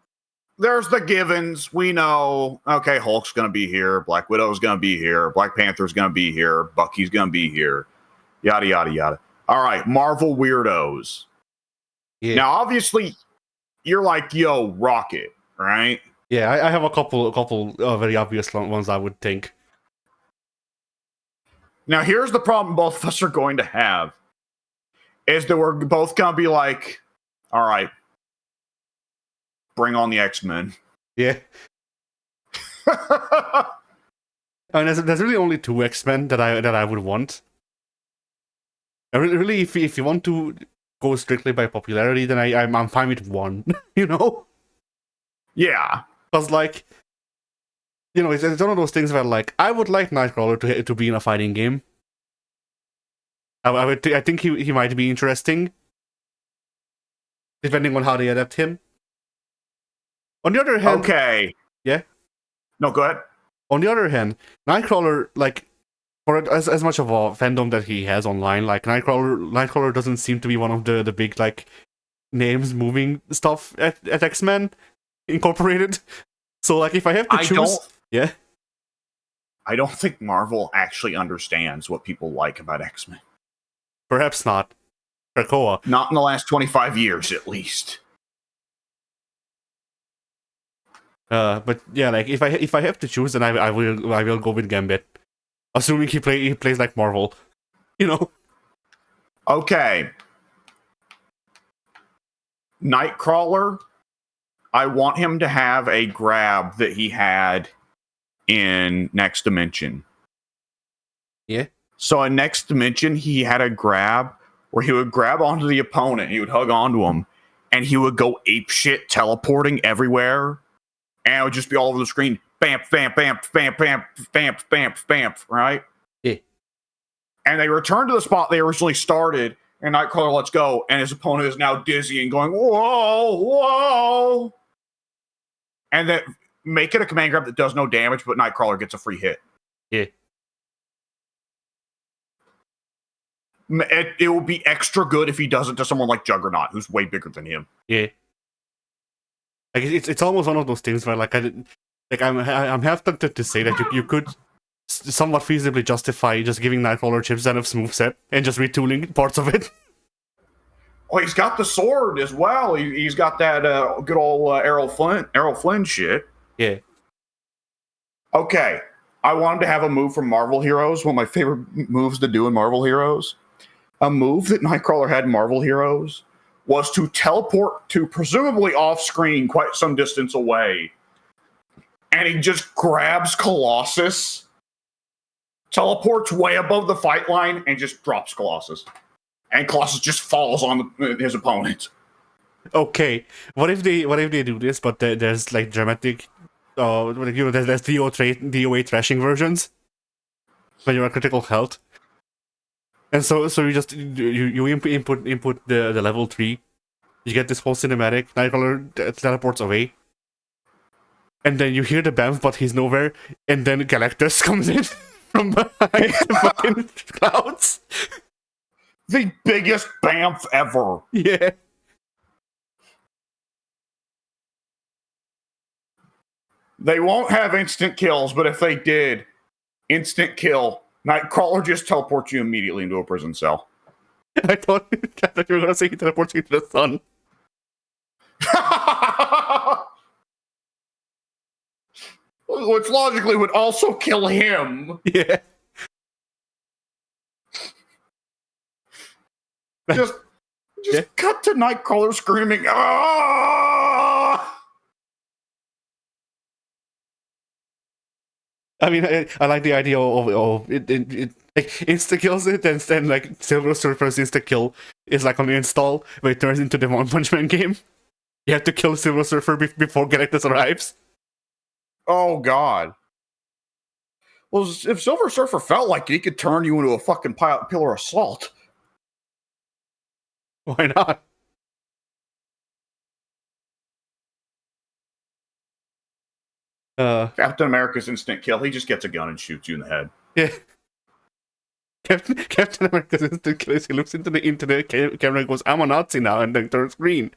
there's the givens. We know, okay, Hulk's gonna be here, Black Widow's gonna be here, Black Panther's gonna be here, Bucky's gonna be here, yada yada yada. All right, Marvel weirdos. Yeah. Now, obviously, you're like, yo, Rocket, right? Yeah, I have a couple very obvious ones I would think. Now, here's the problem both of us are going to have, is that we're both going to be like, all right, bring on the X-Men. Yeah. I mean, there's really only 2 X-Men that I would want. Really, if you want to go strictly by popularity, then I'm fine with 1, you know? Yeah. Because, like, you know, it's one of those things where, like, I would like Nightcrawler to be in a fighting game. I think he might be interesting, depending on how they adapt him. On the other hand... Okay. Yeah? No, go ahead. On the other hand, Nightcrawler, like, for as much of a fandom that he has online, like, Nightcrawler doesn't seem to be one of the big, like, names moving stuff at X-Men Incorporated. So, like, if I have to choose... Yeah? I don't think Marvel actually understands what people like about X-Men. Perhaps not. Krakoa. Not in the last 25 years, at least. But yeah, like if I have to choose, then I will go with Gambit, assuming he plays like Marvel, you know. Okay. Nightcrawler, I want him to have a grab that he had in Next Dimension. Yeah. So in Next Dimension, he had a grab where he would grab onto the opponent, he would hug onto him, and he would go apeshit teleporting everywhere. And it would just be all over the screen. Bamp, bamp, bamp, bamp, bamp, bamp, bamp, bamp, right? Yeah. And they return to the spot they originally started, and Nightcrawler lets go, and his opponent is now dizzy and going, whoa, whoa. And then make it a command grab that does no damage, but Nightcrawler gets a free hit. Yeah. It will be extra good if he does it to someone like Juggernaut, who's way bigger than him. Yeah. Like it's almost one of those things where I'm half tempted to say that you could somewhat feasibly justify just giving Nightcrawler chips and Zenith's moveset and just retooling parts of it. Oh, he's got the sword as well. He's got that good old Errol Flynn shit. Yeah. Okay, I wanted to have a move from Marvel Heroes. One of my favorite moves to do in Marvel Heroes. A move that Nightcrawler had in Marvel Heroes was to teleport to presumably off-screen quite some distance away. And he just grabs Colossus, teleports way above the fight line, and just drops Colossus. And Colossus just falls on his opponent. Okay, what if they do this, but there's like dramatic, there's DOA thrashing versions when you're at critical health, and so you just you input the level 3, you get this whole cinematic. Nightcrawler teleports away, and then you hear the bamf, but he's nowhere, and then Galactus comes in from behind the fucking clouds. The biggest bamf ever. Yeah. They won't have instant kills, but if they did, instant kill. Nightcrawler just teleports you immediately into a prison cell. I thought you were going to say he teleports you to the sun. Which logically would also kill him. Yeah. Just yeah. Cut to Nightcrawler screaming, "Ah!" I mean, I like the idea of it like, insta kills it, and then like Silver Surfer's insta kill is like on the install, where it turns into the One Punch Man game. You have to kill Silver Surfer before Galactus arrives. Oh god. Well, if Silver Surfer felt like he could turn you into a fucking pillar of salt. Why not? Captain America's instant kill. He just gets a gun and shoots you in the head. Yeah. Captain America's instant kill is he looks into the camera and goes, "I'm a Nazi now," and then turns green.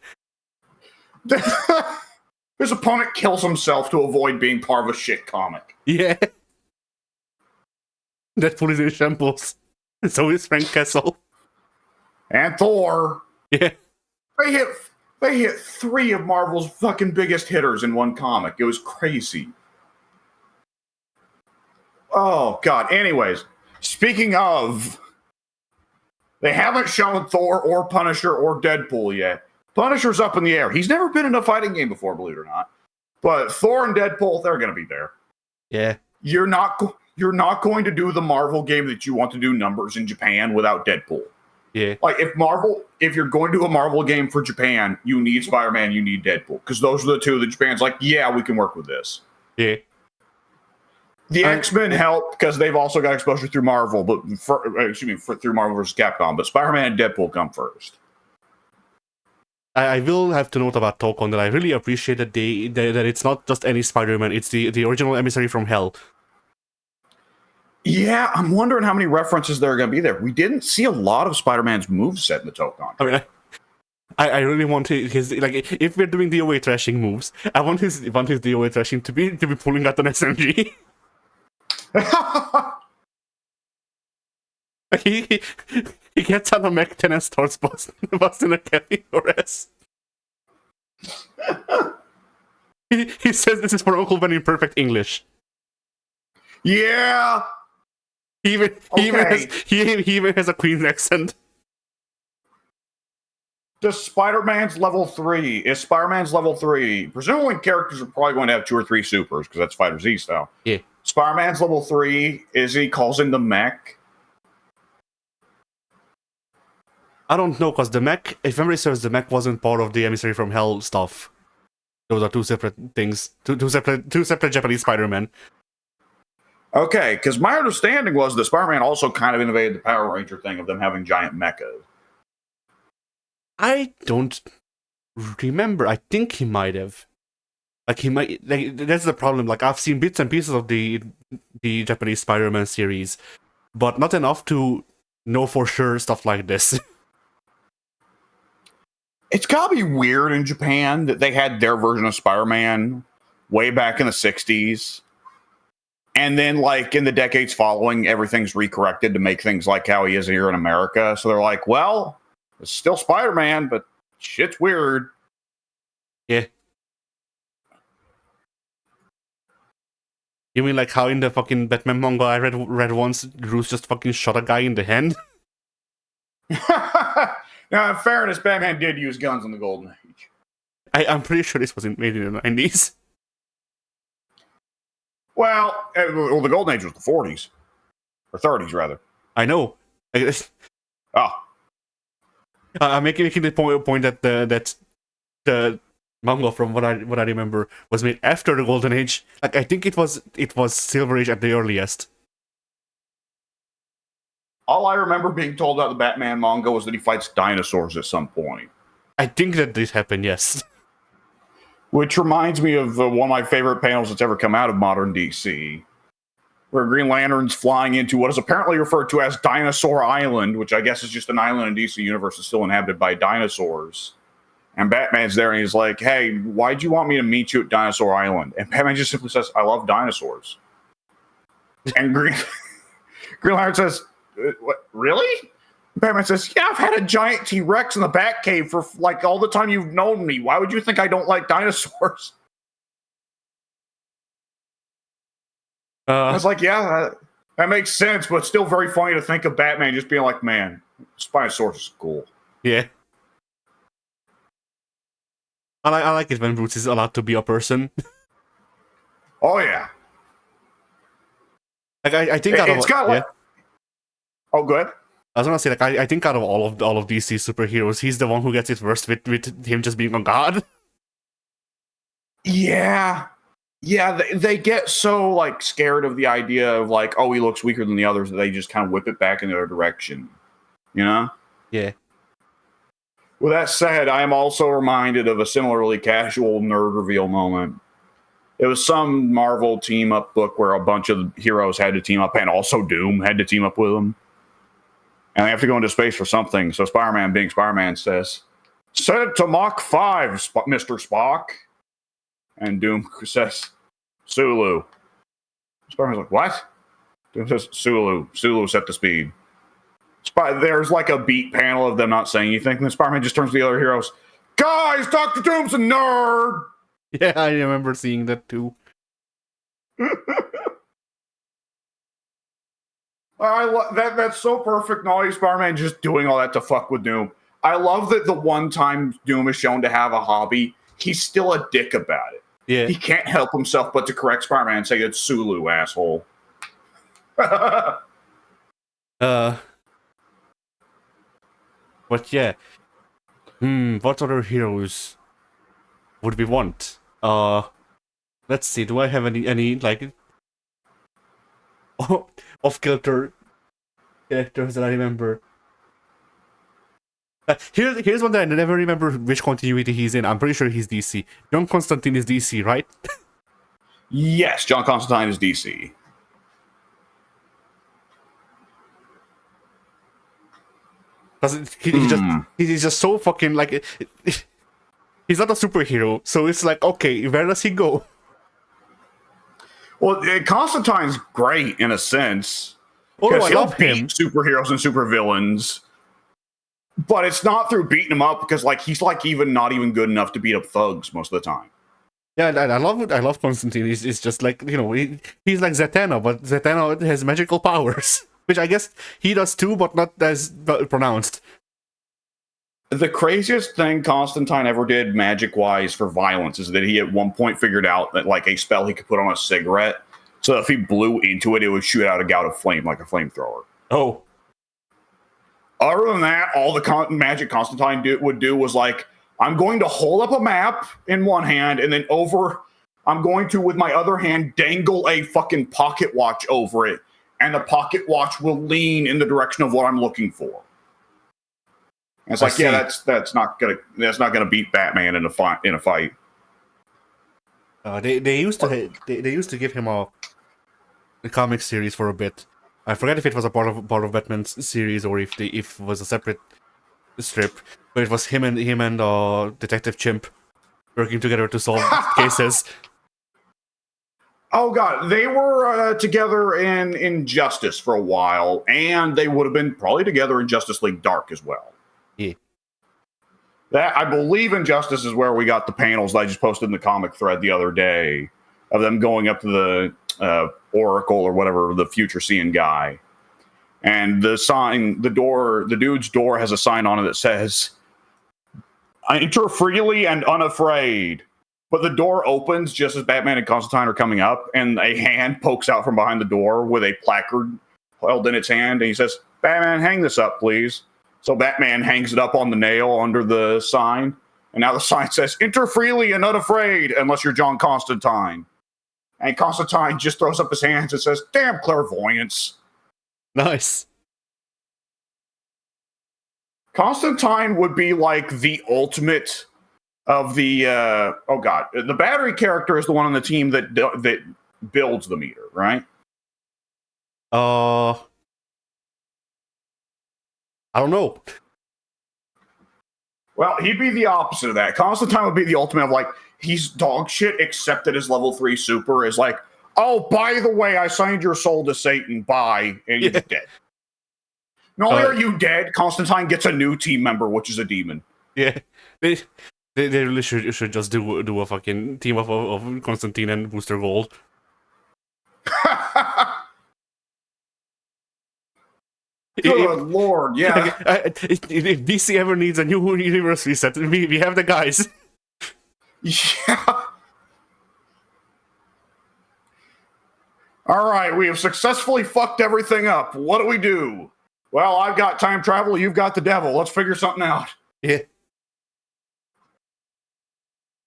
His opponent kills himself to avoid being part of a shit comic. Yeah. Deadpool is in shambles. So is Frank Castle. And Thor. Yeah. They hit 3 of Marvel's fucking biggest hitters in one comic. It was crazy. Oh, God. Anyways, speaking of, they haven't shown Thor or Punisher or Deadpool yet. Punisher's up in the air. He's never been in a fighting game before, believe it or not. But Thor and Deadpool, they're going to be there. Yeah. You're not going to do the Marvel game that you want to do numbers in Japan without Deadpool. Yeah. Like, if you're going to do a Marvel game for Japan, you need Spider-Man, you need Deadpool. Because those are the two that Japan's like, yeah, we can work with this. Yeah. The X-Men help because they've also got exposure through Marvel, but through Marvel vs. Capcom. But Spider-Man and Deadpool come first. I will have to note about Toukon that I really appreciate that that it's not just any Spider-Man, it's the original emissary from Hell. Yeah, I'm wondering how many references there are going to be there. We didn't see a lot of Spider-Man's moveset in the Toukon. I mean, I really want his, like, if we're doing DOA thrashing moves, I want his DOA thrashing to be pulling out an SMG. He gets on a mech 10 and starts busting a Kelly or S. He says this is for Uncle Ben in perfect English. Yeah. He even has a Queen's accent. Spider-Man's level 3. Presumably characters are probably going to have 2 or 3 supers, because that's Fighter Z style. Yeah. Spider-Man's level 3 is he calls in the mech. I don't know, because the mech, if memory serves, the mech wasn't part of the Emissary from Hell stuff. Those are 2 separate things. Two separate Japanese Spider-Men. Okay, because my understanding was that Spider-Man also kind of innovated the Power Ranger thing of them having giant mechas. I don't remember. I think he might have. Like, that's the problem. Like, I've seen bits and pieces of the Japanese Spider-Man series, but not enough to know for sure stuff like this. it's gotta be weird in Japan that they had their version of Spider-Man way back in the 60s. And then, like, in the decades following, everything's recorrected to make things like how he is here in America. So they're like, well, it's still Spider-Man, but shit's weird. Yeah. You mean like how in the fucking Batman manga I read once, Bruce just fucking shot a guy in the hand? Now, in fairness, Batman did use guns in the Golden Age. I'm pretty sure this was made in the 90s. Well, the Golden Age was the 40s. Or 30s, rather. I know. Oh. I'm making the point that the manga, from what I remember, was made after the Golden Age. Like, I think it was Silver Age at the earliest. All I remember being told about the Batman manga was that he fights dinosaurs at some point. I think that this happened, yes. Which reminds me of one of my favorite panels that's ever come out of modern DC, where Green Lantern's flying into what is apparently referred to as Dinosaur Island, which I guess is just an island in DC Universe that's still inhabited by dinosaurs. And Batman's there, and he's like, hey, why'd you want me to meet you at Dinosaur Island? And Batman just simply says, I love dinosaurs. And Green Lantern says, what, really? Batman says, yeah, I've had a giant T-Rex in the Batcave for like all the time you've known me. Why would you think I don't like dinosaurs? I was like, yeah, that makes sense, but it's still very funny to think of Batman just being like, man, Spinosaurus is cool. Yeah. I like it when Bruce is allowed to be a person. Oh, yeah. Like, I think it's got like... Yeah. Oh, good. I was gonna say, like, I think out of all of DC superheroes, he's the one who gets it worst with him just being a god. Yeah. Yeah, they get so, like, scared of the idea of, like, oh, he looks weaker than the others, that they just kind of whip it back in their direction. You know? Yeah. With that said, I am also reminded of a similarly casual nerd reveal moment. It was some Marvel team-up book where a bunch of heroes had to team up, and also Doom had to team up with them. And they have to go into space for something. So Spider-Man, being Spider-Man, says, set it to Mach 5, Mr. Spock. And Doom says, Sulu. Spider-Man's like, what? Doom says, Sulu. Sulu set the speed. There's like a beat panel of them not saying anything. And then Spider-Man just turns to the other heroes. Guys, Dr. Doom's a nerd! Yeah, I remember seeing that too. That's so perfect. Naughty Spider-Man just doing all that to fuck with Doom. I love that the one time Doom is shown to have a hobby, he's still a dick about it. Yeah. He can't help himself but to correct Spider-Man and say it's Sulu, asshole. But yeah. What other heroes would we want? Let's see, do I have any like off-kilter characters that I remember? Here's one that I never remember which continuity he's in. I'm pretty sure he's DC. John Constantine is DC, right? Yes, John Constantine is DC. Because he's just so fucking like... He's not a superhero, so it's like, okay, where does he go? Well, Constantine's great in a sense. Oh, because I he'll love him. beat superheroes and supervillains. But it's not through beating him up, because like he's like not even good enough to beat up thugs most of the time. Yeah, I love Constantine. He's just like, you know, he's like Zatanna, but Zatanna has magical powers. Which I guess he does too, but not as pronounced. The craziest thing Constantine ever did magic-wise for violence is that he at one point figured out that like a spell he could put on a cigarette, so if he blew into it, it would shoot out a gout of flame like a flamethrower. Oh. Other than that, all the magic Constantine would do was like, I'm going to hold up a map in one hand, and then I'm going to, with my other hand, dangle a fucking pocket watch over it, and the pocket watch will lean in the direction of what I'm looking for. And it's like, yeah, that's not gonna beat Batman in a fight. They used to give him a comic series for a bit. I forget if it was a part of Batman's series or if it was a separate strip, where it was him and Detective Chimp working together to solve cases. Oh god, they were together in Injustice for a while, and they would have been probably together in Justice League Dark as well. Yeah. That I believe Injustice is where we got the panels that I just posted in the comic thread the other day of them going up to the Oracle or whatever, the future seeing guy. And the sign, the dude's door has a sign on it that says, "Enter freely and unafraid." But the door opens just as Batman and Constantine are coming up, and a hand pokes out from behind the door with a placard held in its hand, and he says, "Batman, hang this up, please." So Batman hangs it up on the nail under the sign, and now the sign says, "Enter freely and unafraid, unless you're John Constantine." And Constantine just throws up his hands and says, "Damn clairvoyance." Nice. Constantine would be like the ultimate of the the battery character is the one on the team that builds the meter, right? I don't know. Well, he'd be the opposite of that. Constantine would be the ultimate of like, he's dog shit, except that his level 3 super is like, "Oh, by the way, I signed your soul to Satan, bye," and you're dead. Not only are you dead, Constantine gets a new team member, which is a demon. Yeah. They really should just do a fucking team of Constantine and Booster Gold. Good lord, yeah. If DC ever needs a new universe reset, we have the guys. Yeah. All right, we have successfully fucked everything up. What do we do? Well, I've got time travel, you've got the devil. Let's figure something out. Yeah.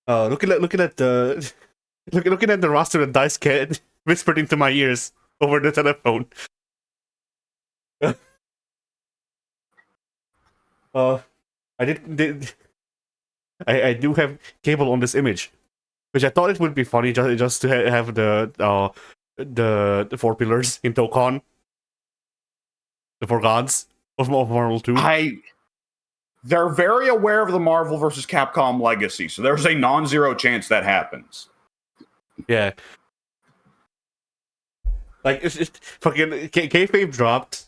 Looking at the roster that Dice Cat whispered into my ears over the telephone. I do have Cable on this image, which I thought it would be funny just to have the 4 pillars in Toukon, the 4 gods of Marvel 2. They're very aware of the Marvel vs. Capcom legacy, so there's a non-zero chance that happens. Yeah. Like, it's fucking kayfabe dropped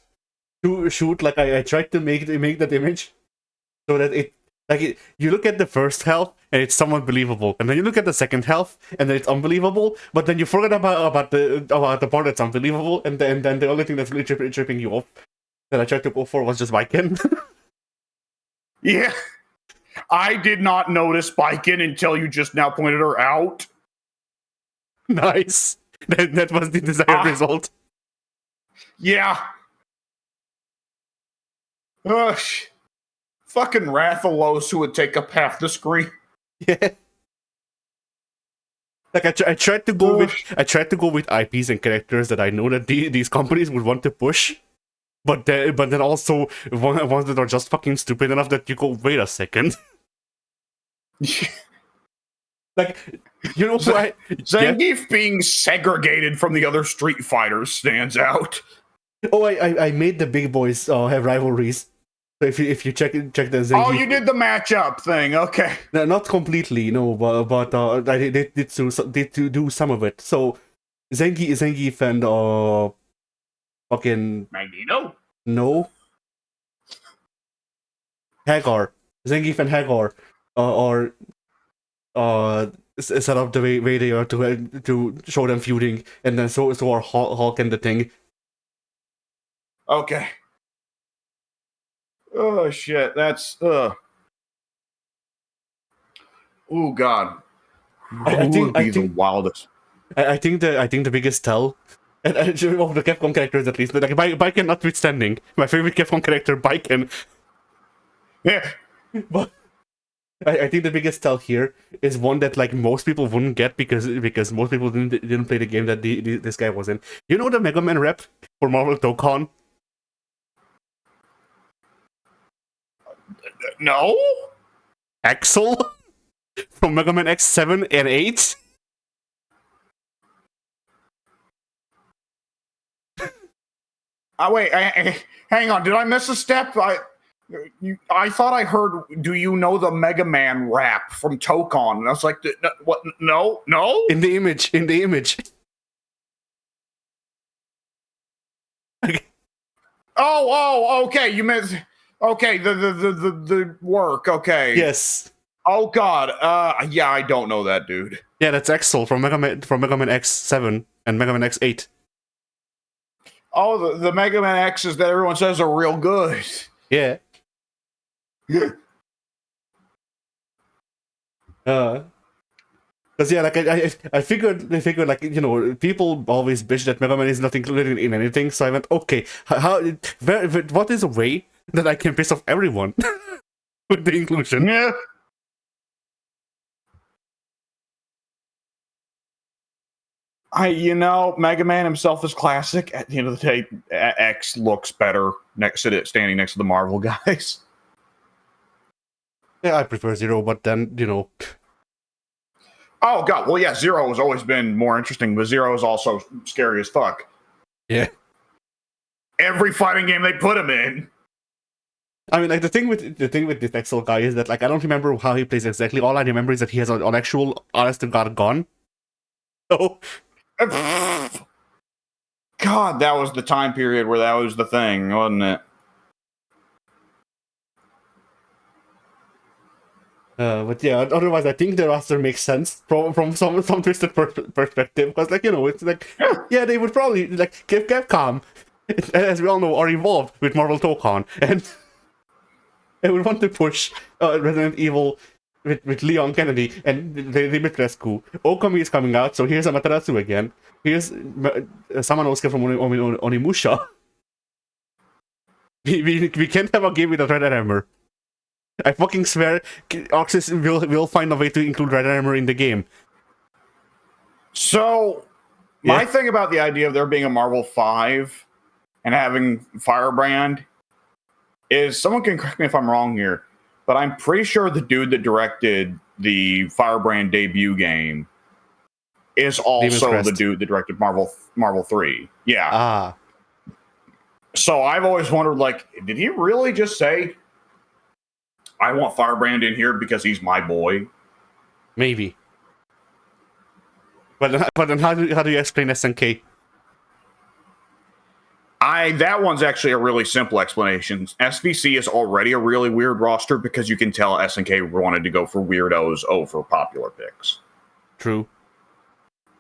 to shoot. Like, I tried to make that image so that you look at the first half and it's somewhat believable, and then you look at the second half and then it's unbelievable, but then you forget about the part that's unbelievable, and then the only thing that's really tripping you off that I tried to go for was just Viken. Yeah. I did not notice Biken until you just now pointed her out. Nice. That was the desired result. Yeah. Ugh. Fucking Rathalos who would take up half the screen. Yeah. Like I tried to go with IPs and characters that I know that these companies would want to push, but then also ones that are just fucking stupid enough that you go, wait a second. Like, you know what? Zangief being segregated from the other Street Fighters stands out. Oh, I made the big boys have rivalries. So if you check the Zangief... Oh, you did the matchup thing, okay. No, not completely, no, but I did do some of it. So Zangief and fucking Magneto? No. Hagar. Zangief and Hagar are set up the way they are to show them feuding, and then so are Hulk and the Thing. Okay. Oh shit, that's oh god. I think the wildest. I think the biggest tell, and of the Capcom characters at least, like Biken notwithstanding, my favorite Capcom character, Biken. Yeah. But I think the biggest tell here is one that like most people wouldn't get because most people didn't play the game that this guy was in. You know the Mega Man rep for Marvel Toukon? No? Axel from Mega Man X7 and 8? Wait, hang on. Did I miss a step? I thought I heard, do you know the Mega Man rap from Toukon? And I was like, what? No, no? In the image. Oh, okay. You meant, okay, the work, okay. Yes. Oh, God. Yeah, I don't know that, dude. Yeah, that's Axel from Mega Man X7 and Mega Man X8. Oh, the Mega Man X's that everyone says are real good. Yeah. Because yeah, like I figured like, you know, people always bitch that Mega Man is not included in anything, so I went, okay, what is a way that I can piss off everyone with the inclusion? Yeah. Mega Man himself is classic. At the end of the day, X looks better standing next to the Marvel guys. Yeah, I prefer Zero, but then, you know. Oh, God. Well, yeah, Zero has always been more interesting, but Zero is also scary as fuck. Yeah. Every fighting game they put him in. I mean, like, the thing with this Excel guy is that, like, I don't remember how he plays exactly. All I remember is that he has an actual honest-to-God gun. So... God, that was the time period where that was the thing, wasn't it? But yeah, otherwise I think the roster makes sense from some twisted perspective, because, like, you know, it's like, yeah, they would probably, like, Capcom, as we all know, are involved with Marvel Toukon, and they would want to push Resident Evil with Leon Kennedy and the Dimitrescu. Okami is coming out, so here's Amaterasu again. Here's Samanosuke from Onimusha. We can't have a game without Red Hammer. I fucking swear, Oxys will find a way to include Red Hammer in the game. So, my thing about the idea of there being a Marvel 5 and having Firebrand is, someone can correct me if I'm wrong here, but I'm pretty sure the dude that directed the Firebrand debut game is also the dude that directed Marvel 3. Yeah. Ah. So I've always wondered, like, did he really just say, I want Firebrand in here because he's my boy? Maybe. But then how do you explain SNK? That one's actually a really simple explanation. SVC is already a really weird roster because you can tell SNK wanted to go for weirdos over popular picks. True.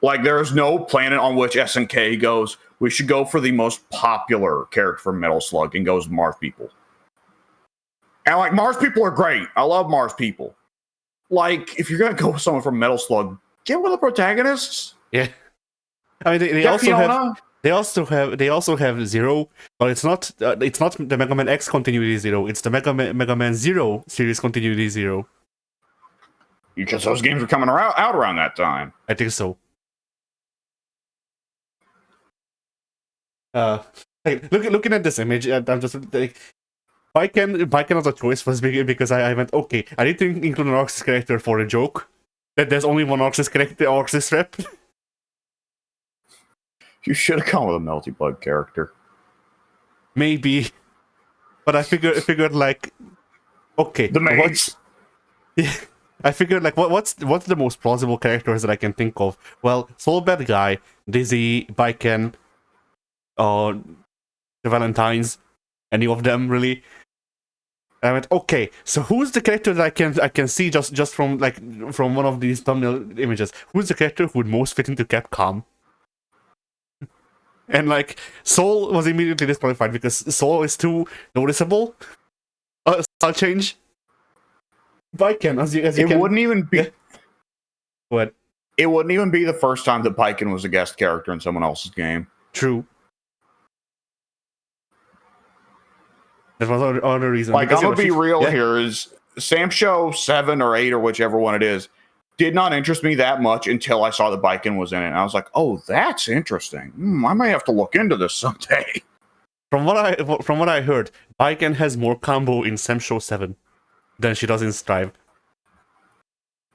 Like, there's no planet on which SNK goes, we should go for the most popular character from Metal Slug, and goes Mars People. And, like, Mars People are great. I love Mars People. Like, if you're going to go with someone from Metal Slug, get one of the protagonists. Yeah. I mean, they also have Zero, but it's not the Mega Man X Continuity Zero. It's the Mega Man Zero series Continuity Zero. Because those games were coming out around that time. I think so. Looking at this image, I'm just like, Baiken as a choice was because I went, okay, I need to include an Orcs character for a joke. That there's only one Orcs character, Orcs rep. You should have gone with a Melty Bug character. Maybe. But I figured like, okay, the maze. I figured, like, what's the most plausible characters that I can think of? Well, Soul Bad Guy, Dizzy, Baiken, the Valentines, any of them really. And I went, okay, so who's the character that I can see just from one of these thumbnail images? Who's the character who would most fit into Capcom? And, like, Soul was immediately disqualified because Soul is too noticeable. I'll change. Baiken, as you can. Wouldn't even be. Yeah. What? It wouldn't even be the first time that Baiken was a guest character in someone else's game. True. That was another reason. Like, I'm gonna be real here. Is Sam Show 7 or 8 or whichever one it is did not interest me that much until I saw that Baiken was in it, and I was like, "Oh, that's interesting. I might have to look into this someday." From what I heard, Baiken has more combo in Sam Show 7 than she does in Strive.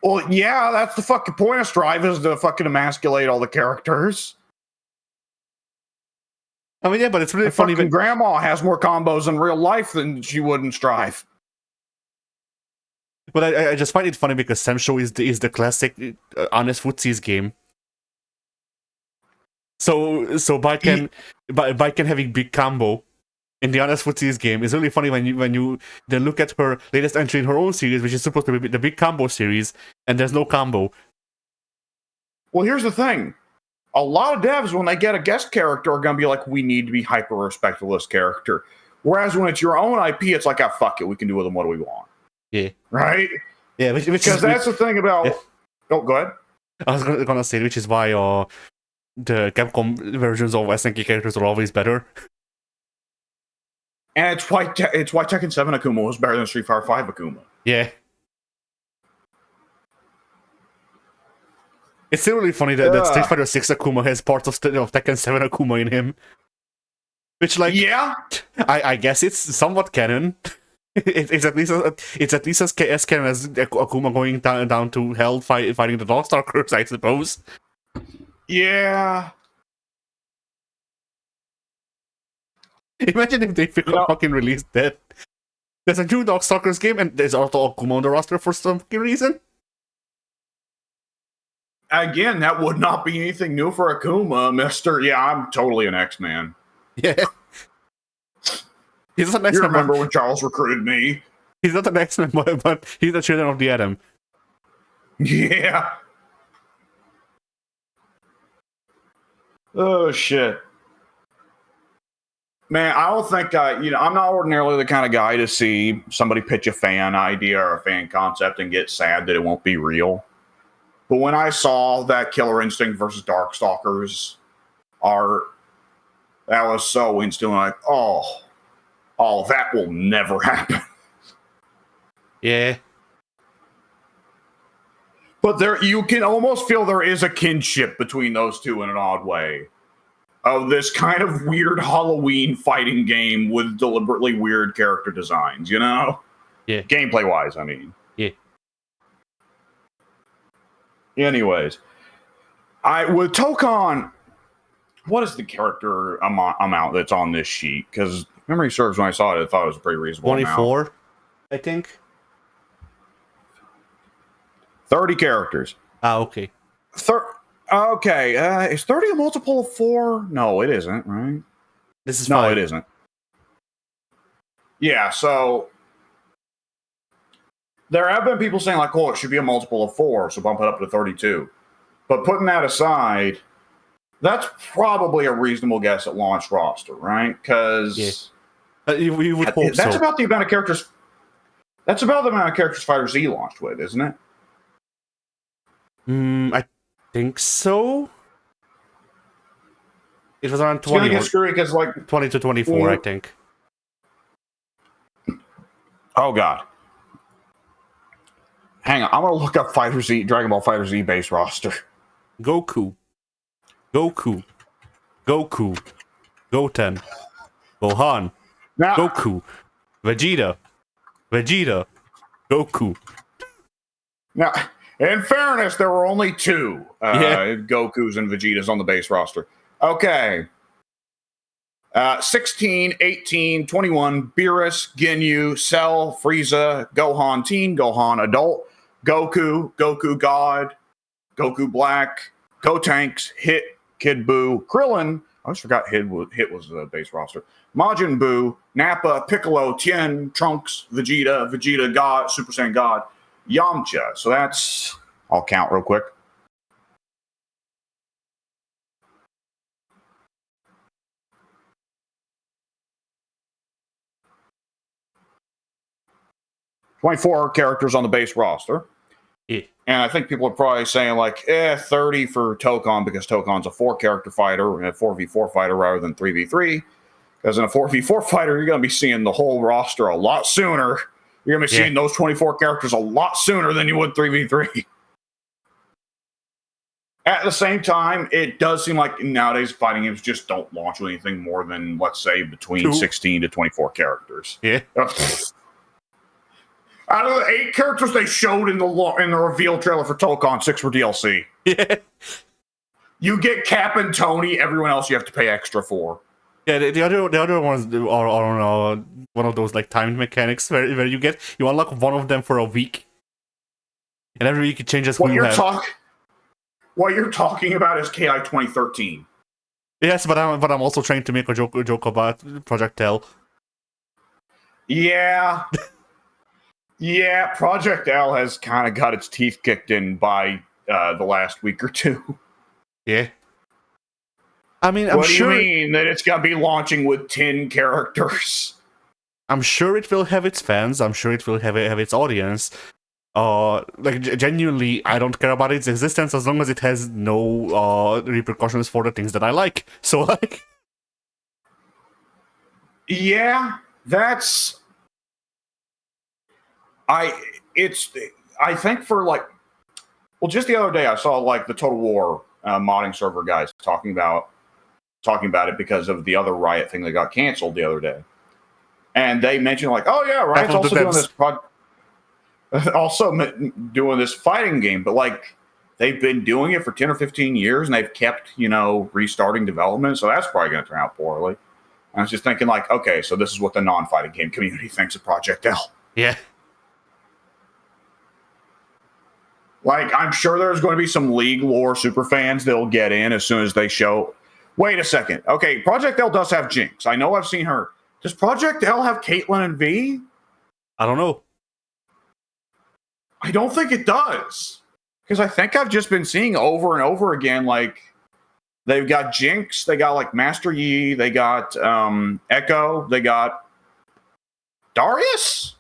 Well, yeah, that's the fucking point of Strive, is to fucking emasculate all the characters. I mean, yeah, but it's really funny. Fucking grandma has more combos in real life than she would in Strive. But I just find it funny because Samsho is the classic honest footsies game. So Baiken having big combo in the honest footsies game is really funny when you then look at her latest entry in her own series, which is supposed to be the big combo series, and there's no combo. Well, here's the thing. A lot of devs, when they get a guest character, are going to be like, we need to be hyper respectful of this character. Whereas when it's your own IP, it's like, fuck it, we can do with them what we want. Yeah. Right? Yeah, because that's the thing about... Yeah. Oh, go ahead. I was going to say, which is why the Capcom versions of SNK characters are always better. And it's why Tekken 7 Akuma was better than Street Fighter 5 Akuma. Yeah. It's still really funny that Street Fighter 6 Akuma has parts of Tekken 7 Akuma in him. Which, like... Yeah? I guess it's somewhat canon. It's at least as canon as Akuma going down to hell fighting the Darkstalkers, I suppose. Yeah. Imagine if they fucking released that. There's a new Darkstalkers game and there's also Akuma on the roster for some fucking reason. Again, that would not be anything new for Akuma, Mr. Yeah, I'm totally an X-Man. Yeah. He's not an X-Man. You remember when Charles recruited me? He's not an X-Man, but he's the Children of the Atom. Yeah. Oh, shit. Man, I don't think, I'm not ordinarily the kind of guy to see somebody pitch a fan idea or a fan concept and get sad that it won't be real. But when I saw that Killer Instinct versus Darkstalkers art, that was so instantly like, oh, that will never happen. Yeah. But you can almost feel there is a kinship between those two in an odd way. Of this kind of weird Halloween fighting game with deliberately weird character designs, you know? Yeah. Gameplay-wise, I mean. Yeah. Anyways, with Toukon, what is the character amount that's on this sheet? Because memory serves, when I saw it, I thought it was a pretty reasonable 24, amount. I think. 30 characters. Ah, okay. Okay, is 30 a multiple of 4? No, it isn't, right? This is 5. No, it isn't. Yeah, so there have been people saying, like, it should be a multiple of 4, so bump it up to 32. But putting that aside, that's probably a reasonable guess at launch roster, right? Because you would hope that's so. about the amount of characters. That's about the amount of characters Fighter Z launched with, isn't it? I think so. It was around 20. It's gonna get screwy because, like, 20 to 24, I think. Oh God. Hang on, I'm gonna look up Dragon Ball Fighter Z base roster. Goku, Goten, Gohan, now, Goku, Vegeta, Goku. Now, in fairness, there were only 2 Gokus and Vegetas on the base roster. Okay. 16, 18, 21, Beerus, Ginyu, Cell, Frieza, Gohan Teen, Gohan Adult, Goku, Goku God, Goku Black, Gotenks, Hit, Kid Buu, Krillin. I just forgot Hit was the base roster. Majin Buu, Nappa, Piccolo, Tien, Trunks, Vegeta God, Super Saiyan God, Yamcha. So that's... I'll count real quick. "24 characters on the base roster." Yeah. And I think people are probably saying, like, 30 for Toukon because Toukon's a 4-character fighter and a 4v4 fighter rather than 3v3. Because in a 4v4 fighter, you're going to be seeing the whole roster a lot sooner. You're going to be seeing those 24 characters a lot sooner than you would 3v3. At the same time, it does seem like nowadays fighting games just don't launch with anything more than, let's say, between 16 to 24 characters. Yeah. Out of the 8 characters they showed in the reveal trailer for Toukon, 6 were DLC. Yeah. You get Cap and Tony, everyone else you have to pay extra for. Yeah, the other ones are one of those like timed mechanics where you unlock one of them for a week, and every week it changes who What you you're have. what you're talking about is KI 2013. Yes, but I'm also trying to make a joke about Project L. Yeah. Yeah, Project L has kind of got its teeth kicked in by the last week or two. Yeah. I mean, What do you mean that it's going to be launching with 10 characters? I'm sure it will have its fans. I'm sure it will have its audience. Like genuinely, I don't care about its existence as long as it has no repercussions for the things that I like. So like, Yeah, that's I. It's I think for like, well, just the other day I saw like the Total War modding server guys talking about it because of the other Riot thing that got canceled the other day, and they mentioned like, oh yeah, Riot's also doing this doing this fighting game, but like they've been doing it for 10 or 15 years and they've kept, restarting development. So that's probably going to turn out poorly. I was just thinking like, okay, so this is what the non-fighting game community thinks of Project L. yeah. Like, I'm sure there's going to be some League lore super fans that'll get in as soon as they show. Wait a second. Okay, Project L does have Jinx. I know I've seen her. Does Project L have Caitlyn and V? I don't know. I don't think it does. Because I think I've just been seeing over and over again, like, they've got Jinx, they got, like, Master Yi, they got Echo, they got Darius?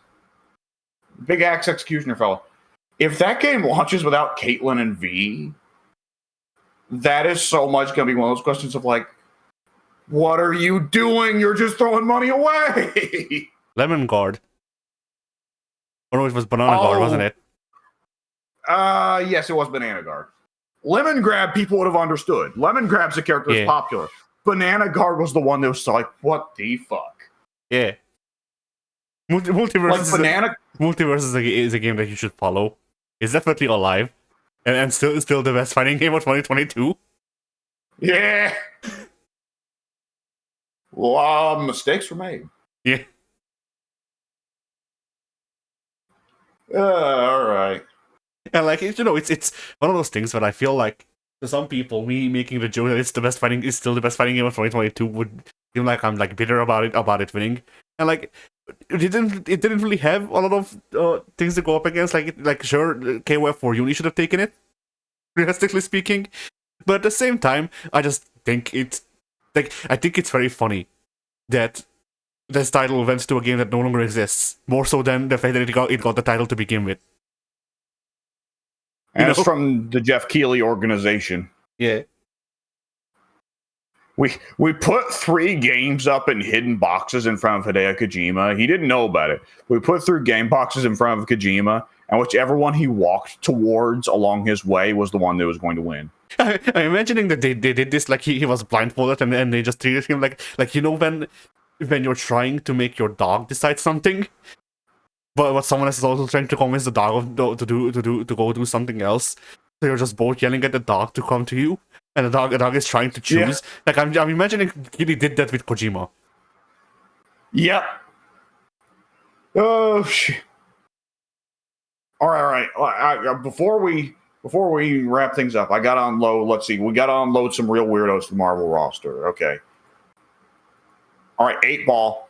Big Axe Executioner fellow. If that game launches without Caitlyn and V, that is so much going to be one of those questions of, like, what are you doing? You're just throwing money away. Lemon Guard. Oh no, it was Banana Guard, wasn't it? Yes, it was Banana Guard. Lemon Grab, people would have understood. Lemon Grab's a character that's popular. Banana Guard was the one that was like, what the fuck? Yeah. Multiverse, like Multiverse is a game that you should follow. It's definitely alive. And still the best fighting game of 2022. Yeah. Well, mistakes were made. Yeah. All right. And like, it's one of those things where I feel like to some people, me making the joke that it's still the best fighting game of 2022 would seem like I'm like bitter about it winning. And like, it didn't really have a lot of things to go up against. Like sure, KOF 4 Uni should have taken it, realistically speaking. But at the same time, I just think I think it's very funny that this title went to a game that no longer exists, more so than the fact that it got the title to begin with. And it's from the Jeff Keighley organization. Yeah. We put 3 games up in hidden boxes in front of Hideo Kojima. He didn't know about it. We put 3 game boxes in front of Kojima, and whichever one he walked towards along his way was the one that was going to win. I'm imagining that they did this like he was blindfolded and they just treated him like when you're trying to make your dog decide something, but someone else is also trying to convince the dog to go do something else. So you're just both yelling at the dog to come to you, and the dog is trying to choose. Yeah. Like I'm imagining he did that with Kojima. Yep. Oh shit. All right. Before we wrap things up, I got to unload. Let's see. We got to unload some real weirdos to Marvel roster. Okay. All right, 8 Ball.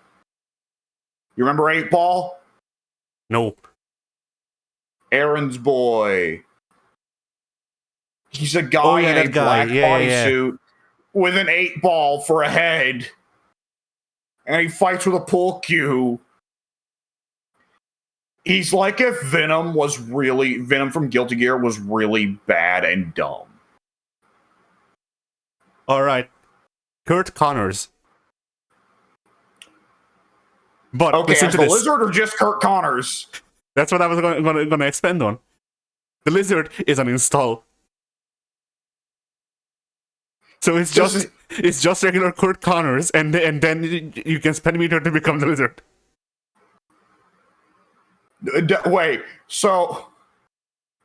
You remember 8 Ball? Nope. Aaron's boy. He's a guy in a black bodysuit with an 8 Ball for a head. And he fights with a pool cue. He's like if Venom from Guilty Gear was really bad and dumb. All right. Kurt Connors. But okay, as the Lizard or just Kurt Connors? That's what I was going to expand on. The Lizard is an install. So it's just regular Kurt Connors, and then you can spend meter to become the Lizard. Wait, so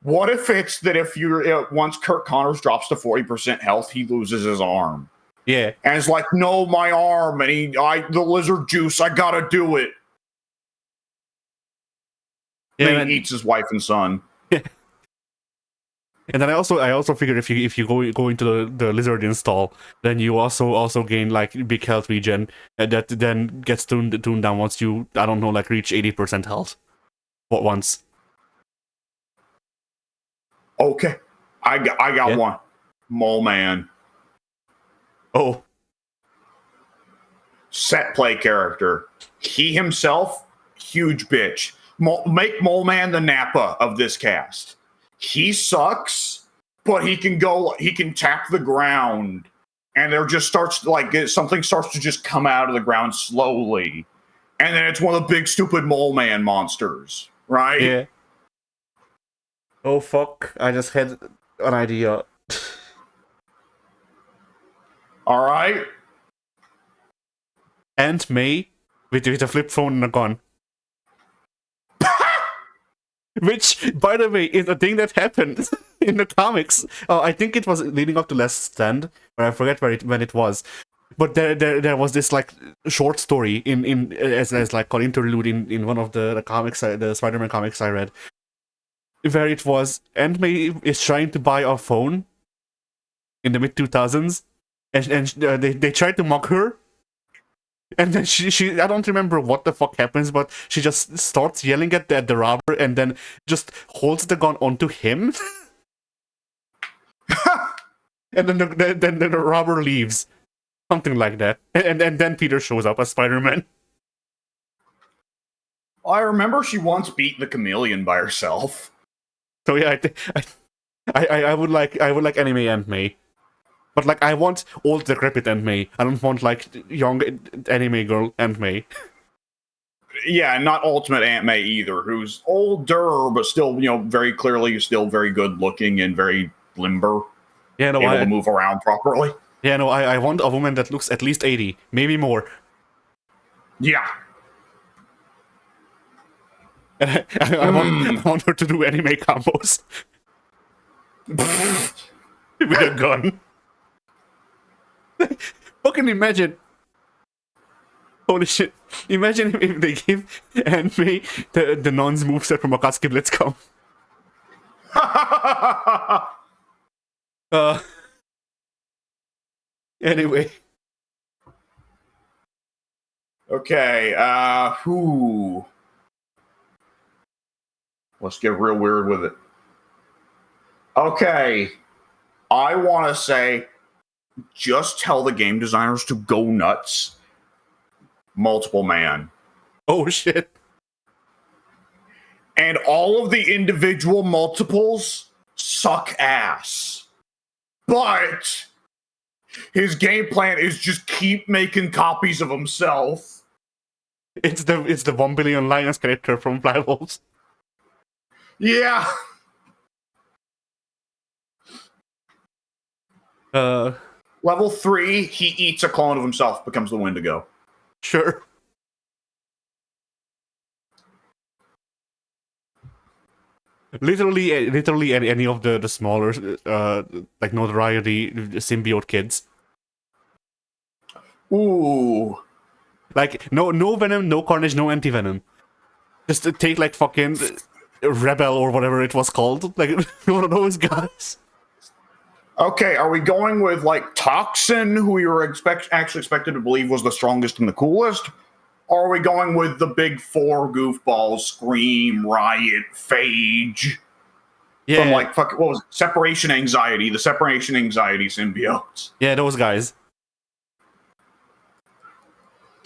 what if it's that if you're once Kurt Connors drops to 40% health, he loses his arm? Yeah. And it's like, no, my arm, and the lizard juice, I gotta do it. Yeah, Then he eats his wife and son. And then I also figured if you go into the lizard install, then you also gain like big health regen, and that then gets tuned down once you, I don't know, like reach 80% health once. Okay, I got one. Mole Man. Oh. Set play character. He himself, huge bitch. Make Mole Man the Nappa of this cast. He sucks, but he can tap the ground, and there just starts something starts to just come out of the ground slowly, and then it's one of the big stupid Mole Man monsters, right? Yeah. Oh fuck! I just had an idea. All right. Aunt May with a flip phone and a gun. Which, by the way, is a thing that happened in the comics. I think it was leading up to Last Stand, but I forget when it was. But there was this like short story in as like an interlude in one of the comics, the Spider-Man comics I read, where it was Aunt May is trying to buy a phone in the mid 2000s, and they tried to mock her. And then she I don't remember what the fuck happens, but she just starts yelling at the robber and then just holds the gun onto him. And then the robber leaves. Something like that. And then Peter shows up as Spider-Man. I remember she once beat the chameleon by herself. So yeah, I would like anime Aunt May. But like, I want old decrepit Aunt May. I don't want like young anime girl Aunt May. Yeah, not Ultimate Aunt May either, who's older but still, very clearly still very good looking and very limber. Yeah, no, able to move around properly. Yeah, no, I want a woman that looks at least 80, maybe more. Yeah. And I want her to do anime combos with a gun. Fucking imagine. Holy shit. Imagine if they give Aunt May the non's moveset from Akatsuki Blitzcom. Anyway. Okay, let's get real weird with it. Okay, I want to say, just tell the game designers to go nuts. Multiple Man. Oh shit. And all of the individual multiples suck ass. But his game plan is just keep making copies of himself. It's the 1 billion Lions character from Fly Wolves. Yeah. Level 3, he eats a clone of himself, becomes the Wendigo. Sure. Literally any of the smaller, like notoriety symbiote kids. Ooh. Like, no Venom, no Carnage, no Anti-Venom. Just take, like, fucking Rebel or whatever it was called. Like, one of those guys. Okay, are we going with, like, Toxin, who we were actually expected to believe was the strongest and the coolest? Or are we going with the big four goofballs, Scream, Riot, Phage? Yeah. From, like, what was it? Separation Anxiety, the Separation Anxiety symbiotes. Yeah, those guys.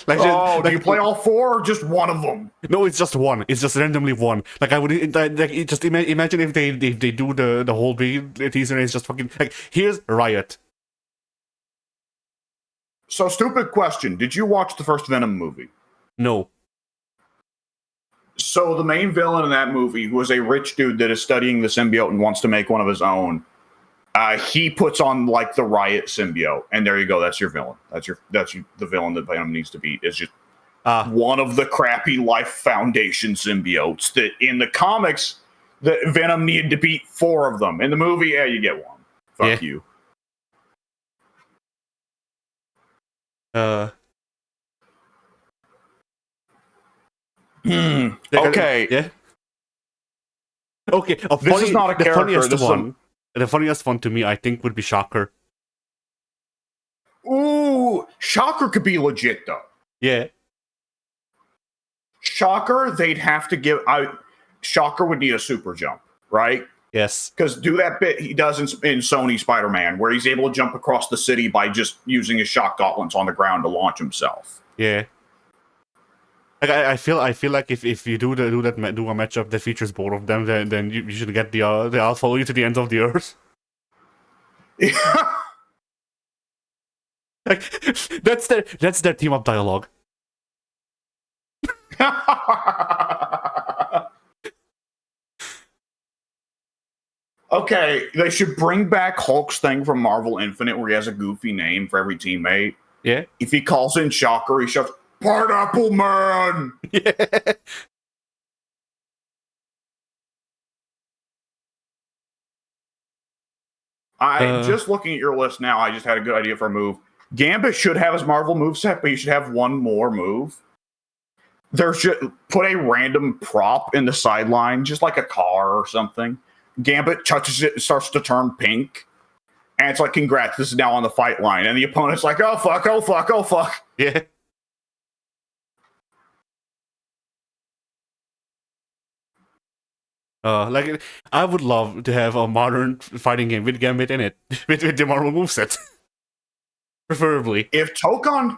Like, do you play all four or just one of them? No, it's just one. It's just randomly one. Like, I would just imagine if they do the whole big teaser and it's just fucking like, here's Riot. So, stupid question. Did you watch the first Venom movie? No. So the main villain in that movie, who is a rich dude that is studying the symbiote and wants to make one of his own, he puts on like the Riot symbiote, and there you go. That's your villain. That's the villain that Venom needs to beat. Is just one of the crappy Life Foundation symbiotes that in the comics that Venom needed to beat 4 of them. In the movie, yeah, you get one. Fuck you. Uh, Okay. yeah. Okay. This is not a The character. funniest This is one. The funniest one to me, I think, would be Shocker. Ooh, Shocker could be legit though. Yeah. Shocker, they'd have to give. Shocker would need a super jump, right? Yes. Because do that bit he does in Sony Spider-Man, where he's able to jump across the city by just using his shock gauntlets on the ground to launch himself. Yeah. Like I feel like if you do a matchup that features both of them, then you should get the I'll follow you to the ends of the earth. Like that's their team up dialogue. Okay, they should bring back Hulk's thing from Marvel Infinite, where he has a goofy name for every teammate. Yeah. If he calls in Shocker, he shouts, "Pineapple Man!" Yeah. Just looking at your list now, I just had a good idea for a move. Gambit should have his Marvel moveset, but you should have one more move. Put a random prop in the sideline, just like a car or something. Gambit touches it, starts to turn pink, and it's like, "Congrats, this is now on the fight line." And the opponent's like, "Oh fuck, oh fuck, oh fuck." Yeah. Like I would love to have a modern fighting game with Gambit in it, with the Marvel moveset, preferably. If Toukon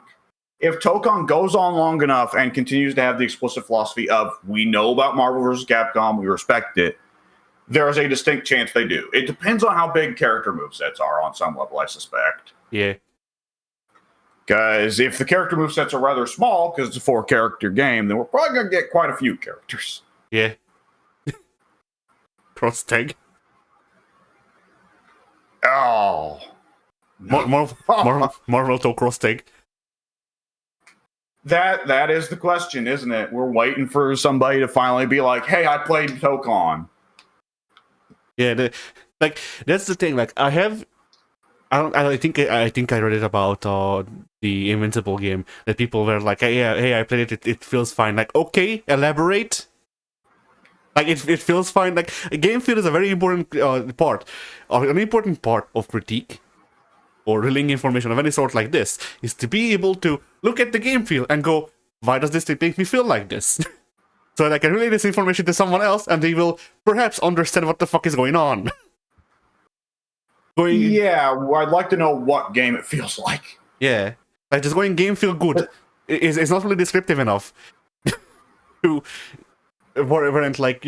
goes on long enough and continues to have the explicit philosophy of "we know about Marvel vs. Capcom, we respect it," there is a distinct chance they do. It depends on how big character movesets are on some level, I suspect. Yeah. Because if the character movesets are rather small, because it's a 4-character game, then we're probably going to get quite a few characters. Yeah. CrossTag. Oh. Marvel to CrossTag. That is the question, isn't it? We're waiting for somebody to finally be like, "Hey, I played Toukon." Yeah, that's the thing. Like I think I read it about the Invincible game that people were like, hey, I played it. It feels fine. Like, okay, elaborate. Like it feels fine. Like a game feel is a very important part, or an important part of critique or relaying information of any sort like this is to be able to look at the game feel and go, why does this make me feel like this? So that I can relay this information to someone else, and they will perhaps understand what the fuck is going on. Yeah, I'd like to know what game it feels like. Yeah, like just going game feel good is not really descriptive enough to warrant, like,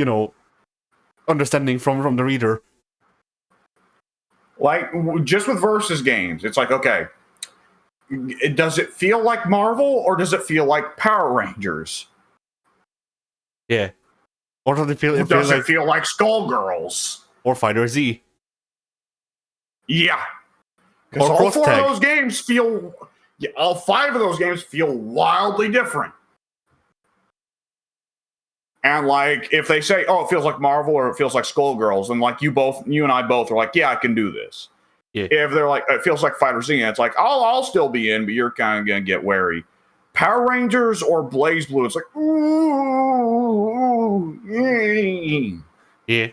understanding from the reader. Like, just with versus games, it's like, okay, does it feel like Marvel or does it feel like Power Rangers? Yeah. Or does it feel, does it feel like Skullgirls? Or Fighter Z? Yeah. Because all 4 of those games feel... Yeah, all 5 of those games feel wildly different. And, like, if they say, "Oh, it feels like Marvel," or "it feels like Skullgirls," and, like, you and I both are like, "Yeah, I can do this." Yeah. If they're like, "It feels like Fighter Z," and it's like, I'll still be in, but you're kind of going to get wary. Power Rangers or Blaze Blue, it's like, ooh, yay. Yeah.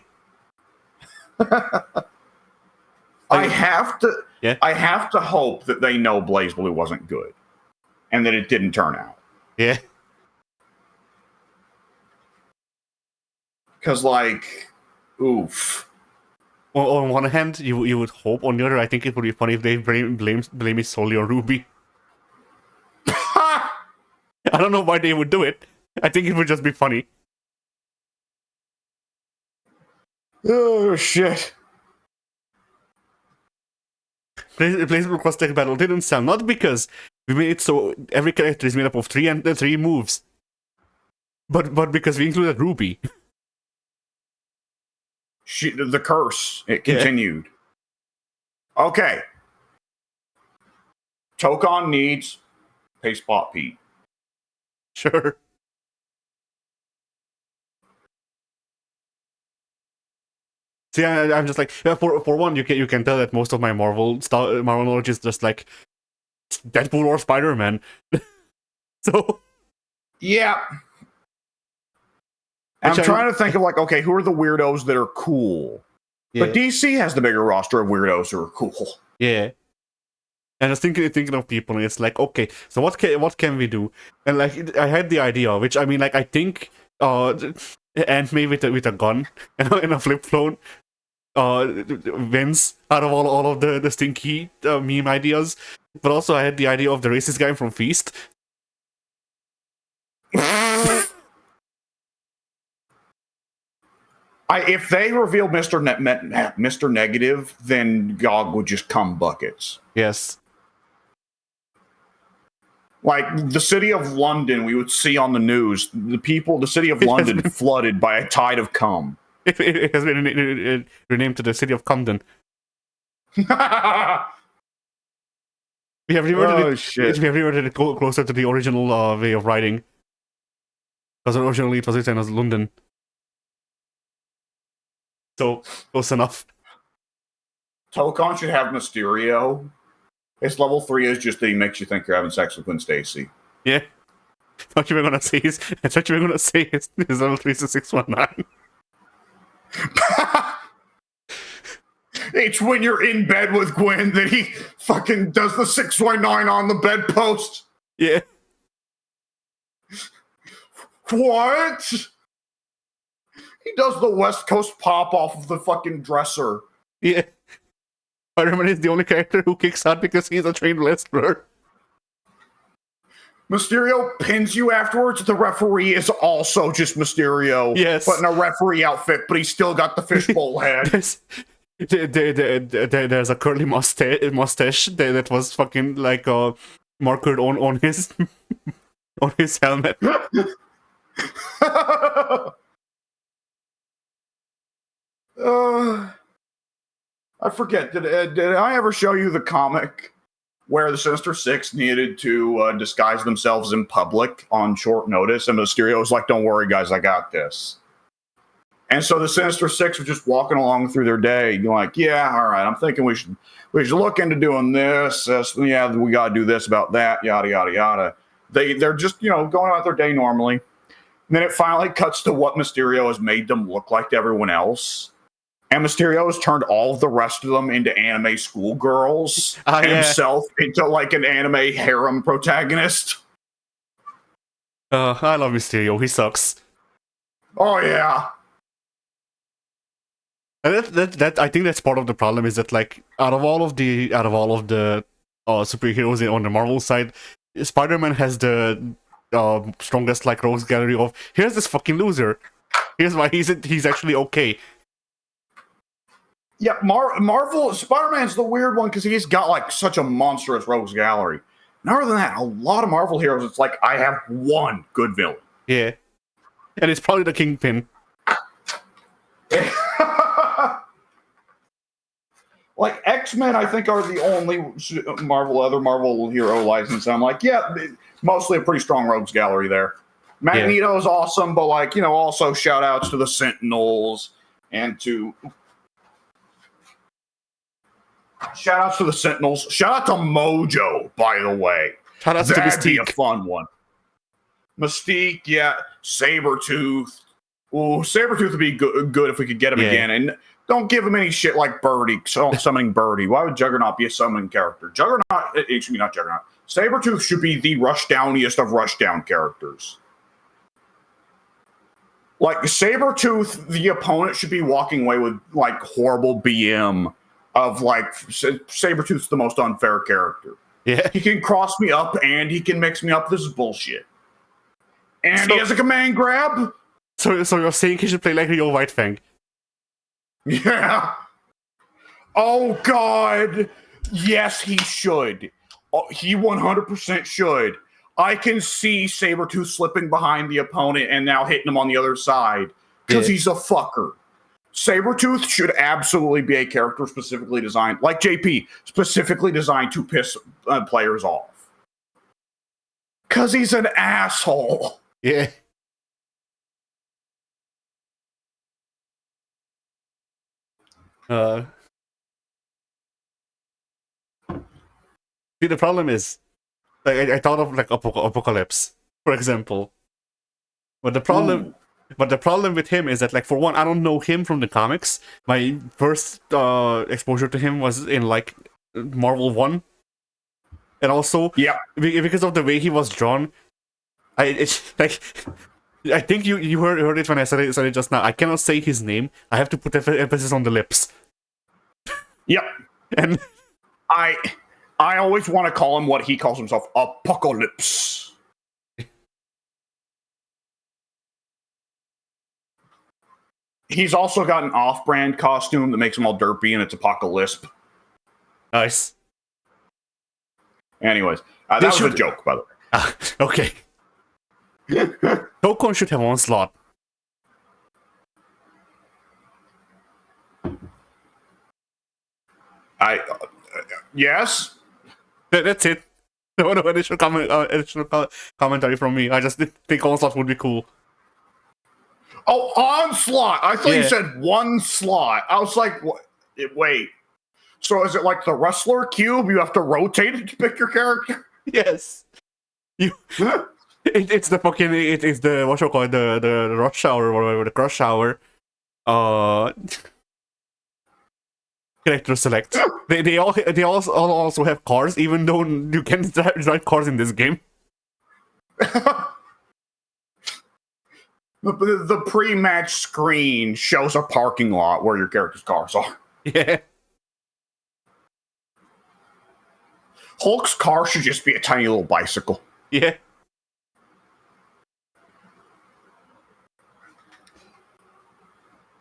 I have to hope that they know Blaze Blue wasn't good and that it didn't turn out. Yeah. Because, like, oof. Well, on one hand, you would hope. On the other, I think it would be funny if they blame it solely on Ruby. I don't know why they would do it. I think it would just be funny. Oh, shit. Playable CrossTag battle didn't sell, not because we made it so every character is made up of 3 moves, but because we included Ruby. The curse. It continued. Yeah. Okay. Toukon needs Paste Pot Pete. Sure. See, I'm just like, for one, you can tell that most of my Marvel knowledge is just like Deadpool or Spider-Man. So yeah. I'm Which trying to think of like, okay, who are the weirdos that are cool? yeah, But DC has the bigger roster of weirdos who are cool. yeah. And I was thinking of people, and it's like, okay, so what can we do? And like, I had the idea, which I mean, like, I think, Aunt May with a gun and a flip phone, wins out of all of the stinky meme ideas. But also, I had the idea of the racist guy from Feast. If they revealed Mr. Negative, then God would just come buckets. Yes. Like the city of London, we would see on the news, the city of London flooded by a tide of cum. It has been renamed to the city of Camden. We have reverted it closer to the original way of writing. Because originally it was written as London. So, close enough. Toukon should have Mysterio. His level 3 is just that he makes you think you're having sex with Gwen Stacy. Yeah. I thought you were gonna say his level 3 is a 619. It's when you're in bed with Gwen that he fucking does the 619 on the bedpost. Yeah. What? He does the West Coast pop off of the fucking dresser. Yeah. Spider-Man is the only character who kicks out because he's a trained wrestler. Mysterio pins you afterwards. The referee is also just Mysterio. Yes. But in a referee outfit, but he's still got the fishbowl head. There's a curly mustache that was fucking like markered on his on his helmet. I forget. Did I ever show you the comic where the Sinister Six needed to disguise themselves in public on short notice, and Mysterio was like, "Don't worry, guys, I got this." And so the Sinister Six are just walking along through their day, you're like, "Yeah, all right, I'm thinking we should look into doing this. Yeah, we got to do this about that. Yada yada yada." They're just going about their day normally. And then it finally cuts to what Mysterio has made them look like to everyone else. And Mysterio has turned all of the rest of them into anime schoolgirls and himself into like an anime harem protagonist. I love Mysterio. He sucks. Oh yeah. And that I think that's part of the problem is that like out of all of the superheroes on the Marvel side, Spider-Man has the strongest like rogues gallery of here's this fucking loser. Here's why he's actually okay. Yeah, Marvel Spider-Man's the weird one because he's got like such a monstrous rogues gallery. And other than that, a lot of Marvel heroes, it's like I have one good villain. Yeah, and it's probably the Kingpin. Like X-Men, I think are the only other Marvel hero license. I'm like, yeah, mostly a pretty strong rogues gallery there. Magneto's awesome, but like also shout outs to the Sentinels and to. Shout outs to the Sentinels. Shout out to Mojo, by the way. Shout outs to Mystique. That'd be a fun one. Mystique, yeah. Sabretooth. Ooh, Sabretooth would be good if we could get him again. And don't give him any shit like Birdie, summoning Birdie. Why would Juggernaut be a summoning character? It should be not Juggernaut. Sabretooth should be the rushdowniest of rushdown characters. Like, Sabretooth, the opponent should be walking away with, like, horrible BM of, like, Sabretooth's the most unfair character. Yeah. He can cross me up and he can mix me up. This is bullshit. And he has a command grab. So you're saying he should play like Rio White Fang? Yeah. Oh, God. Yes, he should. Oh, he 100% should. I can see Sabretooth slipping behind the opponent and now hitting him on the other side because he's a fucker. Sabretooth should absolutely be a character specifically designed, like JP, specifically designed to piss players off. Because he's an asshole. Yeah. See, the problem is Like, I thought of like Apocalypse, for example. But the problem, Ooh. but the problem with him is that, like, for one, I don't know him from the comics. My first exposure to him was in like Marvel 1, and also Yeah. because of the way he was drawn, it's like I think you heard it when I said it just now. I cannot say his name. I have to put emphasis on the lips. Yep. And I always want to call him what he calls himself, Apocalypse. He's also got an off-brand costume that makes him all derpy, and it's Apocalypse. nice. Anyways, that was a joke, by the way. Okay. Toukon should have one slot. Yes. That's it. No additional commentary from me. I just think Onslaught would be cool. Oh, Onslaught! I thought you Yeah. said one slot. I was like, what? Wait. So is it like the wrestler cube? You have to rotate it to pick your character? Yes. It's the fucking it's the what you call it, the rush shower or whatever, the crush shower. Character select. They also have cars, even though you can't drive cars in this game. The pre-match screen shows a parking lot where your character's cars are. Yeah. Hulk's car should just be a tiny little bicycle. Yeah.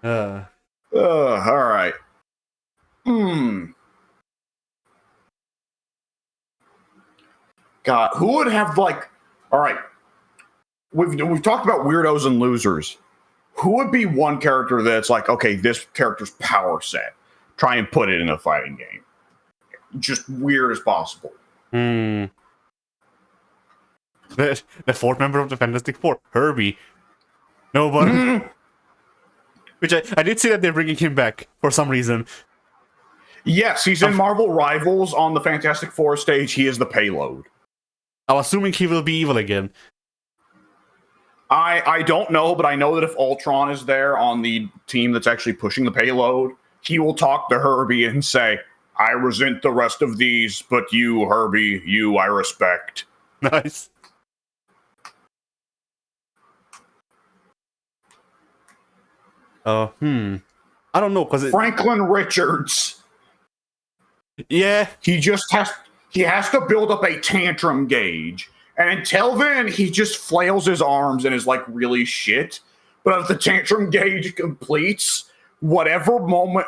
All right. God, who would have like? All right, we've talked about weirdos and losers. Who would be one character that's like, okay, this character's power set? Try and put it in a fighting game. Just weird as possible. The fourth member of the Fantastic Four, Herbie. No, but which I did see that they're bringing him back for some reason. Yes, he's in Marvel Rivals on the Fantastic Four stage. He is the payload. I'm assuming he will be evil again. I don't know, but I know that if Ultron is there on the team that's actually pushing the payload, he will talk to Herbie and say, I resent the rest of these, but you, Herbie, you I respect. Nice. I don't know, because Franklin Richards. Yeah. He has to build up a tantrum gauge. And until then, he just flails his arms and is like really shit. But if the tantrum gauge completes, whatever opponent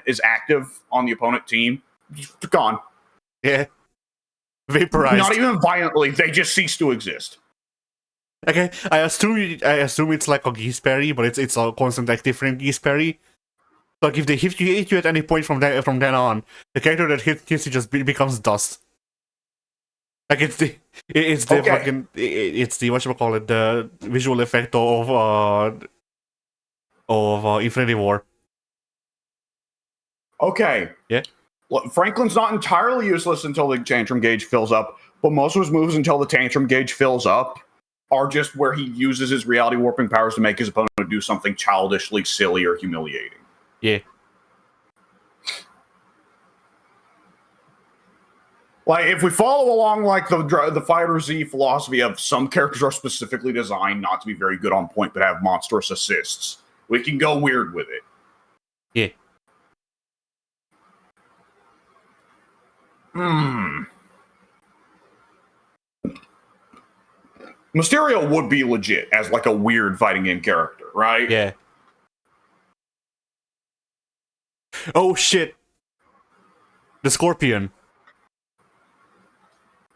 is active on the opponent team, just gone. Yeah. Vaporized. Not even violently, they just cease to exist. Okay, I assume it's like a Geese Parry, but it's a constant active frame Geese Parry. Like if they hit you at any point from then on, the character that hits you just becomes dust. Like it's the fucking whatchamacallit, the visual effect of Infinity War. Okay. Yeah. Well, Franklin's not entirely useless until the tantrum gauge fills up, but most of his moves until the tantrum gauge fills up are just where he uses his reality warping powers to make his opponent do something childishly silly or humiliating. Yeah. Like, if we follow along like the Fighter Z philosophy of some characters are specifically designed not to be very good on point but have monstrous assists, we can go weird with it. Yeah. Mysterio would be legit as like a weird fighting game character, right? Yeah. Oh shit. The Scorpion.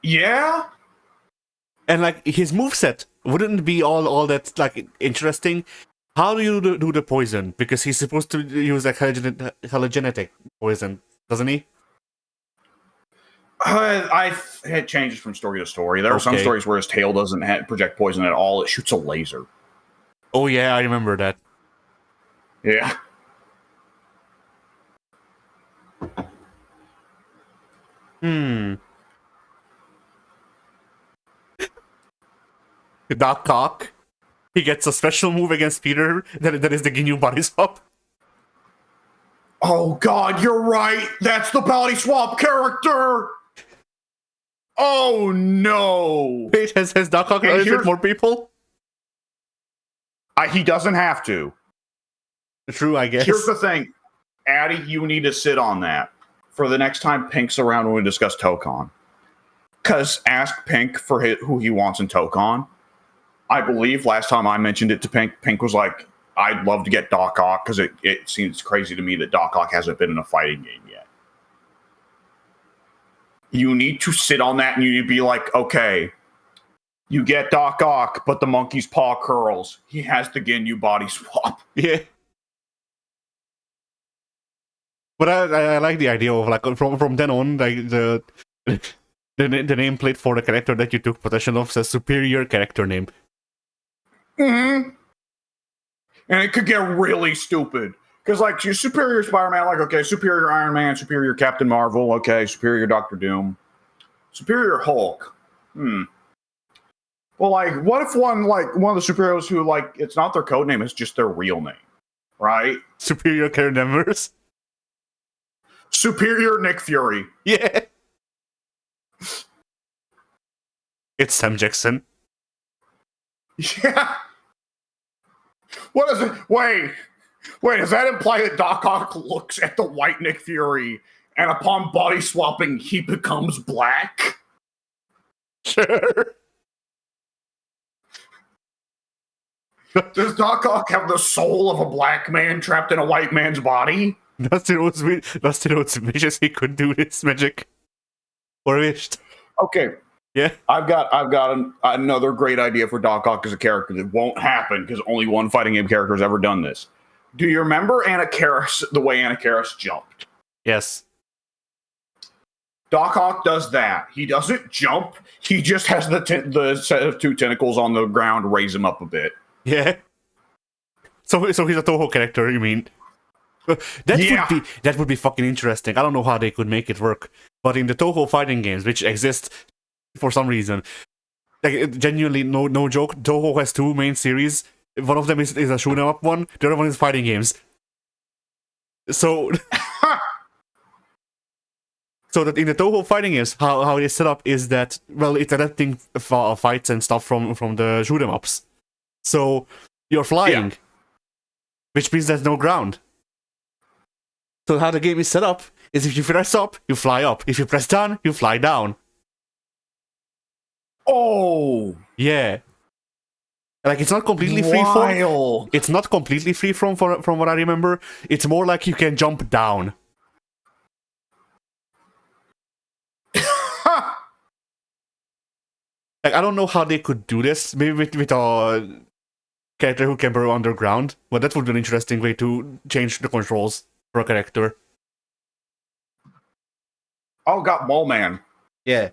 Yeah? And like his moveset wouldn't be all that like interesting. How do you do the poison? Because he's supposed to use like halogenetic poison, doesn't he? I've had changes from story to story. There are some stories where his tail doesn't project poison at all. It shoots a laser. Oh yeah, I remember that. Yeah. Doc Ock. He gets a special move against Peter that is the GNU body swap. Oh God, you're right. That's the body swap character. Oh no. Wait, has Doc Ock eliminated more people? He doesn't have to. True, I guess. Here's the thing, Addy, you need to sit on that for the next time Pink's around when we discuss Toukon. Because ask Pink for who he wants in Toukon. I believe last time I mentioned it to Pink, Pink was like, I'd love to get Doc Ock because it seems crazy to me that Doc Ock hasn't been in a fighting game yet. You need to sit on that and you need to be like, okay, you get Doc Ock, but the monkey's paw curls. He has the GNU body swap. Yeah. But I like the idea of, like, from then on, like, the nameplate for the character that you took possession of says superior character name. Mm-hmm. And it could get really stupid. Because, like, you're superior Spider-Man, like, okay, superior Iron Man, superior Captain Marvel, okay, superior Doctor Doom. Superior Hulk. Well, like, what if one of the superheroes who, like, it's not their code name, it's just their real name, right? Superior character members. Superior Nick Fury. Yeah. It's Sam Jackson. Yeah. What is it? Wait, does that imply that Doc Ock looks at the white Nick Fury and upon body swapping, he becomes black? Sure. Does Doc Ock have the soul of a black man trapped in a white man's body? Dustin was vicious. He could do this magic. Or wished. Okay. Yeah. I've got another great idea for Doc Ock as a character that won't happen because only one fighting game character has ever done this. Do you remember Anna Karis, the way Anna Karis jumped? Yes. Doc Ock does that. He doesn't jump. He just has the set of two tentacles on the ground raise him up a bit. Yeah. So he's a Toho character, you mean? That would be fucking interesting. I don't know how they could make it work, but in the Toho fighting games, which exist for some reason, like, genuinely no joke, Toho has two main series. One of them is a shoot 'em up one. The other one is fighting games. So that in the Toho fighting games, how they set up is that, well, it's adapting fights and stuff from the shoot 'em ups. So you're flying, which means there's no ground. So how the game is set up is if you press up, you fly up. If you press down, you fly down. Oh! Yeah. Like, it's not completely freeform. It's not completely freeform from what I remember. It's more like you can jump down. Like, I don't know how they could do this. Maybe with a character who can burrow underground. But that would be an interesting way to change the controls for a character. Oh, got Mole Man. Yeah.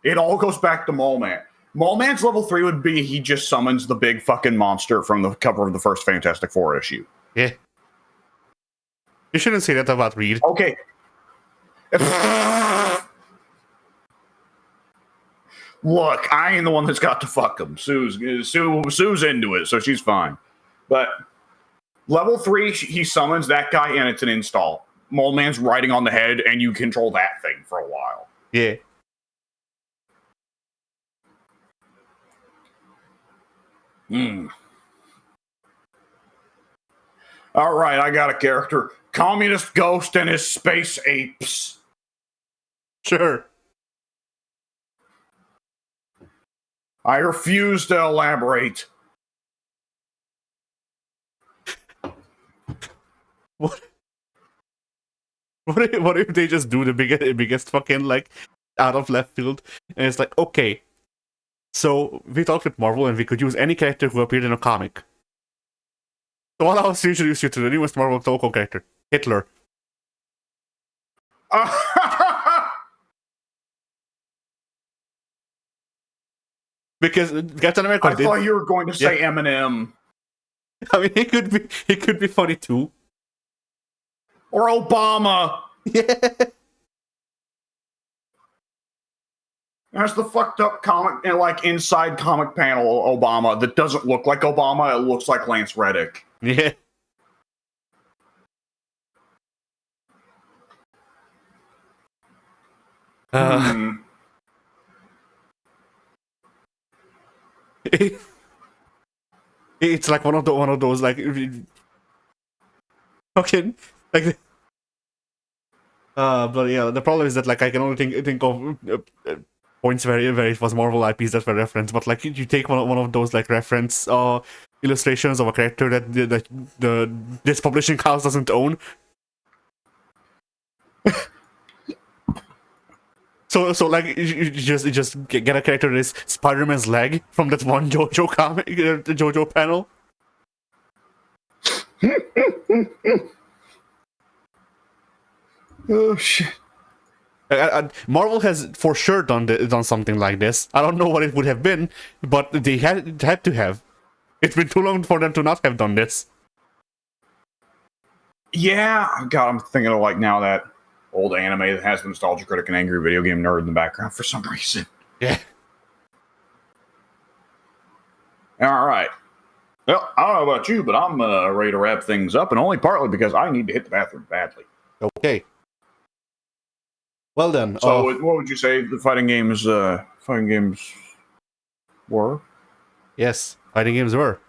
It all goes back to Mole Man. Mole Man's level 3 would be he just summons the big fucking monster from the cover of the first Fantastic Four issue. Yeah. You shouldn't say that about Reed. Okay. Look, I ain't the one that's got to fuck him. Sue's into it, so she's fine. But level 3, he summons that guy, and it's an install. Mole Man's riding on the head, and you control that thing for a while. Yeah. All right, I got a character. Communist Ghost and his space apes. Sure. I refuse to elaborate. What if they just do the biggest fucking, like, out of left field, and it's like, okay, so we talked with Marvel and we could use any character who appeared in a comic. So I'll also introduce you to the newest Marvel Toukon character, Hitler. Because Captain America I thought you were going to say Eminem. I mean, he could be funny too. Or Obama. Yeah. That's the fucked up comic, like inside comic panel Obama that doesn't look like Obama. It looks like Lance Reddick. Yeah. It's like one of those like okay, like but yeah, the problem is that like I can only think of points where it was Marvel IPs that were referenced, but like you take one of those like reference illustrations of a character that this publishing house doesn't own. So like you just get a character that is Spider-Man's leg from that one JoJo comic, JoJo panel. Oh shit! Marvel has for sure done something like this. I don't know what it would have been, but they had to have. It's been too long for them to not have done this. Yeah, God, I'm thinking of like now that old anime that has the nostalgia critic and angry video game nerd in the background for some reason. Yeah. All right. Well, I don't know about you, but I'm ready to wrap things up, and only partly because I need to hit the bathroom badly. Okay. Well then. So, what would you say the fighting games were? Yes, fighting games were.